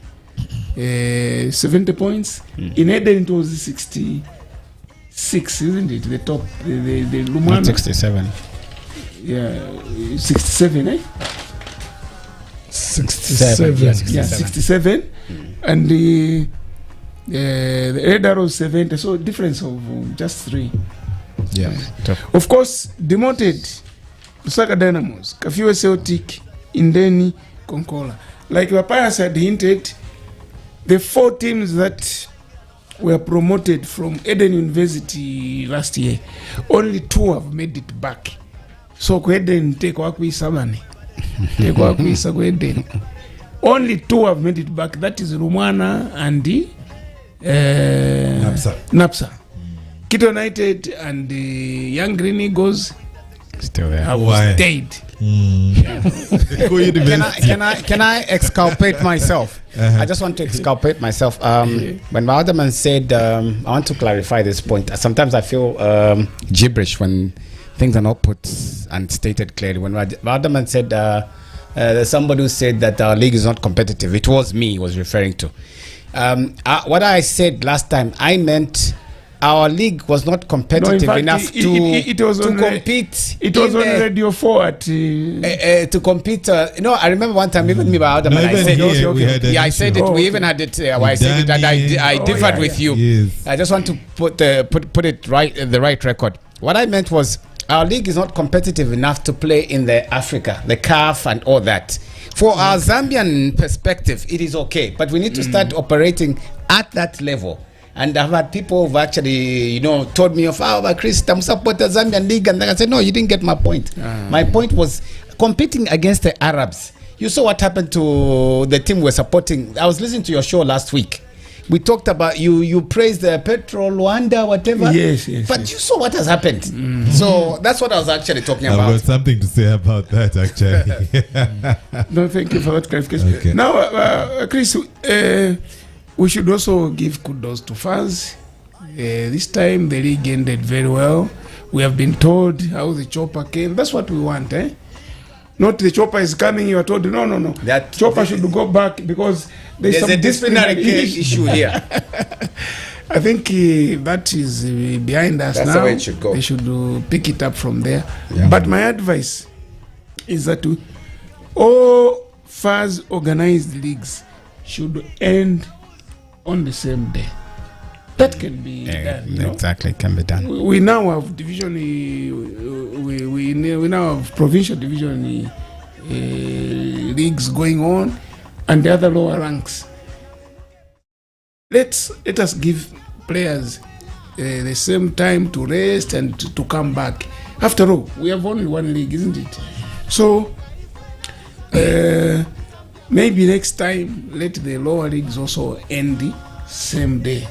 D: points. In Eden, it was 66, isn't it? The top, the Lumana.
B: 67.
D: 67, eh?
C: 67.
D: Yeah, 67. And the Red Arrows 70. So difference of just 3.
B: Yeah.
D: Of course, demoted Lusaka Dynamos, Kafiwe Celtic, Indeni, Konkola. Like Papias had hinted, the 4 teams that were promoted from Eden University last year, only 2 have made it back. So Eden take Wakwi Sabani. Take Wakwi Sagweden. Only 2 have made it back. That is Rumana and the Napsa. Kito United and the Young Green Eagles
B: Still there.
D: have stayed.
B: Can I exculpate myself? I just want to exculpate myself. When my other man said, I want to clarify this point. Sometimes I feel gibberish when things are not put and stated clearly. When my other man said, there's somebody who said that our league is not competitive. It was me he was referring to. What I said last time, I meant our league was not competitive enough to compete.
D: It was on Radio 4 at
B: to compete. I remember one time, even me, I said, I said it. We even had it. I said it, and I differed with you. Yes. I just want to put it right in the right record. What I meant was our league is not competitive enough to play in the Africa, the CAF, and all that. For our Zambian perspective, it is okay, but we need to start operating at that level. And I've had people who've actually, told me but Chris, I'm supporting the Zambian league. And then I said, no, you didn't get my point. My point was competing against the Arabs. You saw what happened to the team we're supporting. I was listening to your show last week. We talked about you praised the Petro Luanda, whatever.
D: Yes.
B: But you saw what has happened. So that's what I was actually talking about.
A: I've got something to say about that, actually.
D: No, thank you for that clarification.
A: Okay.
D: Now, Chris, we should also give kudos to fans. This time the league ended very well. We have been told how the chopper came. That's what we want, eh? Not the chopper is coming, you are told, no. That chopper should go back because there's some
B: a disciplinary issue here.
D: I think that is behind us.
B: That's
D: now.
B: The way it should go.
D: They should pick it up from there.
B: Yeah.
D: But my advice is that all FAS organized leagues should end on the same day. That can be done.
B: Exactly, can be done.
D: We now have division. We now have provincial division leagues going on, and the other lower ranks. Let us give players the same time to rest and to come back. After all, we have only one league, isn't it? So maybe next time let the lower leagues also end the same day.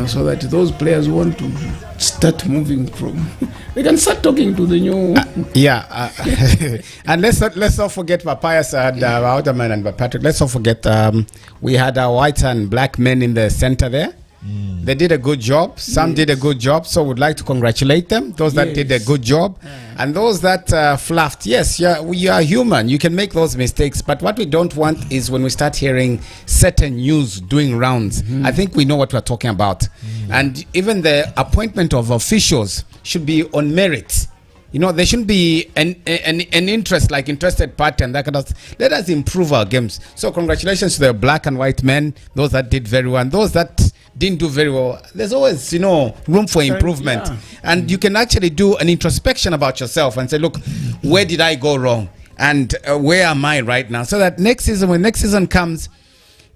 D: So that those players who want to start moving from, they can start talking to the new. And let's not forget Papias and Outerman and Patrick. Let's not forget we had our white and black men in the center there. They did a good job. Some did a good job, so we'd like to congratulate them. Those that did a good job, and those that fluffed. Yes, we are human. You can make those mistakes, but what we don't want is when we start hearing certain news doing rounds. I think we know what we're talking about, and even the appointment of officials should be on merit. There shouldn't be an interest, like interested party and that kind of stuff. Let us improve our games. So congratulations to the black and white men, those that did very well, and those that didn't do very well. There's always, room for improvement. And you can actually do an introspection about yourself and say, look, where did I go wrong? And where am I right now? So that when next season comes,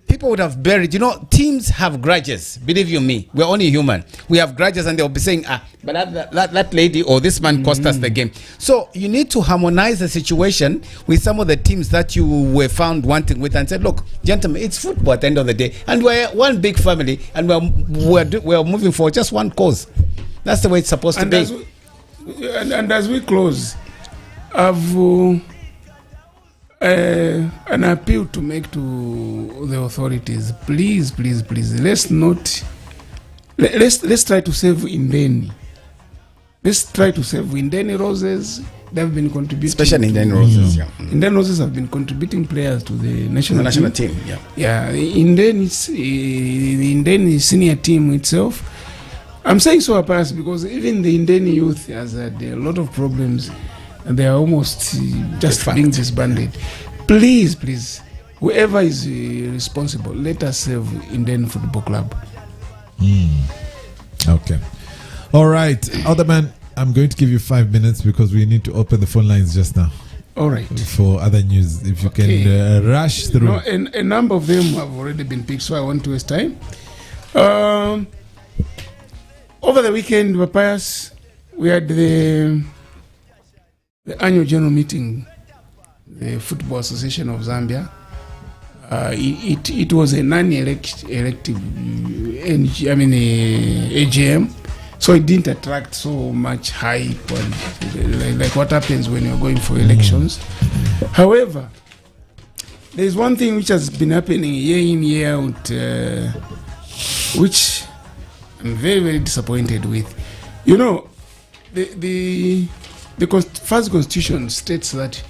D: people would have buried, teams have grudges. Believe you me, we're only human. We have grudges, and they'll be saying, but that lady or this man cost us the game. So you need to harmonize the situation with some of the teams that you were found wanting with and said, look, gentlemen, it's football at the end of the day. And we're one big family, and we're moving for just one cause. That's the way it's supposed to be. And as we close, I've an appeal to make to the authorities. Please, let's try to save Indeni. Let's try to save Indeni Roses. They've been contributing,
B: especially Indeni Roses.
D: Indeni Roses have been contributing players to the national team.
B: Yeah.
D: Indeni senior team itself. I'm saying so, Paris, because even the Indian youth has had a lot of problems, and they are almost just being disbanded. Please, whoever is responsible, let us save Indian Football Club.
A: Okay. All right. Other man, I'm going to give you 5 minutes because we need to open the phone lines just now.
D: All right.
A: For other news, if you can rush through.
D: No, a number of them have already been picked, so I want to waste time. Over the weekend, Papias, we had the annual general meeting, the Football Association of Zambia. It was a non-elective AGM, so it didn't attract so much hype and like what happens when you're going for elections. However, there is one thing which has been happening year in, year out, which I'm very, very disappointed with. You know, the first constitution states that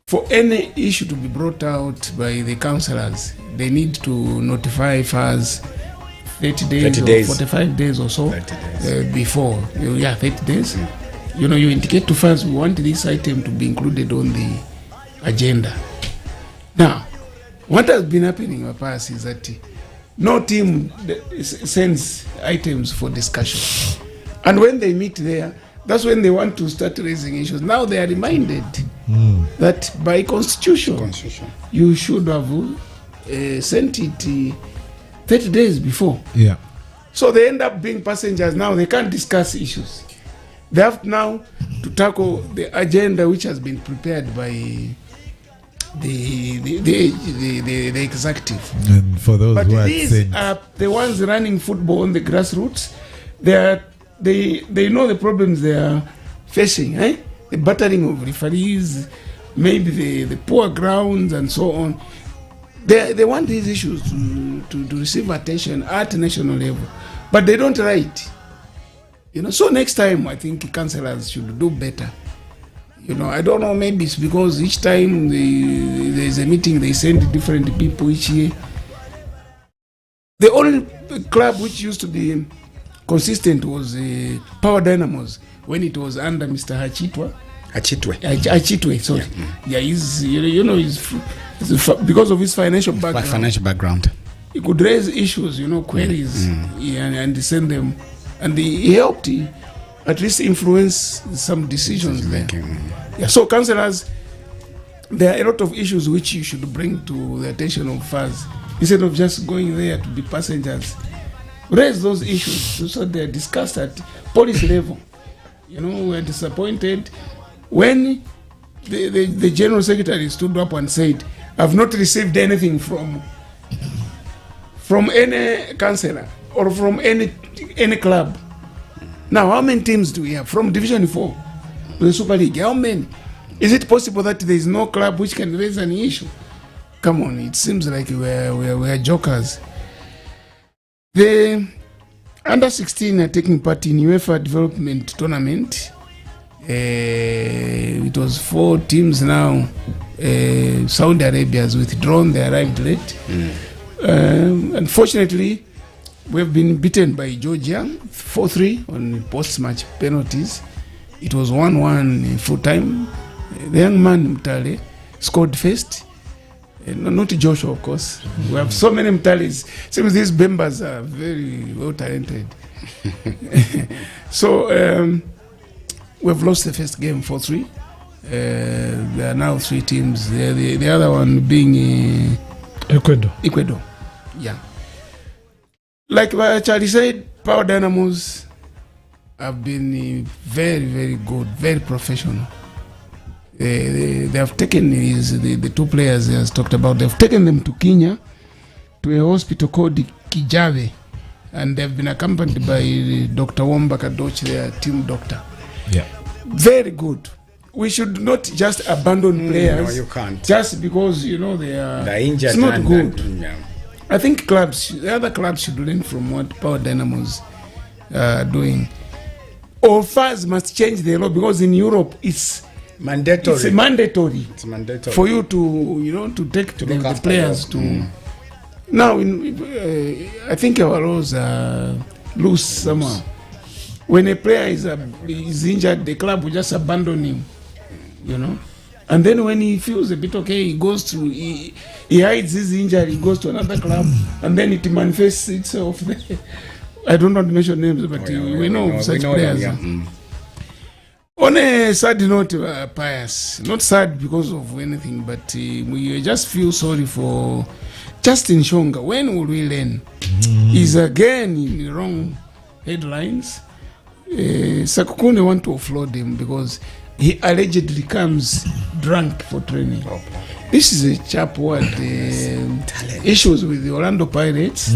D: for any issue to be brought out by the councillors, they need to notify FAS 30 days or 45 days or so before. 30 days. You know, you indicate to FAS, we want this item to be included on the agenda. Now, what has been happening in the past is that no team sends items for discussion. And when they meet there, that's when they want to start raising issues. Now they are reminded that by constitution, you should have sent it 30 days before. Yeah. So they end up being passengers now. They can't discuss issues. They have now to tackle the agenda which has been prepared by the executive. And for those who these are the ones running football on the grassroots. They know the problems they are facing, the battering of referees, maybe the poor grounds and so on. They want these issues to receive attention at national level, but they don't write. You know, so next time I think councillors should do better. You know, I don't know, maybe it's because each time there's a meeting, they send different people each year. The only club which used to be consistent was Power Dynamos when it was under Mr. Achitwe, sorry. Yeah, he's, you know, he's because of his financial background. He could raise issues, you know, queries, and send them. And he helped at least influence some decisions there. Yeah, so councillors, there are a lot of issues which you should bring to the attention of FAS instead of just going there to be passengers. Raise those issues so they're discussed at policy level. You know, we're disappointed when the General Secretary stood up and said, I've not received anything from any councillor or from any club. Now, how many teams do we have from Division 4 to the Super League? How many? Is it possible that there is no club which can raise an issue? Come on, it seems like we're jokers. The under 16 are taking part in UEFA Development Tournament. It was 4 teams now. Saudi Arabia has withdrawn, they arrived late. Unfortunately, we've been beaten by Georgia 4-3 on post-match penalties. It was 1-1 full time. The young man Mtale scored first. Not Joshua, of course. We have so many Mtales. Seems these Bembas are very well talented. So we've lost the first game 4-3. There are now 3 teams. The other one being Ecuador. Yeah. Like Charlie said, Power Dynamos have been very, very good, very professional. They have taken the 2 players he has talked about. They've taken them to Kenya, to a hospital called Kijave, and they've been accompanied by Dr. Wamba Kadoch, their team doctor. Yeah, very good. We should not just abandon players.
B: No, you can't.
D: Just because they're
B: injured.
D: It's not good. I think the other clubs should learn from what Power Dynamos are doing. Or FAS must change the law, because in Europe it's mandatory. It's mandatory for you to take the players to. Now, I think our laws are loose somehow. When a player is injured, the club will just abandon him, you know. And then when he feels a bit okay, he goes to he hides his injury, he goes to another club, and then it manifests itself there. I don't want to mention names, but we know such players. On a sad note, Pius, not sad because of anything, but we just feel sorry for Justin Shonga. When will we learn? He's again in the wrong headlines. Sakukune want to offload him because he allegedly comes drunk for training. This is a chap who had issues with the Orlando Pirates.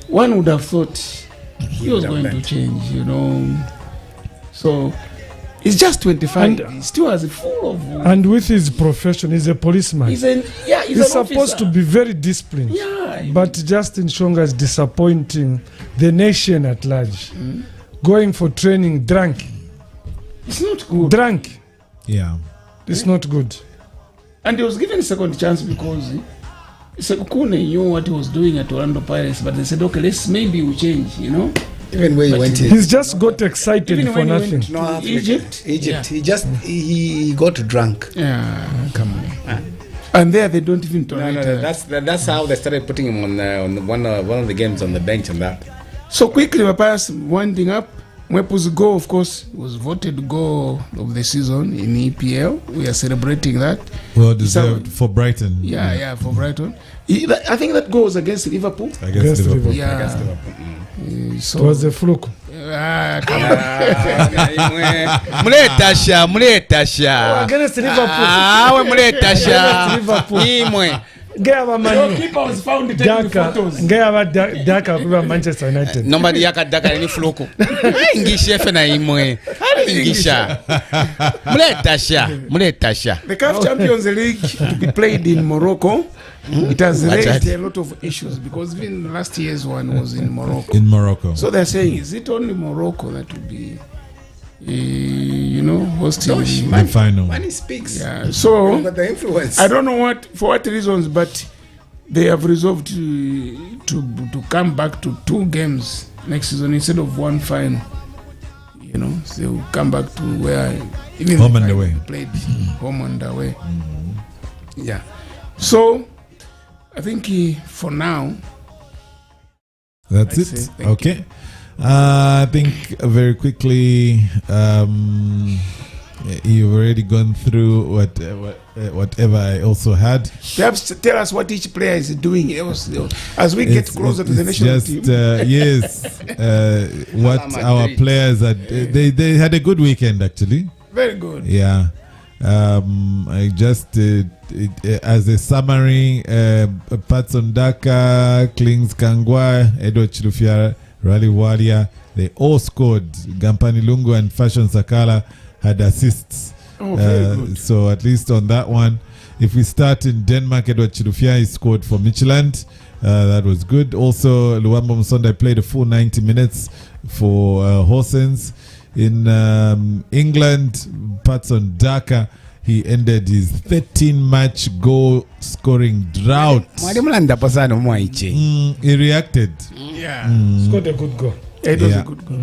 D: One would have thought he was going to change, you know. So he's just 25. And he still has a full of.
C: And with his profession, he's a policeman.
D: He's
C: supposed
D: officer.
C: to be very disciplined.
D: Yeah.
C: But Justin Shonga is disappointing the nation at large. Going for training drunk.
D: It's not good.
C: Drunk.
A: Yeah.
C: It's not good.
D: And he was given a second chance because Sekukune knew what he was doing at Orlando Pirates, but they said, okay, maybe we change, you know.
B: Even when he went in,
C: He's just got excited
D: Even
C: for
D: when he
C: nothing.
D: went to
B: Africa.
D: Egypt.
B: Egypt. He got drunk.
D: Yeah, come on. And there they don't even tolerate
B: No. That's how they started putting him on one of the games on the bench and that.
D: So quickly, Papas, winding up. Mwepu's goal, of course, was voted goal of the season in EPL. We are celebrating that.
A: Well deserved for Brighton.
D: Yeah, for Brighton. I think that goal was against Liverpool.
A: Against Liverpool.
D: Yeah.
C: It was a fluke.
D: Come on.
E: muleta sha
C: Against Liverpool.
E: we muleta sha
C: Liverpool.
E: imwe
C: Ngeyaba
D: Your
C: Manu.
D: keeper was found taking photos.
C: Ngeyaba Daka kuba Manchester United.
E: nobody yakadaka ni fluku ingisha efe na imwe ingisha muleta sha
D: The CAF Champions League to be played in Morocco. It has raised a lot of issues because even last year's one was in Morocco.
A: In Morocco.
D: So they're saying, is it only Morocco that will be, hosting
A: the final.
B: Money speaks.
D: Yeah. So
B: But the influence.
D: I don't know for what reasons, but they have resolved to come back to 2 games next season instead of 1 final. You know, so they will come back to where even
A: Home
D: the
A: and
D: final
A: away.
D: played home and away. Yeah. So I think for now.
A: That's
D: I
A: it.
D: say thank
A: Okay. I think very quickly, you've already gone through whatever I also had.
D: Perhaps tell us what each player is doing else, as we get closer to the national team.
A: Yes, what our players had. They had a good weekend actually.
D: Very good.
A: Yeah. I just as a summary, Patson Daka, Klings Kangwa, Edward Chilufiara, Rally Walia, they all scored. Gampani Lungu and Fashion Sakala had assists.
D: Oh, very good.
A: So at least on that one, if we start in Denmark, Edward Chilufiara scored for Midtjylland. That was good. Also, Luambo Musonda played a full 90 minutes for Horsens. In England, Patson Daka, he ended his 13-match goal-scoring drought. He reacted.
D: Yeah.
C: Scored a good goal.
D: It was
A: Yeah.
D: a good goal.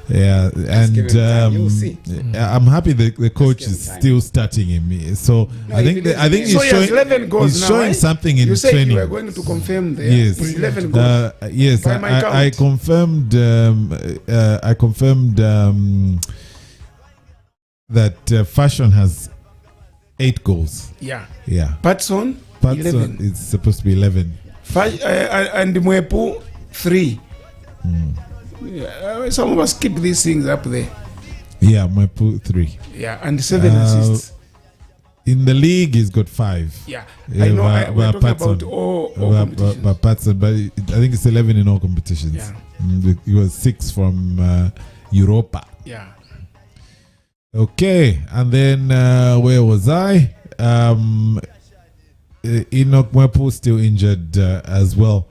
A: Yeah,
B: give him time, you'll see.
A: I'm happy the coach is still starting him. So I think
D: So
A: he's
D: he has
A: showing
D: 11 goals
A: he's
D: now,
A: showing
D: right?
A: something in
D: You said
A: training.
D: you were going to confirm there.
A: Yes,
D: 11 goals.
A: yes.
D: By my count.
A: I confirmed. I confirmed that Fashion has 8 goals.
D: Yeah.
A: Yeah,
D: Patson,
A: Patson
D: 11.
A: is supposed to be 11.
D: And Mwepu, 3. Yeah, some of us keep these things up there.
A: Yeah, Mwepu 3.
D: Yeah, and 7
A: Uh,
D: assists.
A: In the league, he's got 5.
D: Yeah, I know. We're talking about all competitions.
A: But Patson, but I think it's 11 in all competitions.
D: Yeah.
A: He was 6 from Europa.
D: Yeah.
A: Okay, and then where was I? Enoch Mwepu still injured as well.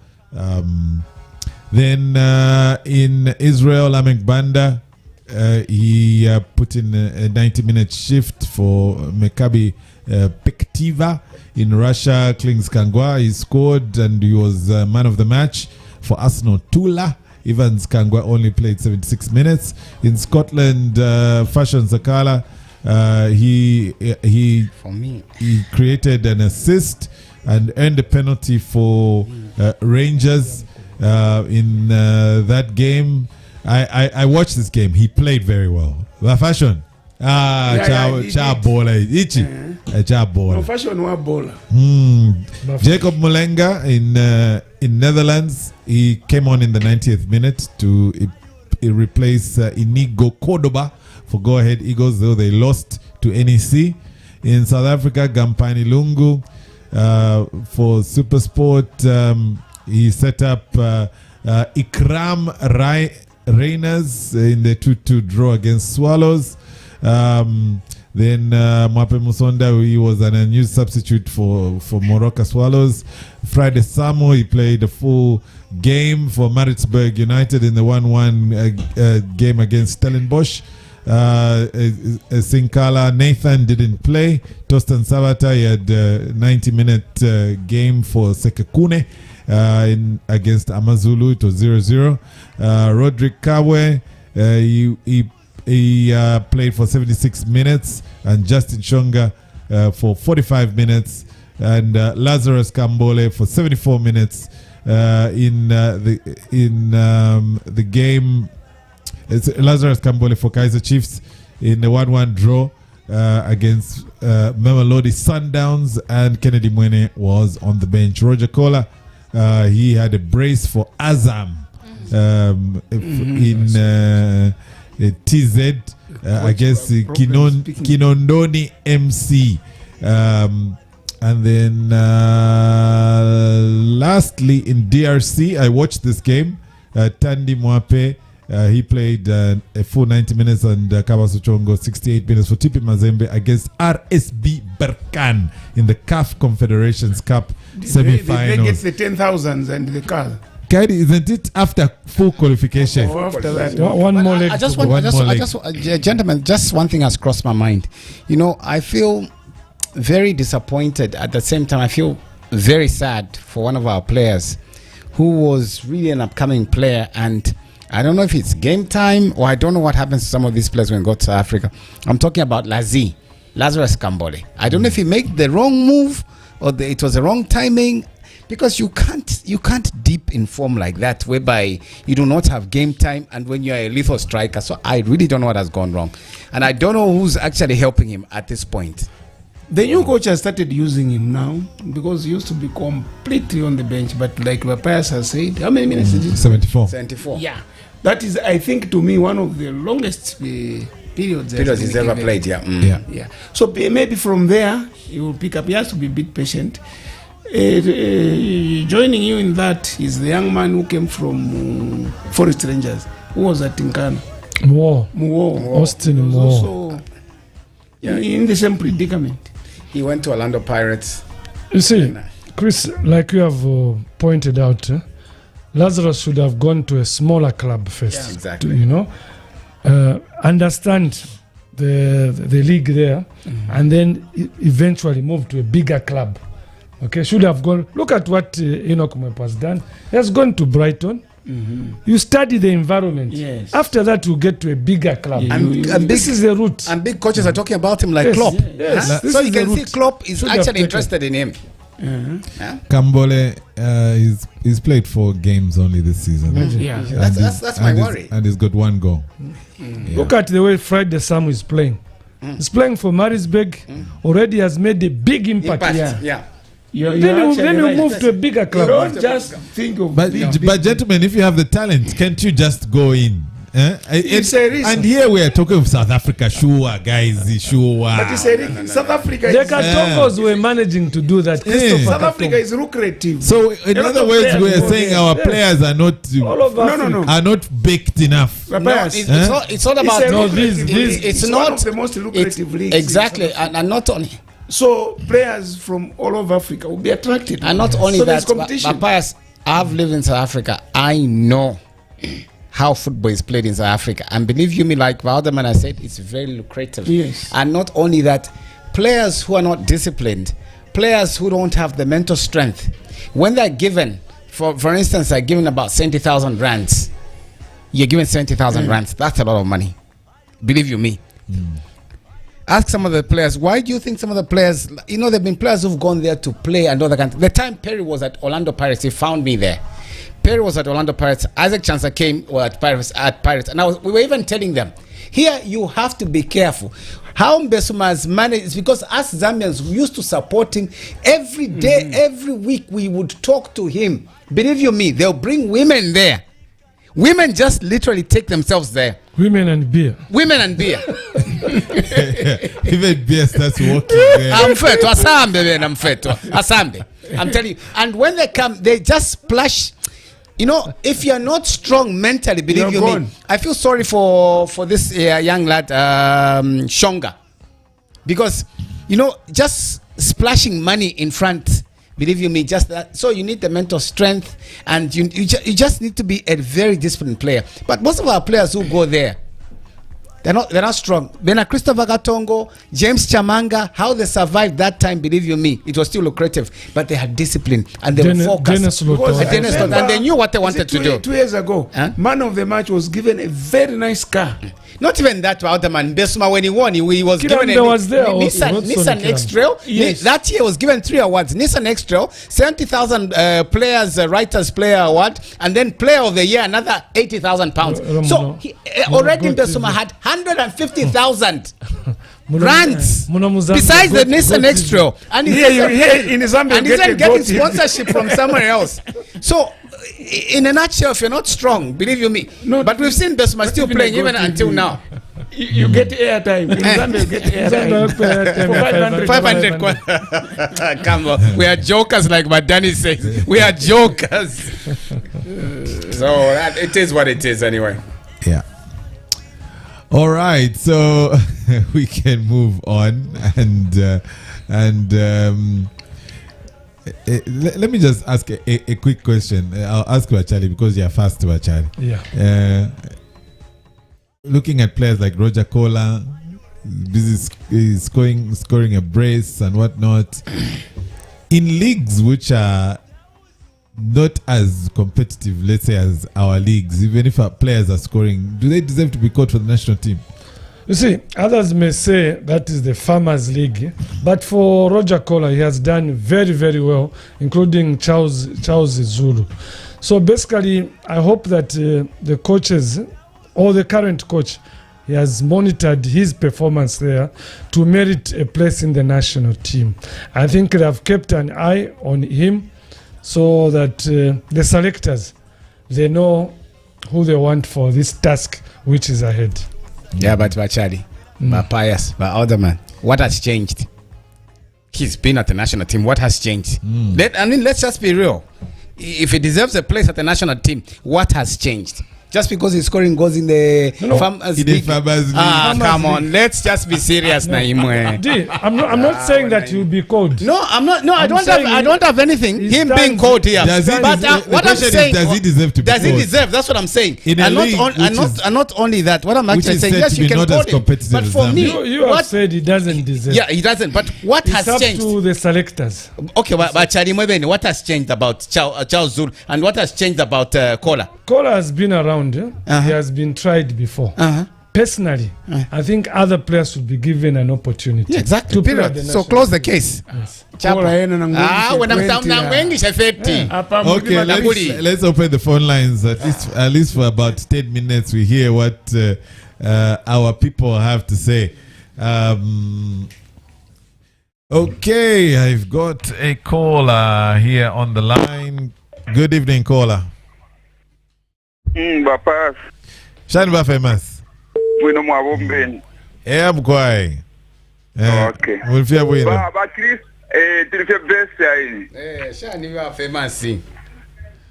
A: Then in Israel, Lamek Banda, he put in a 90-minute shift for Maccabi Pektiva. In Russia, Klings Kangwa, he scored and he was man of the match. For Arsenal, Tula, Evans Kangwa only played 76 minutes. In Scotland, Fashion Sakala, he
E: For me,
A: he created an assist and earned a penalty for Rangers in that game. I watched this game. He played very well. Fashion. Cha bowler. Ichi. Cha bowler.
D: No, Fashion was bowler.
A: Jacob Mulenga in Netherlands. He came on in the 90th minute to replace Inigo Cordoba for Go Ahead Eagles, though they lost to NEC. In South Africa, Gampani Lungu for SuperSport. He set up Ikram Reyners in the 2-2 draw against Swallows. Then Mwape Musonda, he was an unused substitute for Moroka Swallows. Friday Samo, he played a full game for Maritzburg United in the 1-1 game against Stellenbosch. Sinkala Nathan didn't play. Tostan Sabata, he had a 90-minute game for Sekekune against Amazulu. It was 0-0. Roderick Kawe, he played for 76 minutes, and Justin Shonga for 45 minutes, and Lazarus Kambole for 74 minutes in the game. It's Lazarus Kambole for Kaiser Chiefs in the 1-1 draw against Mamelodi Sundowns, and Kennedy Mwene was on the bench. Roger Kola, he had a brace for Azam in TZ against Kinondoni MC. And then lastly in DRC, I watched this game. Tandi Mwape, he played a full 90 minutes, and Kabaso Chongo 68 minutes for Tipi Mazembe against RSB Berkane in the CAF Confederations Cup semi-finals.
D: They get the 10,000s and the car.
A: Kaidi, isn't it after full qualification?
D: After that,
C: One more leg.
B: Gentlemen, just one thing has crossed my mind. You know, I feel very disappointed. At the same time, I feel very sad for one of our players who was really an upcoming player, and I don't know if it's game time or I don't know what happens to some of these players when they go to South Africa. I'm talking about Lazarus Kambole. I don't know if he made the wrong move or it was the wrong timing, because you can't deep in form like that, whereby you do not have game time and when you are a lethal striker. So I really don't know what has gone wrong, and I don't know who's actually helping him at this point.
D: the new coach has started using him now, because he used to be completely on the bench. But like Papias has said, how many minutes did it?
A: 74.
B: 74.
D: Yeah, that is, I think, to me, one of the longest periods
B: he's ever played. Yeah. Mm.
D: Yeah. So maybe from there he will pick up. He has to be a bit patient. Joining you in that is the young man who came from Forest Rangers, who was at Tinkana.
C: Muo. Austin Muo.
D: Also in the same predicament.
B: He went to Orlando Pirates.
C: You see, Chris, like you have pointed out, Lazarus should have gone to a smaller club first.
B: Yeah, exactly.
C: To, you know, understand the league there, and then eventually move to a bigger club. Okay, should have gone. Look at what Enoch Mwepu has done. He has gone to Brighton. You study the environment.
D: Yes.
C: After that, you get to a bigger club.
D: Yeah,
B: and
C: this is the route.
B: And big coaches are talking about him like Klopp.
C: Yes.
B: Huh?
C: This
B: So
C: is
B: you
C: the
B: can see
C: route.
B: Klopp is
C: Should have
B: actually
C: taken.
B: interested in him.
A: Kambole, he's played 4 games only this season.
D: Yeah.
B: That's my worry.
A: And he's got 1 goal. Yeah.
C: Look at the way Friday Sam is playing. He's playing for Maritzburg. Already has made a big impact.
B: Yeah.
C: Then you move to a bigger club.
D: Don't just think of
A: But
D: big.
A: gentlemen, if you have the talent, can't you just go in?
D: It's a risk.
A: And here we are talking of South Africa, sure, guys, sure.
D: But it's a risk. South Africa
C: The
D: is
C: Katongos were managing to do that. Christopher
D: South
C: Katongo.
D: Africa is lucrative.
A: So, in
D: A lot
A: other
D: of
A: words,
D: players
A: we are
D: go
A: saying
D: there.
A: our
C: Yes.
A: players are not
C: All over Africa.
D: No.
A: are not baked enough.
B: No,
D: Papias,
B: it's not about
D: It's a
C: No,
D: lucrative
C: these-
D: league.
B: it's
D: one
B: not
D: of the most lucrative leagues.
B: exactly, and not only
D: So players from all over Africa will be attracted.
B: and not only
D: so
B: that,
D: there's competition.
B: but Pius, I've lived in South Africa. I know how football is played in South Africa, and believe you me, like Valderman has said, it's very lucrative.
D: Yes.
B: And not only that, players who are not disciplined, players who don't have the mental strength, when they're given, for instance, they're given about 70,000 rands
E: you're given 70,000 rands. That's a lot of money. Believe you me. Ask some of the players, why do you think some of the players, there have been players who've gone there to play and other countries. The time Perry was at Orlando Pirates, he found me there. Perry was at Orlando Pirates, Isaac Chancellor came at Pirates, and we were even telling them, here you have to be careful. How Mbesuma's managed is because us Zambians, we used to support him every day, every week we would talk to him. Believe you me, they'll bring women there. Women just literally take themselves there.
C: Women and beer.
E: Women and beer.
A: Even beer starts walking there.
E: I'm telling you. And when they come, they just splash. If you're not strong mentally, believe me, I feel sorry for this young lad, Shonga. Because, just splashing money in front, believe you me, just that. So you need the mental strength, and you just need to be a very disciplined player. But most of our players who go there, they're not strong. Bena Christopher Gatongo, James Chamanga, how they survived that time, believe you me, it was still lucrative, but they had discipline and they were focused. And they knew what they wanted to do.
D: 2 years ago, man of the match was given a very nice car.
E: Not even that, Alderman Besuma, when he won, he was given a Nissan X-Trail.
D: Yes.
E: That year was given 3 awards. Nissan X-Trail, 70,000 Writers Player Award, and then Player of the Year, another 80,000 pounds. So already Besuma had 150,000 rands besides the Nissan X-Trail. And he's getting sponsorship from somewhere else. So, in a nutshell, if you're not strong, believe you me. But we've seen Besuma still playing even until now.
D: You get airtime. In Zambia, you get airtime.
E: 500. Come on. We are jokers, like Madani says. We are jokers. So, it is what it is anyway.
A: Yeah. All right, so we can move on let me just ask a quick question. I'll ask Wachali because you're fast, Wachali.
C: Yeah.
A: Looking at players like Roger Kola, is scoring a brace and whatnot. In leagues which are not as competitive, let's say, as our leagues, even if our players are scoring, do they deserve to be called for the national team?
C: You see, others may say that is the Farmers League, but for Roger Kola, he has done very, very well, including Charles Zulu. So basically, I hope that the coaches, or the current coach, he has monitored his performance there to merit a place in the national team. I think they have kept an eye on him so that the selectors, they know who they want for this task which is ahead.
E: Yeah, but Bachadi, but Pius, but Alderman, what has changed? He's been at the national team. What has changed? Let's just be real. If he deserves a place at the national team, what has changed? Just because he's scoring goals in the Farmers League. Come on, let's just be serious, Naimwe.
C: I'm not saying that he'll be called.
E: No, I'm not. No, I don't have anything. Him being called here. But what I'm saying,
A: does he deserve to be called?
E: Does he deserve? That's what I'm saying. And not only that. What I'm actually saying, yes, you can call him. But for me,
C: you have said he doesn't deserve.
E: Yeah, he doesn't. But what has changed?
C: It's up to the selectors.
E: Okay, but Chadi Mwebeni, what has changed about Charles Zulu, and what has changed about Kola?
C: Kola has been around. He has been tried before. Personally, I think other players should be given an opportunity.
E: Yeah, exactly. So close the case.
C: Yes.
A: Okay, let's open the phone lines at least for about 10 minutes. We hear what our people have to say. Okay, I've got a caller here on the line. Good evening, caller.
F: Bapas.
A: Shani ba famous.
F: Bueno mwabombeni.
A: Mkwai.
F: Okay.
A: Mulfia bueno.
F: Ba Chris tilifia best aí.
E: Shani ba famous.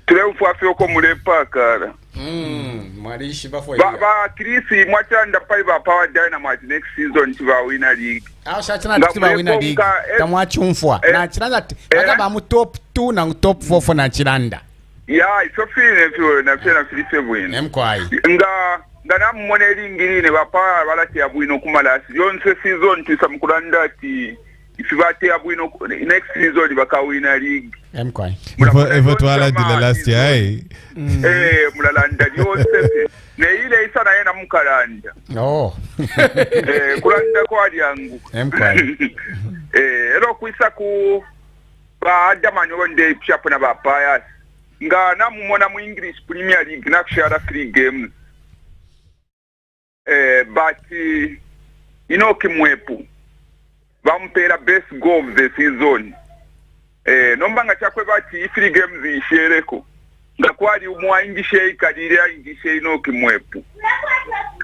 F: Tuleufa fio ko mulepa kara.
E: Marishi ba foi.
F: Ba Chris mwachanda pai ba Power Dynamite next season tiba winner league.
E: Shachana tiba winner league. Tamwachumfwa. Na chiranda akaba mu top 2 na top 4 for na chiranda.
F: Yeah, it's a feeling na Philippe Bwino.
E: Mkwai.
F: Nga na monering ngine bapa balati ya Bwino kumalasi. Yonse season tusamkulanda ti ifibate ya Bwino next season bakawina league.
E: Mkwai.
A: If twala dile last year.
F: Mulalanda yonse. ne ile isa naye namukalanda kulanda kwali yangu ero kuisa ku baadamanyi onde chapo na bapaya nga namumona mu English Premier League nakushara 3 games but Inoki Mwepu bampera best goal of the season nombanga chakwe bati 3 games ishereko ngakwali umwayingishe ikadira ingishe Inoki Mwepu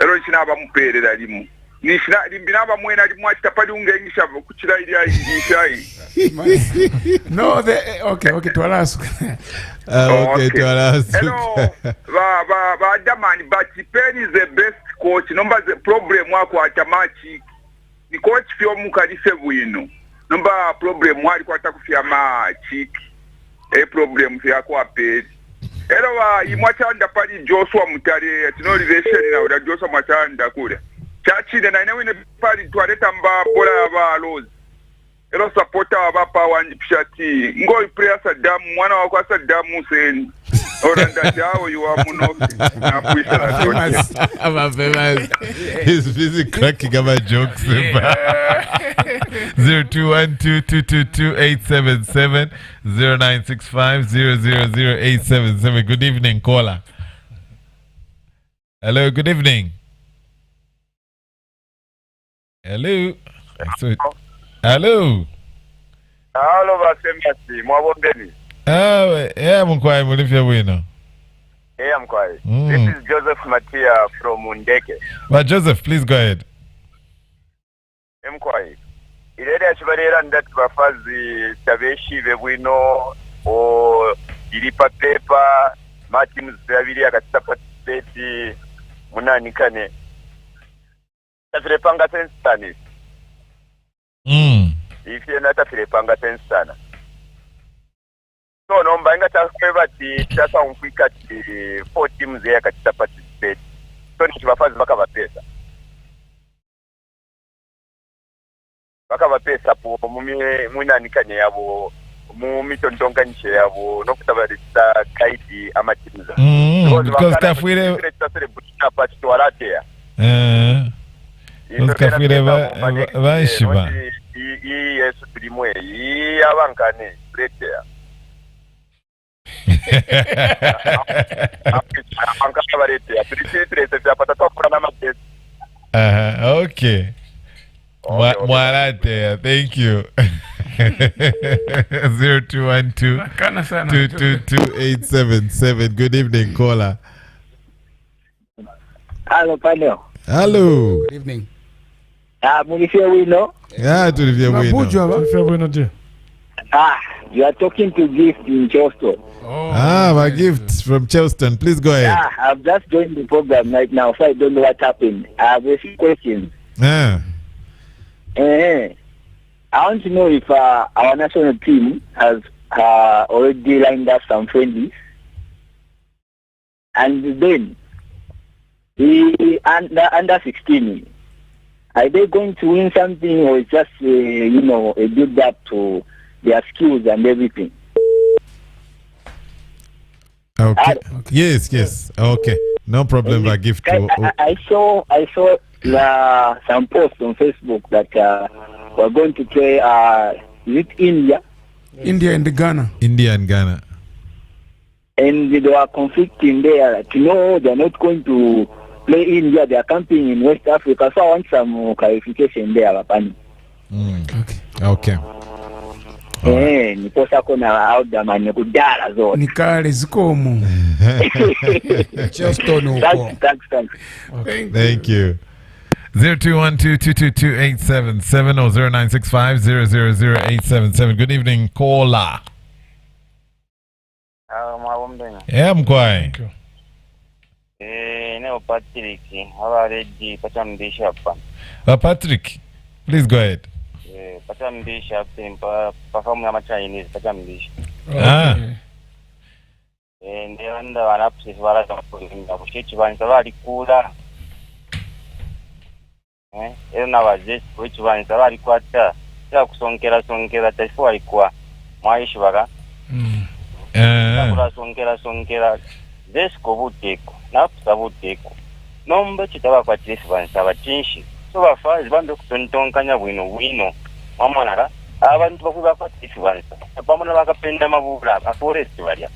F: ero china bamuperera limu nishina limbinaba mwena limu achitapali ungengisha kuchira ili ingisha
D: no okay twalasu
A: okay twalasu
F: hello ba Adamani but Penny is the best coach number the problem wako atamachi ni coach fio mukalise bwino number problem wali kwata kufia machi problem fia kwa pedi hello imwachanda pali Joshua Mutare no relation na ura Joshua Mutanda kule chachi na ina wine pali twaleta mba bola ba Rose hello supporter aba power pishati ngoi prayer Saddam mwana wako Saddam Hussein oranda jao you are munofi na kuisha na
A: famous. He's busy cracking about jokes. 0212222877 0965000877. Good evening, caller. Hello, good evening. Hello. Hello.
F: Hello, Basemasi, Mwabondeni.
A: Yeah, Mkwai, Mulifia Wino.
F: Yeah, Mkwai. This is Joseph Matia from Mundeke.
A: But Joseph, please go ahead.
F: Mkwai. Ilede achibarera ndati bafazi tabeshi bebwino o ilipa pepa matimu zabiri akatita participate munani kane. Tafirepanga tensani. Ifi na tafirepanga tensana. So nomba inga takweba ti tasa umfika ti 4 teams ya katita participate. So ni chibafazi baka bapesa. Baka bapesa po muna nikanye yabo mumitontonga nche yabo nokutabarisa kaidi ama teams.
A: Because kafwire
F: pati twalatea.
A: Because kafwire vaishiba.
F: Yesu tulimwe abankane pretea.
A: Okay. Mwalate, thank you. 0212222877. Good evening, caller.
G: Hello, panel.
A: Hello.
B: Good evening.
G: Mulifia Wino.
A: Yeah, to the
C: Wino.
G: You are talking to Gift in Charleston.
A: My Gift from Charleston. Please go ahead.
G: I've just joined the program right now, so I don't know what happened. I have a few questions. I want to know if our national team has already lined up some friendlies. And then, under 16, are they going to win something, or it's just, a build up to their skills and everything?
A: Okay. Yes. Okay. No problem. I give to.
G: I saw some posts on Facebook that we're going to play. Is it India?
D: India and Ghana.
A: India and Ghana.
G: And they are conflicting there. They're not going to play India. They are camping in West Africa. So I want some clarification there, Lapani.
A: Okay.
G: Nikosa kona Adamani kudara zote.
D: Nikale zikomo.
B: Just don't know.
G: Thanks.
A: Thank you. 0212222877 or 0965000877. Good evening, caller. Yeah, Mkwai.
H: Patrick. How are you?
A: Patrick, please go ahead.
H: Pachamdisha perform na Chinese pachamdisha. Ndiyanda vanapsisi varazvakuringa kuchechi vanhu vari kula. Ena vazesi kuchechi vanhu vari kwata. Ya kusongera taifu vari kwa. Maishi vaka. Kula songera Zesko buteko napusa buteko nomba chitaba kwa chisi bansaba chinshi so bafazi bambe kutontonkanya bwino mamonara abantu bakuba kwa chisi bansa pamona bakapenda mabula a forest balya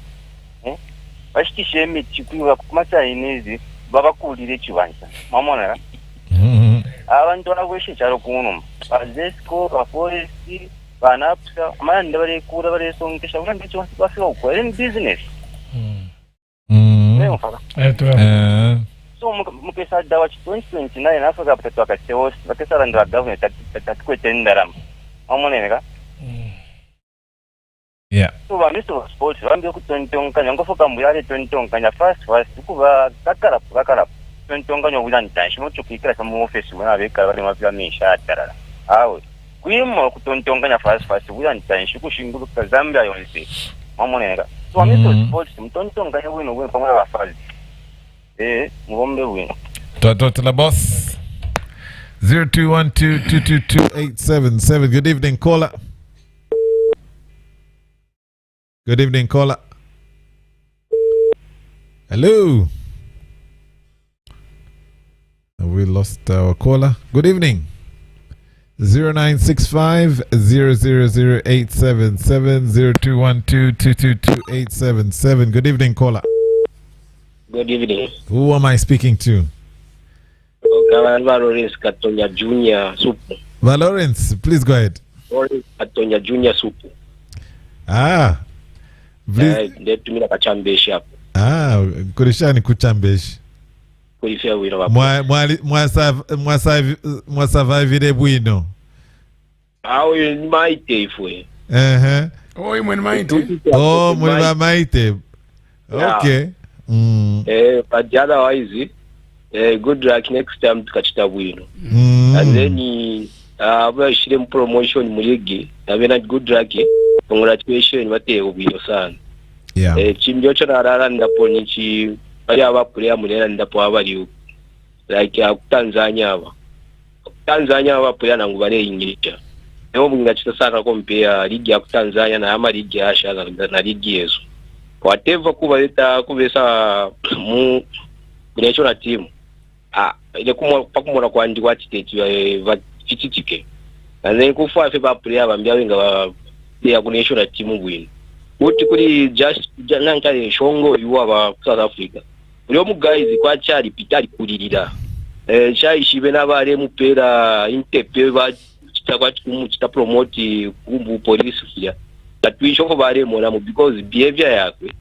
H: bashikishe emiti kuiwa kuma Chinese babakulire chibansa mamonara abantu balagweshe cyaro kuno Zesko ba forest banapusa amanda bari kura bari sonkesha urande cyo bafika uko in business so mukesa dawa 2029 Africa peto akaseos bakesara ndra government atakwetendara amoneneka
A: yeah
H: so ba Mr. Sports bambi kutontonkanya ngofoka mbuyale tontonkanya fast kuba kakara tontonkanya ubulanta shimo chukikira mu office mwana beka bali mafya mishatara awe kwimo kutontonkanya fast ubulanta shikushingulu Zambia yonse amoneneka so Mr. Sports mtontonkanya wino pamwe bafazi mugombe wino
A: to la boss 0212222877. Good evening, caller. Good evening, caller. Hello. We lost our caller. Good evening. 0965-000-877-0212-222-877. Good evening, caller.
I: Good evening.
A: Who am I speaking to?
I: Valorence Katonya Junior Supu.
A: Valorence, please go ahead.
I: Valorence Katonya Junior Supu.
A: Please.
I: Tumina kachambeshi hapo.
A: Kurishani kuchambeshi.
I: Kulifia wino wapo.
A: Mwa survive bwino.
I: Awe ni maite ifwe.
D: Oh, you maite.
A: Oh, mwa maite. Okay.
I: But otherwise, good luck next time tukachita bwino. And then abashire promotion muligi abena good luck. Congratulations bateye bwino sana.
A: Yeah.
I: Chimjo cho narara ndapo nichi bali abapuleya mulera ndapo abali like Tanzania abapuleya nangu bale ingiricha. Ebo ngachita sana compare ligi ya Tanzania na ama ligi ya Asha na ligi yezo. Whatever kubaleta kubesa mu national team ile pakumona kwandikwa ati vatitike and then kufa fe ba player bambya wenga ya ku national team bwino uti kuri just nankale shongo yuwa ba South Africa uri mu guys kwa chali pitali kulirira shaishibe nabare mupera intepe ba chitakwa chita promote kumbu police fia atwisho bare mona mu because behavior yakwe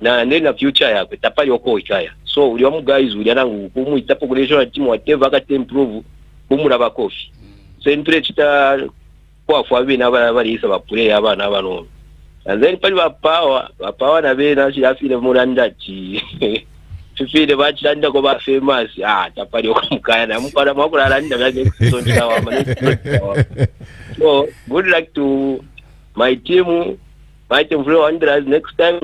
I: na nena future yakwe tapali oko ikaya so uri mu guys uri nangu kumu itapo national team whatever aka improve kumura bakofi sempre chita kwa fwabe nabari isa bapure abana bano and then pali power na bena chafile muranda chi fifile bachanda ko ba famous tapali oko mukaya na mukara makura nda bya next season tawa so good luck to my team Flow Wanderers next time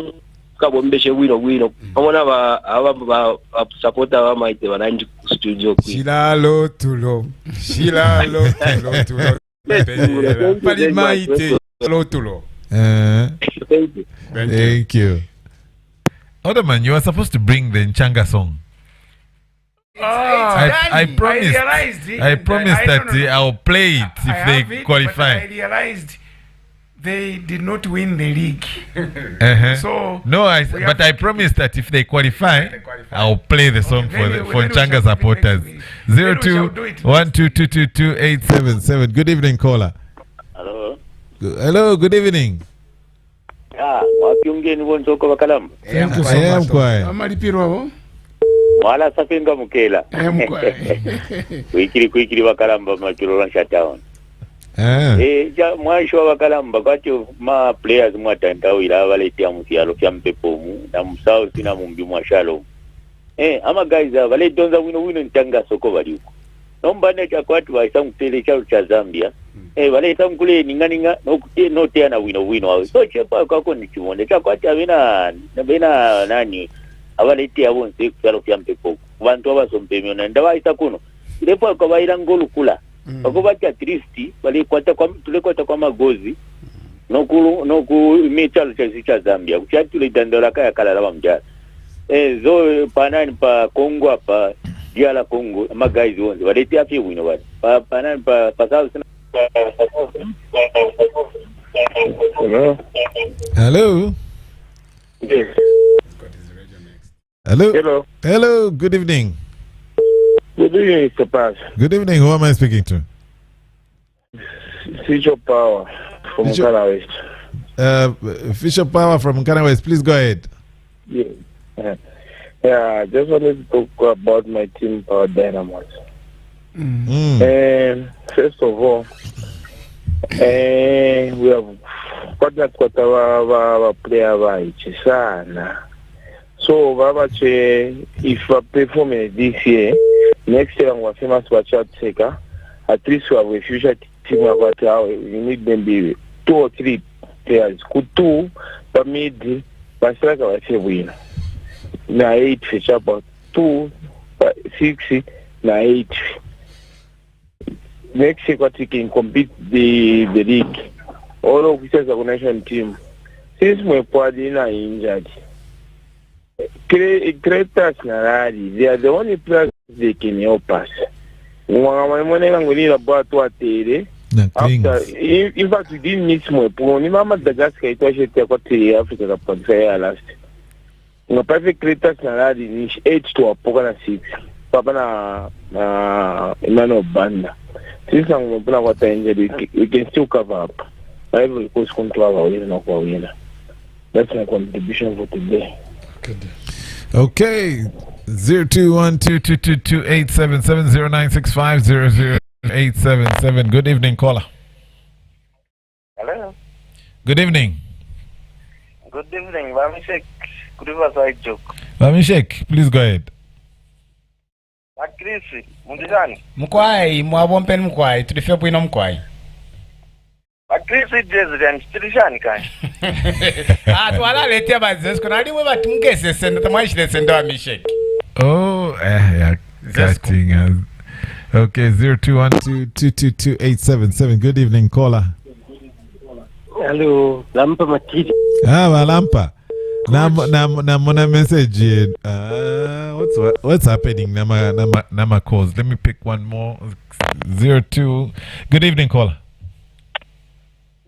I: kabombeshe wino amona aba supporter ba maite bananji studio kwi
B: Shilalo tulo pali maite tulo
A: Thank you. Other man, you are supposed to bring the Nchanga song. I promised that I'll play it if they qualify.
D: I realized they did not win the league. So
A: no, but I promised that if they qualify, I'll play the song for Nchanga supporters. 0212222877. Good evening, caller. Hello, good evening.
I: Wakiungeni wonzoko bakalamba.
A: Thank you so much.
D: Amalipiro abo.
I: Wala safinga mukela. Kuikiri bakalamba makiro shutdown. Mwisho wa bakalamba kwacho ma players mwatandawira baletea musialo kya mpepo mu na musao sina mumbi mwashalo. Ama guys bale donza wino Nchanga soko bali uko. Nomba ne cha kwatu baisa mutele cha Zambia. Bale tamkule ninganinga no tena wino. So chepa kwako ni chimonde cha kwatu abena nani abaletea bonse kusalo kya mpepo. Bantu abasompemyo na ndabaisa kuno. Ilepo kwa baira ngolu kula. Bakobacha at least bali kwata kwa tulekwata kwa magozi no ku metal cha Zambia kuchatule dandola kaya kala laba mjara
G: zo panani pa Congo pa diala Congo ma guys wonse waleti afi wino wali pa panani pa South.
A: Hello.
G: Yes.
A: Hello.
J: Hello.
A: Hello. Good evening.
J: Good evening, Mr. Pass.
A: Good evening. Who am I speaking to?
J: Fisher Power from
A: Fisher-
J: Ghana West.
A: Fisher Power from Ghana West. Please go ahead.
J: Yeah. I just wanted to talk about my team, Power Dynamos. First of all, we have quarter wa player wa sana. So if we perform this year, next year we famous watch taker. At least we have a future team about how you need them be 2 or 3 players. Could 2, but mid, but like I say win. Na 8 feature about 2, 6, na 8. Next year we can compete the league. All officers of the national team. Since my party na injured. Creators Naradi, they are the only players they can help us. After, in fact, we didn't miss more. Mama Madagascar, it was Africa qualifier last. No perfect creators Naradi, 8 to a Pogana 6. Papa na Emmanuel Banda. Since I'm going to injury, we can still cover up. I will coach control our winner. That's my contribution for today.
A: Okay. 021222287709650087. Good evening, caller.
H: Hello.
A: Good evening.
H: Good evening, Vamishek. Good Riverside joke.
A: Vamishek, please go ahead.
H: Chris, mundizani.
E: Mkwai, mwabompen mkwai, tulife bwino mkwai.
H: Chris president, tilishani kai.
E: Twala letea bazes kuna liwe batumkese senda tamwaishi senda wa Mishek.
A: Oh, yeah, cutting us. Okay, 0212222877. Good evening, caller.
J: Hello, Lampa Matidi.
A: Lampa. Na mona message. What's happening? Nama calls. Let me pick one more. 02. Good evening, caller.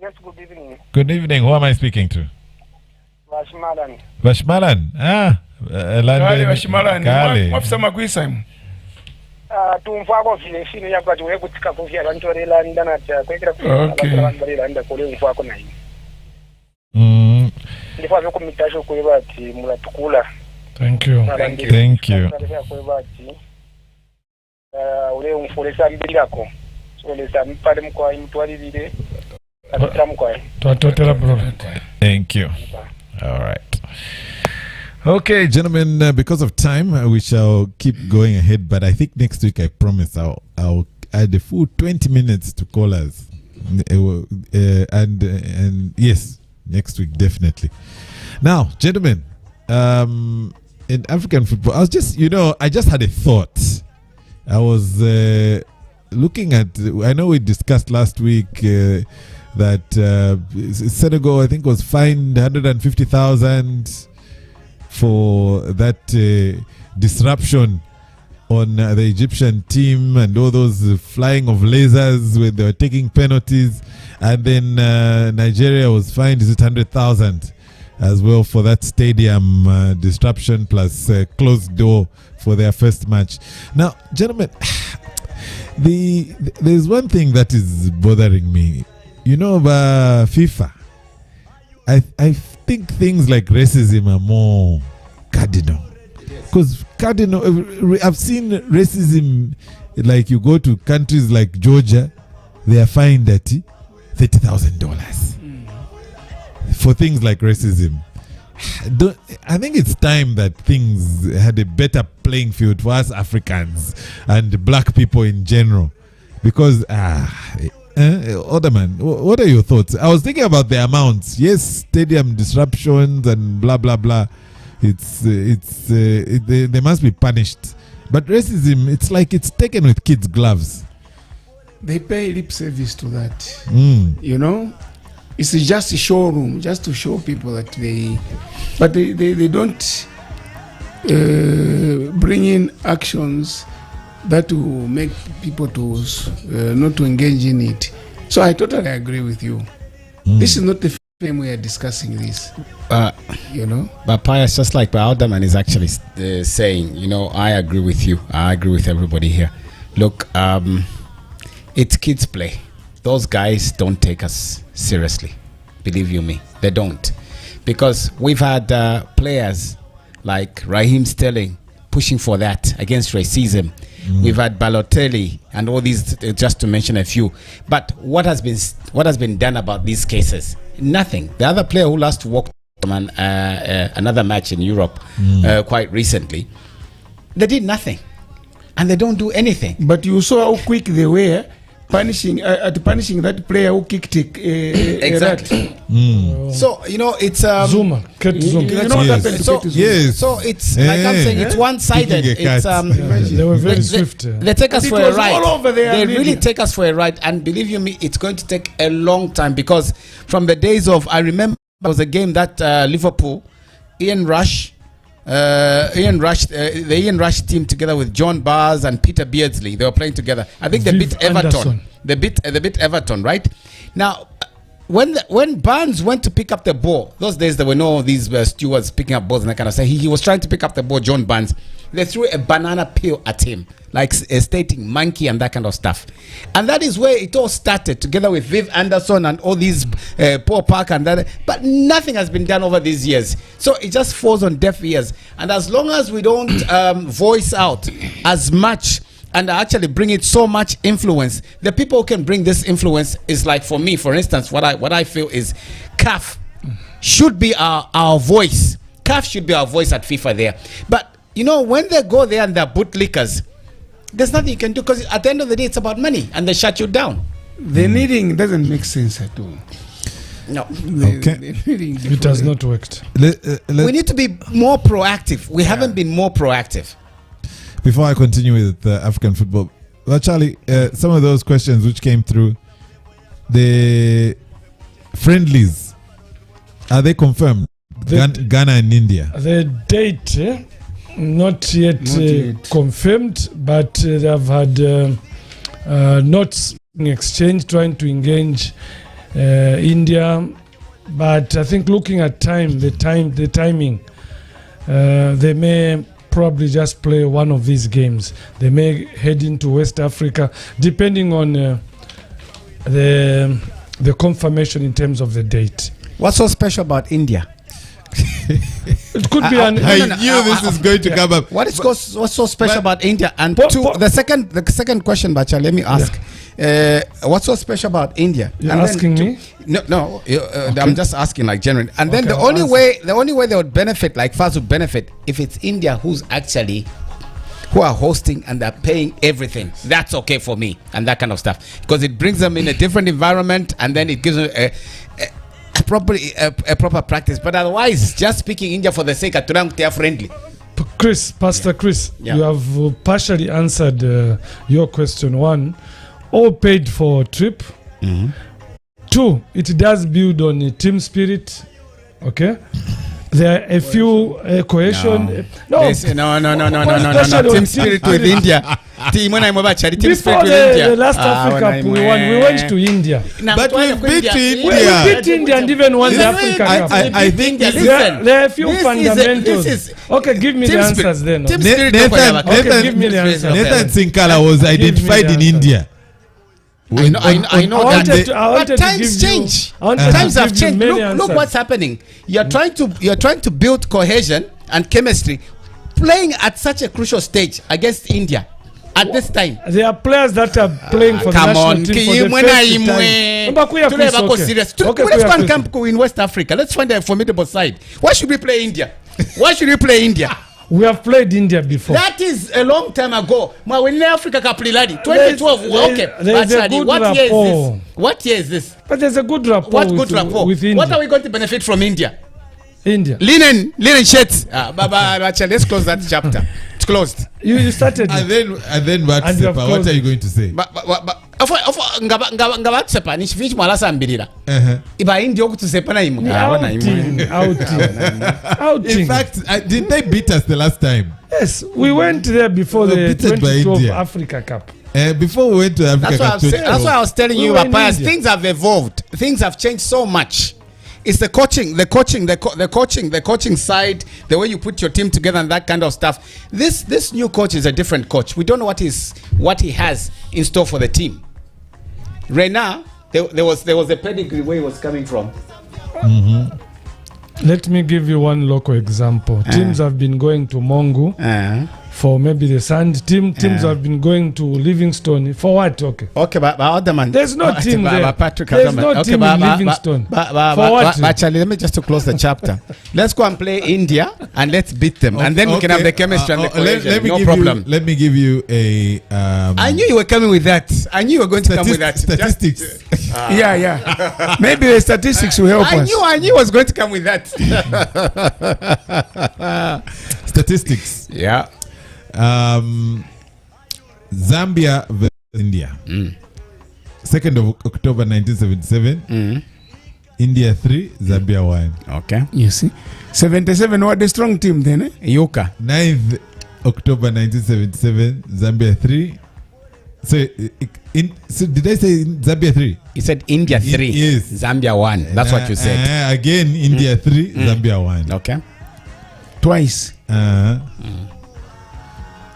H: Yes, good evening.
A: Good evening. Who am I speaking to?
H: Vashmalan.
A: Vashmalan.
D: Vashmalan. Mwafisa magwisa.
H: Tumfako vile fine yakati wewe kutika kufia kantorela ndana cha kwekera kufia ndana nda kule mfako na hiyo. Ndifa vyo kumitasho kule bati mulatukula.
C: Thank you.
A: Thank you.
H: Kule bati ule umfolesa mbili yako. So lesa mpale mkwa mtwali vile.
A: Thank you. All right. Okay, gentlemen, because of time, we shall keep going ahead. But I think next week, I promise, I'll add a full 20 minutes to callers. And yes, next week, definitely. Now, gentlemen, in African football, I just had a thought. I was looking at, I know we discussed last week that Senegal, I think, was fined 150,000 for that disruption on the Egyptian team and all those flying of lasers when they were taking penalties. And then Nigeria was fined, is it 100,000 as well for that stadium disruption plus closed door for their first match. Now, gentlemen, there's one thing that is bothering me. You know, about FIFA, I think things like racism are more cardinal. Because I've seen racism, like you go to countries like Georgia, they are fined at $30,000 for things like racism. I think it's time that things had a better playing field for us Africans and black people in general. Because, Otterman, what are your thoughts? I was thinking about the amounts. Yes, stadium disruptions and blah, blah, blah. They must be punished. But racism, it's like it's taken with kids' gloves.
D: They pay lip service to that. You know? It's just a showroom, just to show people that they don't bring in actions that will make people to not to engage in it. So I totally agree with you. This is not the first time we are discussing this.
B: But Pius, just like Alderman is actually saying, I agree with you. I agree with everybody here. Look, it's kids play. Those guys don't take us seriously. Believe you me, they don't. Because we've had players like Raheem Sterling pushing for that against racism. We've had Balotelli and all these, just to mention a few. But what has been done about these cases? Nothing. The other player who last walked on another match in Europe quite recently, they did nothing, and they don't do anything.
D: But you saw how quick they were punishing that player who kicked it.
B: Exactly. So it's
C: Zuma.
B: So it's like I'm saying, it's one-sided. It's
C: they were very swift.
B: They take us for a ride.
D: All over there,
B: they really take us for a ride, and believe you me, it's going to take a long time, because from the days of, I remember there was a game that Liverpool, Ian Rush, the Ian Rush team together with John Barrs and Peter Beardsley, they were playing together. I think they beat Everton. They beat Everton, right? Now, when Barnes went to pick up the ball, those days there were no these stewards picking up balls and that kind of stuff. He was trying to pick up the ball, John Barnes. They threw a banana peel at him, like stating monkey and that kind of stuff. And that is where it all started, together with Viv Anderson and all these Paul Parker and that. But nothing has been done over these years. So it just falls on deaf ears. And as long as we don't voice out as much and actually bring it so much influence, the people who can bring this influence is, like, for me, for instance, what I feel is CAF should be our voice. CAF should be our voice at FIFA there. But when they go there and they're bootlickers, there's nothing you can do, because at the end of the day, it's about money, and they shut you down.
D: The kneading doesn't make sense at all.
B: No.
C: It has not worked.
B: We need to be more proactive. We haven't been more proactive.
A: Before I continue with African football, well, Charlie, some of those questions which came through, the friendlies, are they confirmed? Ghana and India.
C: The date, not yet confirmed, but they have had notes exchange trying to engage India. But I think looking at the timing, they may probably just play one of these games. They may head into West Africa, depending on the confirmation in terms of the date.
B: What's so special about India?
C: It could be
A: I knew this is going to come up.
B: What's so special about India? And the second question, Bacha, let me ask. What's so special about India?
C: You're asking me?
B: No. I'm just asking, like, generally. And then the only way they would benefit, like FAS would benefit, if it's India who are hosting and they're paying everything. That's okay for me, and that kind of stuff, because it brings them in a different environment, and then it gives them a proper practice. But otherwise, just speaking India for the sake of they are friendly.
C: Pastor Chris, you have partially answered your question. One, all paid for trip. Two, it does build on team spirit. Okay, there are a few cohesion.
B: No. Team spirit with India. Team
C: Before the last Africa Cup, we went to India.
A: But we've been to India.
C: We beat India and even won the Africa Cup.
A: I think
C: there are a few fundamentals. Okay, give me the answers then.
A: Nathan Sinkala was identified in India.
B: I know that. But times change. Times have changed. Look what's happening. You're trying to build cohesion and chemistry, playing at such a crucial stage against India. At this time,
C: there are players that are playing for the national team for the first time.
B: Let's go and camp in West Africa. Let's find a formidable side. Why should we play India?
C: We have played India before.
B: That is a long time ago. When in Africa Cup 2012. Okay. What year is this?
C: But there's a good rapport.
B: What good rapport?
C: With India.
B: What are we going to benefit from India?
C: Linen
B: shirts. Let's close that chapter. It's closed.
C: You started.
A: And then what are you going to say?
B: But nga batsepa ni chifichi mwala sambirira iba indi okutusepa na imwe
A: outing. In fact, didn't they beat us the last time?
C: Yes, we went there before the 2012 Africa Cup.
A: Before we went to Africa Cup.
B: That's why I was telling you, Papas, things have evolved. Things have changed so much. It's the coaching side, the way you put your team together and that kind of stuff. This new coach is a different coach. We don't know what he has in store for the team. Right now, there was a pedigree where he was coming from.
C: Mm-hmm. Let me give you one local example. Teams have been going to Mongu for maybe the Sand team. Teams have been going to Livingstone. For what? Okay,
B: but other man.
C: There's no team there. There's no team in Livingstone. For what?
B: Actually, let me just to close the chapter. Let's go and play India and let's beat them. And then we can have the chemistry and the cohesion. No problem.
A: Let me give you a...
B: I knew you were coming with that. I knew you were going to come with that.
A: Statistics.
D: Yeah. Maybe the statistics will help us.
B: I knew I was going to come with that.
A: Statistics.
B: Yeah.
A: Zambia versus India. 2nd of October 1977. India 3, Zambia 1.
B: Okay.
D: You see? 77 were the strong team then, eh?
B: Yuka.
A: 9th October 1977, Zambia 3. So did I say Zambia 3?
B: He said India 3.
A: Yes.
B: Zambia 1. That's what you said.
A: Again, India 3, Zambia 1.
B: Okay.
D: Twice.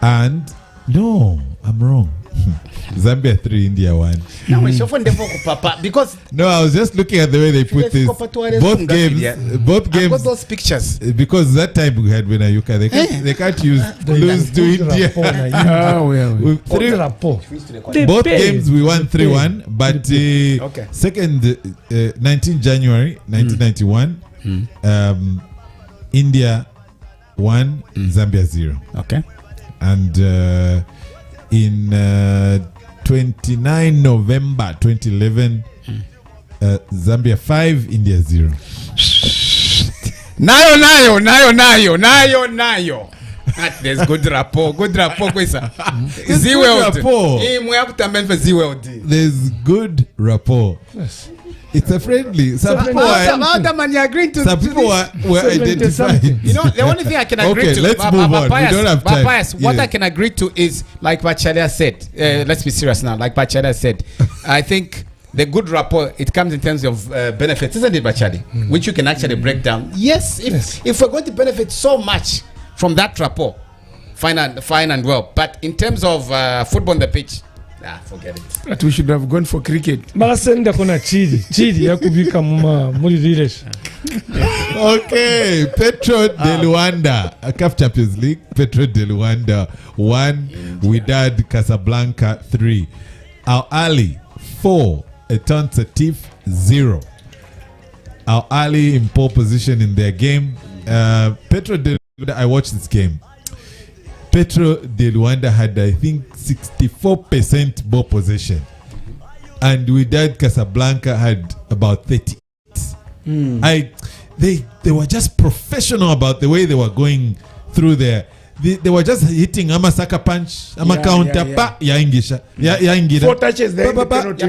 A: And no, I'm wrong. Zambia 3, India 1.
B: Because
A: no, I was just looking at the way they put this. Both games.
B: I've got those pictures.
A: Because that time we had Benayuka. They can't lose to India. Both games we won 3-1. But 19 January 1991, India 1, Zambia 0.
B: Okay.
A: And in 29 November 2011, Zambia 5, India 0.
B: Nayo. There's good rapport kwesa.
A: There's good rapport. Yes. It's a friendly. Some people were identified.
B: You know, the only thing I can agree to.
A: Let's move on. We don't have time.
B: What I can agree to is, like Bachalia said, let's be serious now. Like Bachalia said, I think the good rapport, it comes in terms of benefits, isn't it, Bachali? Which you can actually break down. Yes, if we're going to benefit so much from that rapport, fine and well. But in terms of football on the pitch, forget it.
D: But we should have gone for cricket.
C: Basenda kuna chidi ya kubika muri relation.
A: Okay, Petro de Luanda, CAF Champions League. Petro de Luanda 1, Wydad Casablanca 3, Al Ali 4, Eton Setif 0. Al Ali in pole position in their game. Petro de Luanda, I watched this game. Petro de Luanda had, I think, 64% ball possession, and Wydad Casablanca had about 38. They were just professional about the way they were going through there. They were just hitting sucker punch, counter, yaingisha, yaingira.
D: 4 touches there,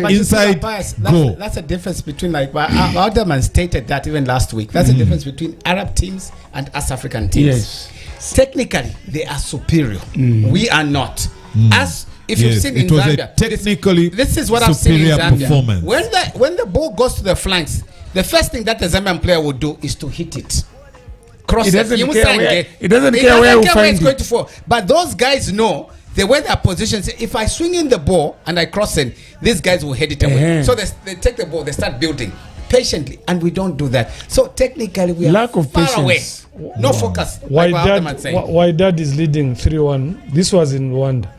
A: inside go.
B: That's a difference between, like Alderman stated that even last week. That's a difference between Arab teams and us African teams.
D: Yes.
B: Technically, they are superior. We are not. As if you've seen in Zambia,
A: technically
B: this is what I've seen in Zambia.
A: Performance.
B: When the ball goes to the flanks, the first thing that the Zambian player would do is to hit it. Cross it.
D: Doesn't care where it's going
B: to fall. But those guys know the way their positions. If I swing in the ball and I cross it, these guys will head it away. So they take the ball, they start building patiently, and we don't do that. So technically, we are far away. No focus.
C: Wydad is leading 3-1. This was in Luanda.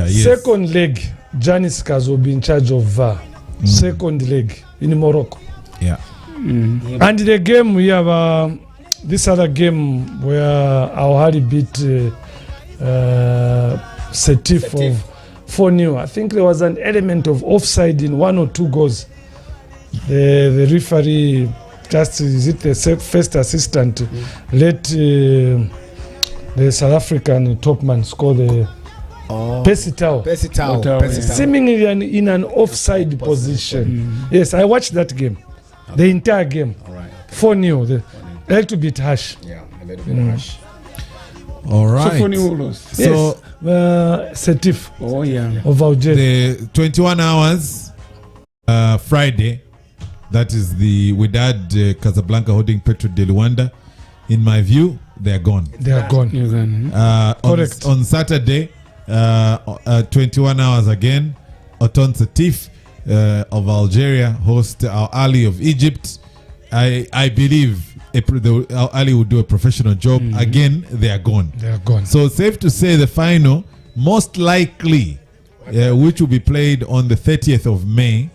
A: Yes.
C: Second leg, Janis Kaz will be in charge of VAR. Second leg in Morocco.
A: Yeah.
C: And the game, we have this other game where Al-Ahly beat Setif of 4-0. I think there was an element of offside in 1 or 2 goals. The referee just, is it the first assistant, let the South African topman score the Pesitao.
B: Pesitao.
C: Seemingly in an offside position. Yes, I watched that game. The entire game.
B: All right.
C: 4-0. A little bit harsh.
B: Yeah, a little bit harsh.
A: All right.
D: So funny who lost.
A: So
C: Setif
D: Oh yeah.
C: of Algeria.
A: the 21 hours Friday, that is the Wydad Casablanca holding Petro de Luanda. In my view, they are gone.
C: They are gone.
D: You can.
C: Correct.
A: On Saturday, 21 hours again, Oton Setif of Algeria host Al Ali of Egypt. I believe Al Ali will do a professional job. Again, they are gone.
C: They are gone.
A: So safe to say the final, most likely, which will be played on the 30th of May,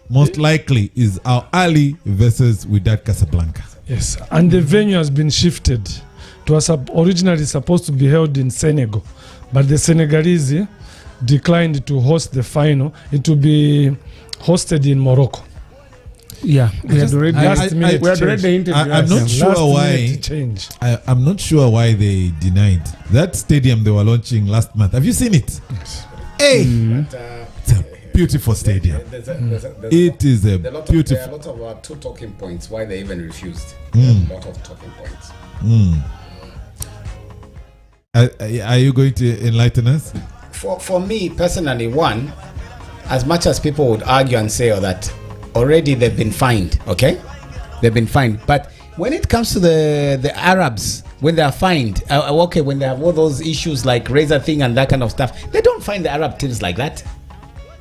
A: most likely is Al Ali versus Wydad Casablanca.
C: Yes, and the venue has been shifted. It was originally supposed to be held in Senegal, but the Senegalese declined to host the final. It will be hosted in Morocco.
D: Yeah, we had already. We had already the interview.
A: I'm not sure why.
C: Change.
A: I'm not sure why they denied that stadium they were launching last month. Have you seen it?
C: Yes.
A: Hey, it's a beautiful stadium. It is a beautiful.
B: There are a lot of two talking points why they even refused. A lot of talking points.
A: Are you going to enlighten us?
B: For me personally, one, as much as people would argue and say that already they've been fined, okay? They've been fined. But when it comes to the Arabs, when they are fined, okay, when they have all those issues like razor thing and that kind of stuff, they don't find the Arab teams like that.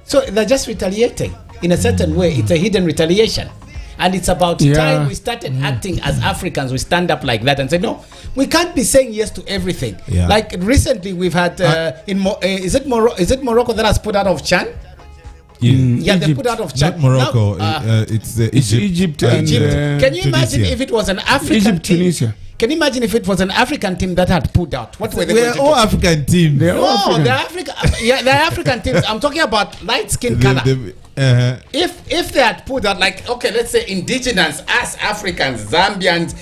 B: So they're just retaliating in a certain way. It's a hidden retaliation. And it's about time we started acting as Africans. We stand up like that and say, no, we can't be saying yes to everything.
A: Yeah.
B: Like recently we've had, is it Morocco that has put out of Chan? Yeah, they put out of Chan.
A: Not Morocco. It's Egypt.
B: Egypt. Can you imagine
A: Tunisia.
B: if it was an African
D: Egypt,
B: team?
D: Tunisia.
B: Can you imagine if it was an African team that had pulled out? What were they going
A: We're
B: to
A: all
B: do?
A: African teams.
B: No, they're African. Yeah, they're African teams. I'm talking about light skin color. If they had pulled out, like, okay, let's say indigenous, us Africans, Zambians,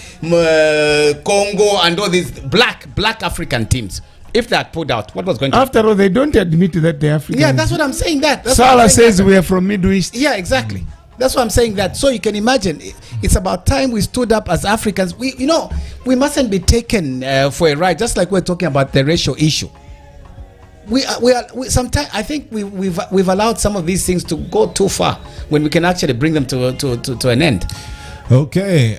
B: Congo, and all these black African teams. If they had pulled out, what was going to happen?
D: After all, they don't admit that they're African.
B: Yeah, that's what I'm saying. That's
D: Salah says we are from Middle East.
B: Yeah, exactly. That's what I'm saying. That so you can imagine, it's about time we stood up as Africans. We mustn't be taken for a ride. Just like we're talking about the racial issue. We sometimes I think we've allowed some of these things to go too far when we can actually bring them to an end.
A: Okay.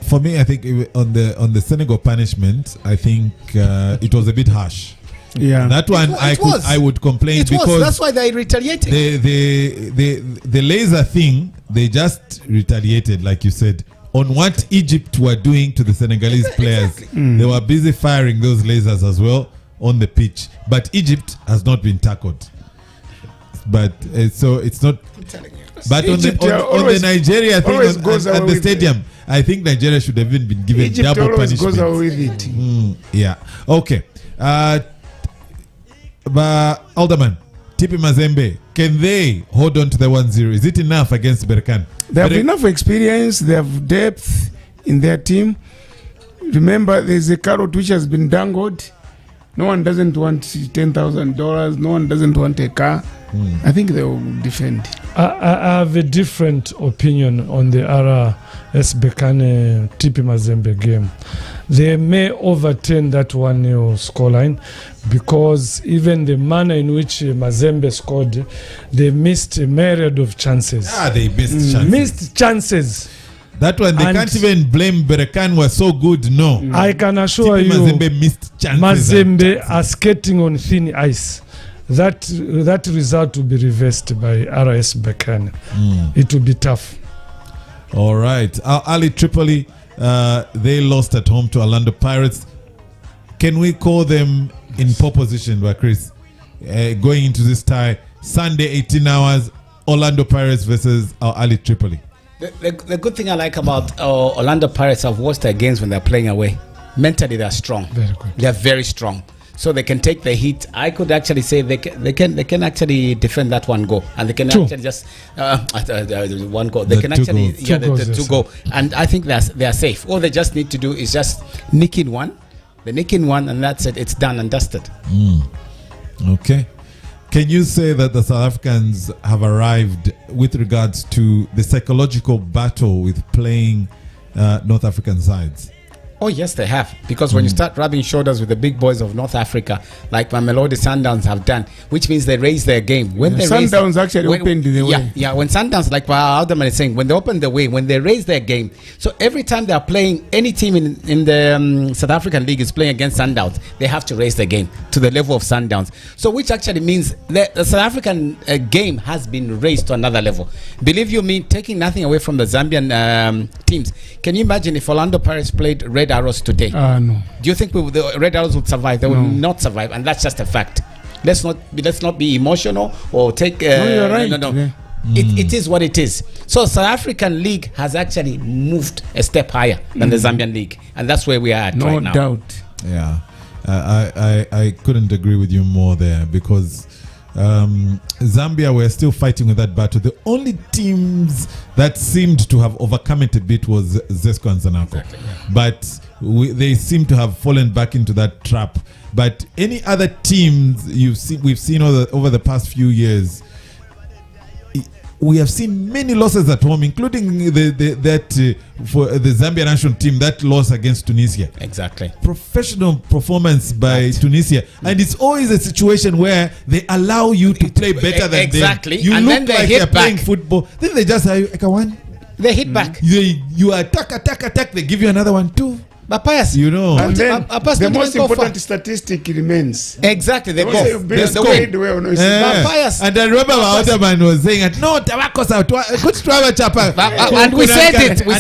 A: For me, I think on the Senegal punishment, I think it was a bit harsh.
D: Yeah,
A: that one I would complain because
B: that's why they're retaliating.
A: The laser thing, they just retaliated, like you said, on what Egypt were doing to the Senegalese players.
B: Exactly.
A: They were busy firing those lasers as well on the pitch, but Egypt has not been tackled. But so it's not. But on the Nigeria thing at the stadium, I think Nigeria should have even been given
D: Egypt
A: double punishment.
D: Goes away with it.
A: Yeah. Okay. But Alderman, TP Mazembe, can they hold on to the 1-0? Is it enough against Berkane?
D: They have enough experience. They have depth in their team. Remember, there's a carrot which has been dangled. No one doesn't want $10,000. No one doesn't want a car. I think they will defend.
C: I have a different opinion on the RS Berkane TP Mazembe game. They may overturn that 1-0 scoreline because even the manner in which Mazembe scored, they missed a myriad of chances.
A: They missed chances.
C: Missed chances.
A: That one, they can't even blame Berkane was so good. No.
C: I can assure you,
A: Mazembe missed chances.
C: Mazembe are skating on thin ice. That result will be reversed by RS Berkane. It will be tough.
A: All right. Ali Tripoli, they lost at home to Orlando Pirates. Can we call them in pole position, by Chris? Going into this tie, Sunday 18 hours, Orlando Pirates versus Ali Tripoli.
B: The good thing I like about Orlando Pirates, I've watched their games when they're playing away. Mentally, they're strong.
C: Very good.
B: They're very strong. So they can take the heat. I could actually say they can actually defend that one goal, and they can actually just one goal. They can actually the two goal, and I think they are safe. All they just need to do is just nick in one, and that's it. It's done and dusted.
A: Okay. Can you say that the South Africans have arrived with regards to the psychological battle with playing North African sides?
B: Oh yes, they have. Because when you start rubbing shoulders with the big boys of North Africa, like Mamelodi Sundowns have done, which means they raise their game. When they
D: Sundowns actually opened the way.
B: Yeah, when Sundowns, like Alderman is saying, when they open the way, when they raise their game. So every time they are playing, any team in the South African League is playing against Sundowns, they have to raise their game to the level of Sundowns. So which actually means the South African game has been raised to another level. Believe you me, taking nothing away from the Zambian teams. Can you imagine if Orlando Pirates played Red Arrows today?
D: No.
B: Do you think the Red Arrows would survive? They would not survive, and that's just a fact. Let's not be emotional or take.
D: You're right.
B: No.
D: Yeah.
B: It is what it is. So South African League has actually moved a step higher than the Zambian League, and that's where we are at right now.
D: No doubt.
A: Yeah, I couldn't agree with you more there, because Zambia were still fighting with that battle. The only teams that seemed to have overcome it a bit was Zesco and Zanaco. Exactly, yeah. But they seem to have fallen back into that trap. But any other teams we've seen over the past few years, we have seen many losses at home, including for the Zambia national team, that loss against Tunisia.
B: Exactly.
A: Professional performance by Tunisia. And it's always a situation where they allow you to play better than
B: exactly.
A: them. You
B: and
A: look
B: then they
A: like
B: hit
A: you're
B: back.
A: playing football. Then they just
B: they hit back.
A: You attack. They give you another one too.
B: But Pius,
A: you know,
D: and then the most important statistic remains.
B: Exactly, they go.
A: They
B: Pius.
A: And I remember our other man was saying, "No, tabako's out. Good travel, chapa."
B: And we said it. We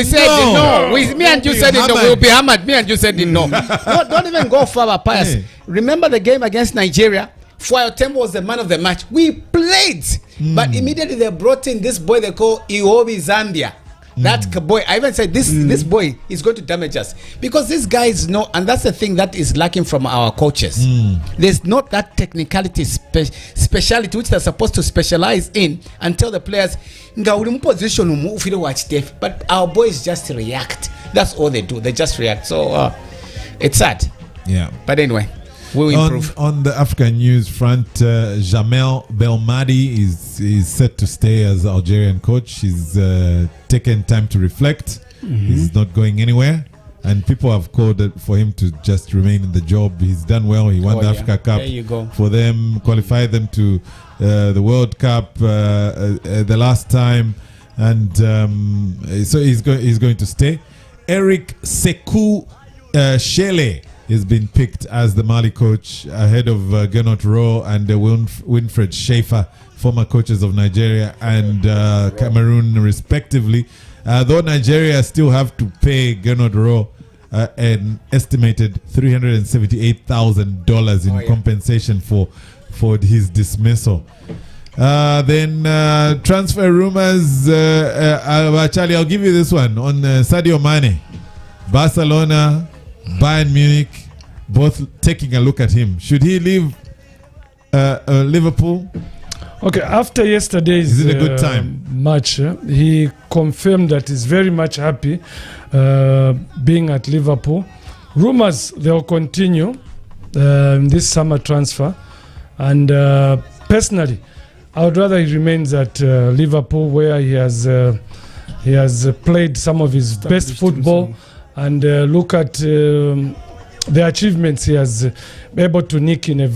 B: said it. No. Me and you said it. No, we'll be hammered. Me and you said it. No. Don't even go further, Pius. Remember the game against Nigeria? Fuayo Tembo was the man of the match. We played, but immediately they brought in this boy they call Iwobi Zambia. That boy, I even said this boy is going to damage us, because these guys know, and that's the thing that is lacking from our coaches. There's not that technicality, speciality which they're supposed to specialize in, and tell the players, but our boys just react. That's all they do. They just react. So it's sad.
A: Yeah.
B: But anyway, we'll improve.
A: On the African news front, Jamel Belmadi is set to stay as Algerian coach. He's taken time to reflect. He's not going anywhere, and people have called for him to just remain in the job. He's done well. He won the Africa Cup for them, qualified them to the World Cup the last time, and so he's going to stay. Eric Sekou Shele has been picked as the Mali coach ahead of Gernot Rowe and Winfred Schaefer, former coaches of Nigeria and Cameroon respectively. Though Nigeria still have to pay Gernot Rowe an estimated $378,000 in compensation for his dismissal. Then transfer rumors. Charlie, I'll give you this one on Sadio Mane. Barcelona, Bayern Munich, both taking a look at him. Should he leave Liverpool?
C: Okay, after yesterday's
A: Is it a good time?
C: Match, he confirmed that he's very much happy being at Liverpool. Rumors, they'll continue this summer transfer. And personally, I would rather he remains at Liverpool, where he has played some of his best football. And look at the achievements he has been able to nick in a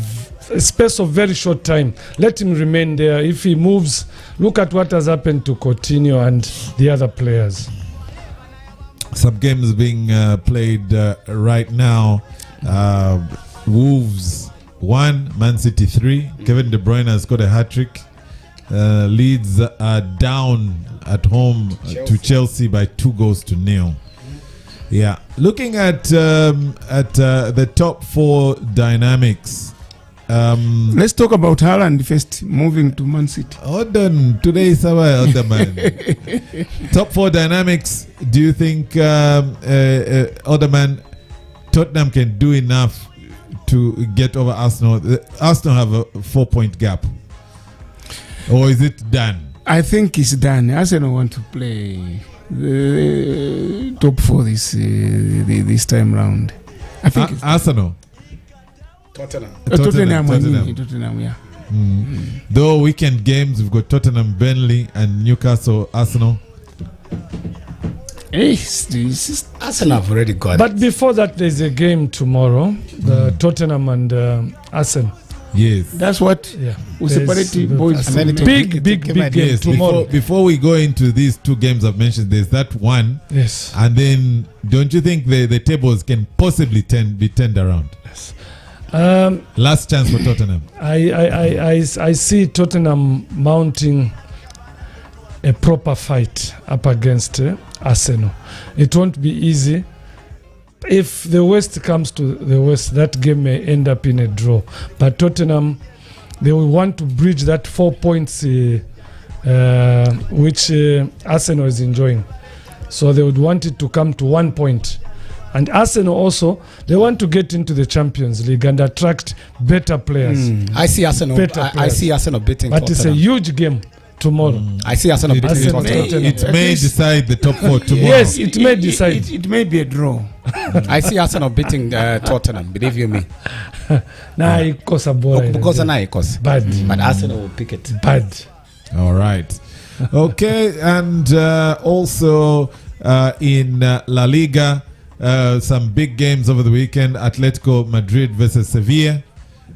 C: space of very short time. Let him remain there. If he moves, look at what has happened to Coutinho and the other players.
A: Some games being played right now. Wolves 1, Man City 3. Kevin De Bruyne has got a hat-trick. Leeds are down at home to Chelsea by 2-0. Yeah, looking at the top 4 dynamics.
D: Let's talk about Haaland first, moving to Man City.
A: Hold on, today is our other man. Top 4 dynamics. Do you think other man Tottenham can do enough to get over Arsenal? Arsenal have a 4-point gap, or is it done?
D: I think it's done. Arsenal want to play top 4 this time round. I think
A: Arsenal.
B: Tottenham.
D: Tottenham, yeah.
A: Though weekend games, we've got Tottenham, Burnley, and Newcastle, Arsenal.
D: Hey, this
B: Arsenal have already got
C: But
B: it.
C: before that, there's a game tomorrow, the Tottenham and Arsenal.
A: Yes.
D: That's what
C: Yeah.
D: we separate the boys.
B: And then it will
C: Big game
A: Yes,
C: tomorrow.
A: before we go into these two games I've mentioned, there's that one.
C: Yes.
A: And then, don't you think the tables can possibly be turned around? Last chance for Tottenham.
C: I see Tottenham mounting a proper fight up against Arsenal. It won't be easy. If the West comes to the West, that game may end up in a draw. But Tottenham, they will want to bridge that 4 points which Arsenal is enjoying. So they would want it to come to 1 point. And Arsenal also, they want to get into the Champions League and attract better players.
B: I see Arsenal. I see Arsenal beating
C: But it's a
B: Tottenham.
C: huge game tomorrow.
B: I see Arsenal beating
C: Arsenal,
B: Tottenham.
C: Tottenham.
A: It may decide the top 4 tomorrow.
C: Yes, it may decide.
D: It may be a draw.
B: I see Arsenal beating Tottenham. Believe you me.
C: Nah, ikosa bora.
B: Because
C: Bad.
B: But Arsenal will pick it.
C: Bad.
A: All right. Okay, and also in La Liga, some big games over the weekend. Atletico Madrid versus Sevilla,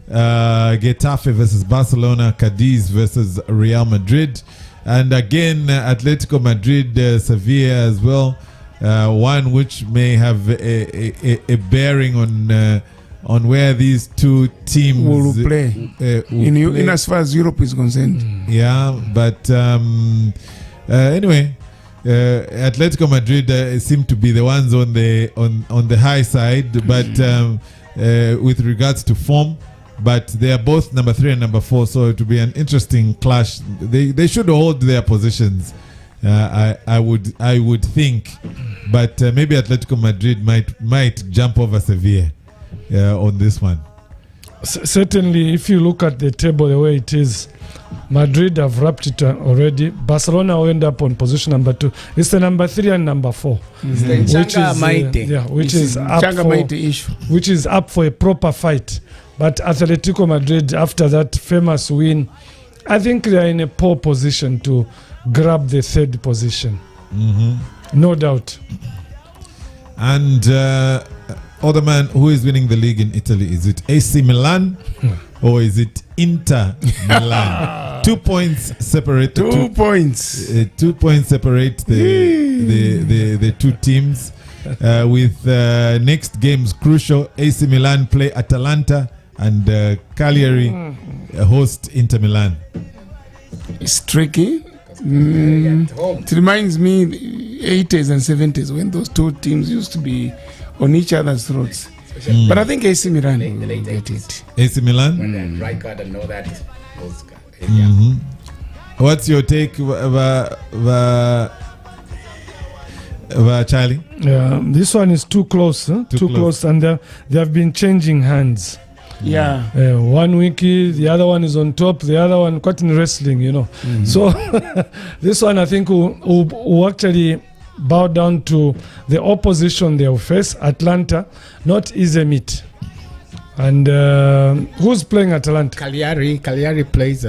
A: Getafe versus Barcelona, Cadiz versus Real Madrid, and again Atletico Madrid, Sevilla as well. One which may have a bearing on where these two teams
D: Will play. In as far as Europe is concerned.
A: Yeah, but anyway, Atletico Madrid seem to be the ones on the high side, but with regards to form, but they are both number 3 and number 4, so it will be an interesting clash. They should hold their positions. I would think, but maybe Atletico Madrid might jump over Sevilla on this one.
C: Certainly, if you look at the table the way it is, Madrid have wrapped it already. Barcelona will end up on position number 2. It's the number 3 and number 4, which is up for a proper fight. But Atletico Madrid, after that famous win, I think they are in a poor position to grab the 3rd position. No doubt.
A: And other man, who is winning the league in Italy? Is it AC Milan or is it Inter Milan? 2 points separate.
D: 2 points.
A: 2 points separate the two teams. With next games crucial. AC Milan play Atalanta and Cagliari host Inter Milan.
D: It's tricky. It reminds me the 80s and 70s when those two teams used to be on each other's throats. But I think AC Milan will get it.
A: AC Milan?
B: When Rijkaard and all that.
A: What's your take, Charlie?
C: This one is too close. Too close, and they have been changing hands.
D: Yeah.
C: 1 week, the other one is on top, the other one quite in wrestling, So this one I think will actually bow down to the opposition they will face. Atlanta, not easy meet. And who's playing Atalanta?
B: Cagliari plays.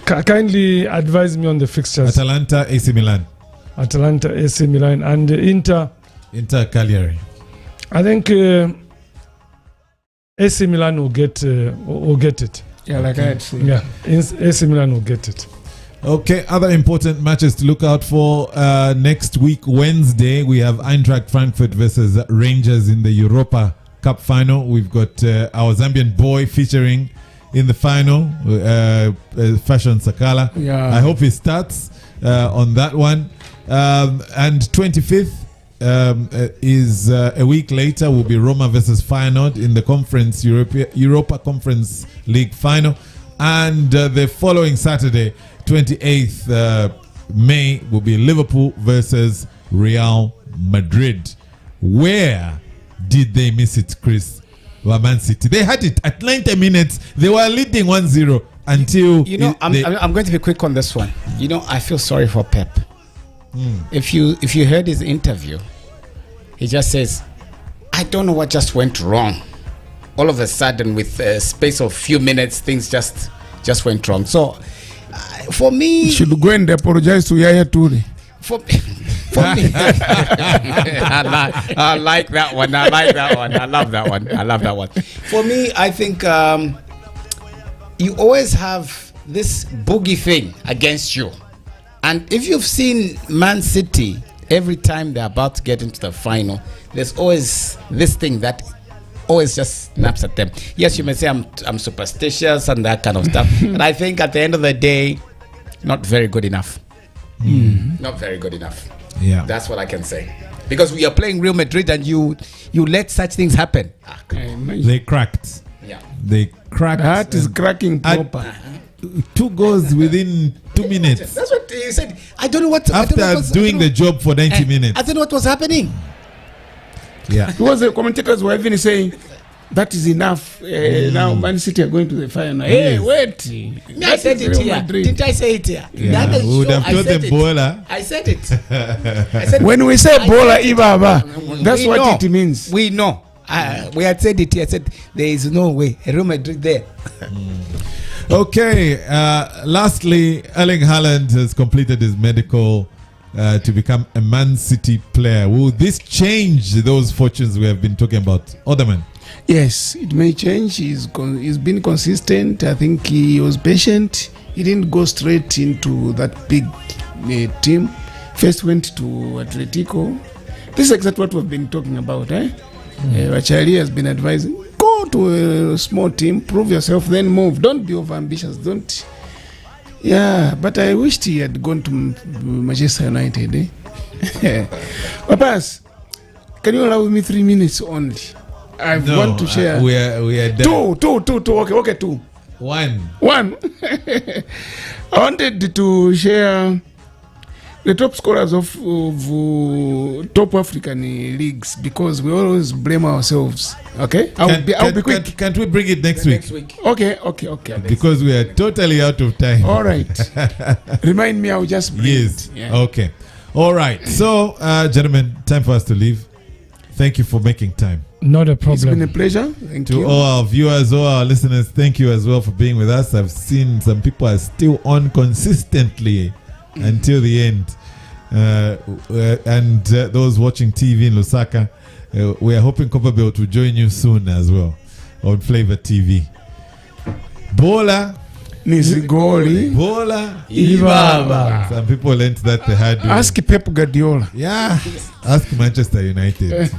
C: Kindly advise me on the fixtures.
A: Atalanta, AC Milan.
C: Atalanta, AC Milan, and Inter
A: Cagliari.
C: I think AC Milan will get it.
D: Yeah, like I had said.
C: Yeah, AC Milan will get it.
A: Okay, other important matches to look out for next week, Wednesday. We have Eintracht Frankfurt versus Rangers in the Europa Cup final. We've got our Zambian boy featuring in the final, Fashion Sakala.
D: Yeah.
A: I hope he starts on that one. And 25th is a week later will be Roma versus Feyenoord in the Europa Conference League final. And the following Saturday, 28th May, will be Liverpool versus Real Madrid. Where did they miss it, Chris? Man City. They had it at 90 minutes. They were leading 1-0 until...
B: I'm going to be quick on this one. I feel sorry for Pep. If you heard his interview, he just says, I don't know what just went wrong. all of a sudden, with a space of few minutes, things just went wrong. So, for me,
D: You should go and apologize to Yaya Toure.
B: for me, I like that one. I love that one. For me, I think you always have this boogie thing against you. And if you've seen Man City, every time they're about to get into the final, there's always this thing that always just snaps at them. Yes, you may say I'm superstitious and that kind of stuff, but I think at the end of the day, not very good enough. Not very good enough.
A: Yeah.
B: That's what I can say. Because we are playing Real Madrid and you let such things happen.
A: They cracked.
B: Yeah.
A: They cracked.
D: Heart is cracking
A: At-
D: proper.
A: 2 goals within 2 minutes.
B: That's what you said. I don't know what.
A: After doing the job for 90 minutes.
B: I don't know what was happening.
A: Yeah.
D: Because the commentators were even saying, that is enough. Now Man City are going to the final. Hey,
A: Yes.
D: wait.
B: I said it here. Didn't I say it here? That is
A: We would
B: sure.
A: have
B: I
A: told
B: said
A: them
B: it.
A: Bola.
B: I said it. I said
D: When we say
B: I
D: Bola
B: said it.
D: Ibaba, that's
B: We
D: what
B: know.
D: it means.
B: We know. We had said it here. I said there is no way. Real Madrid there.
A: Okay. Lastly, Erling Haaland has completed his medical to become a Man City player. Will this change those fortunes we have been talking about? Otherman?
D: Yes, it may change. He's been consistent. I think he was patient. He didn't go straight into that big team. First went to Atletico. This is exactly what we've been talking about. Achari has been advising, go to a small team, prove yourself, then move. Don't be overambitious. Don't. Yeah, but I wished he had gone to Manchester United. Papas, can you allow me 3 minutes only? I want to share.
A: We are done.
D: Two. Okay, two.
A: One.
D: I wanted to share the top scorers of top African leagues, because we always blame ourselves. Okay, I'll be quick.
A: Can't we bring it next week?
D: Okay.
A: Because we are totally out of time.
D: All right. Remind me. I'll just bring
A: Yes.
D: it. Yeah.
A: Okay. All right. So, gentlemen, time for us to leave. Thank you for making time.
C: Not a
D: It's been a
C: problem.
D: pleasure. Thank
A: To
D: you.
A: all our viewers, all our listeners, thank you as well for being with us. I've seen some people are still on consistently until the end. And those watching TV in Lusaka, we are hoping Copperbelt will join you soon as well on Flava TV. Bola.
D: Nizigoli.
A: Bola.
D: Ibaba.
A: Some people learned that the hard way.
D: Ask Pep Guardiola.
A: Yeah. Ask Manchester United.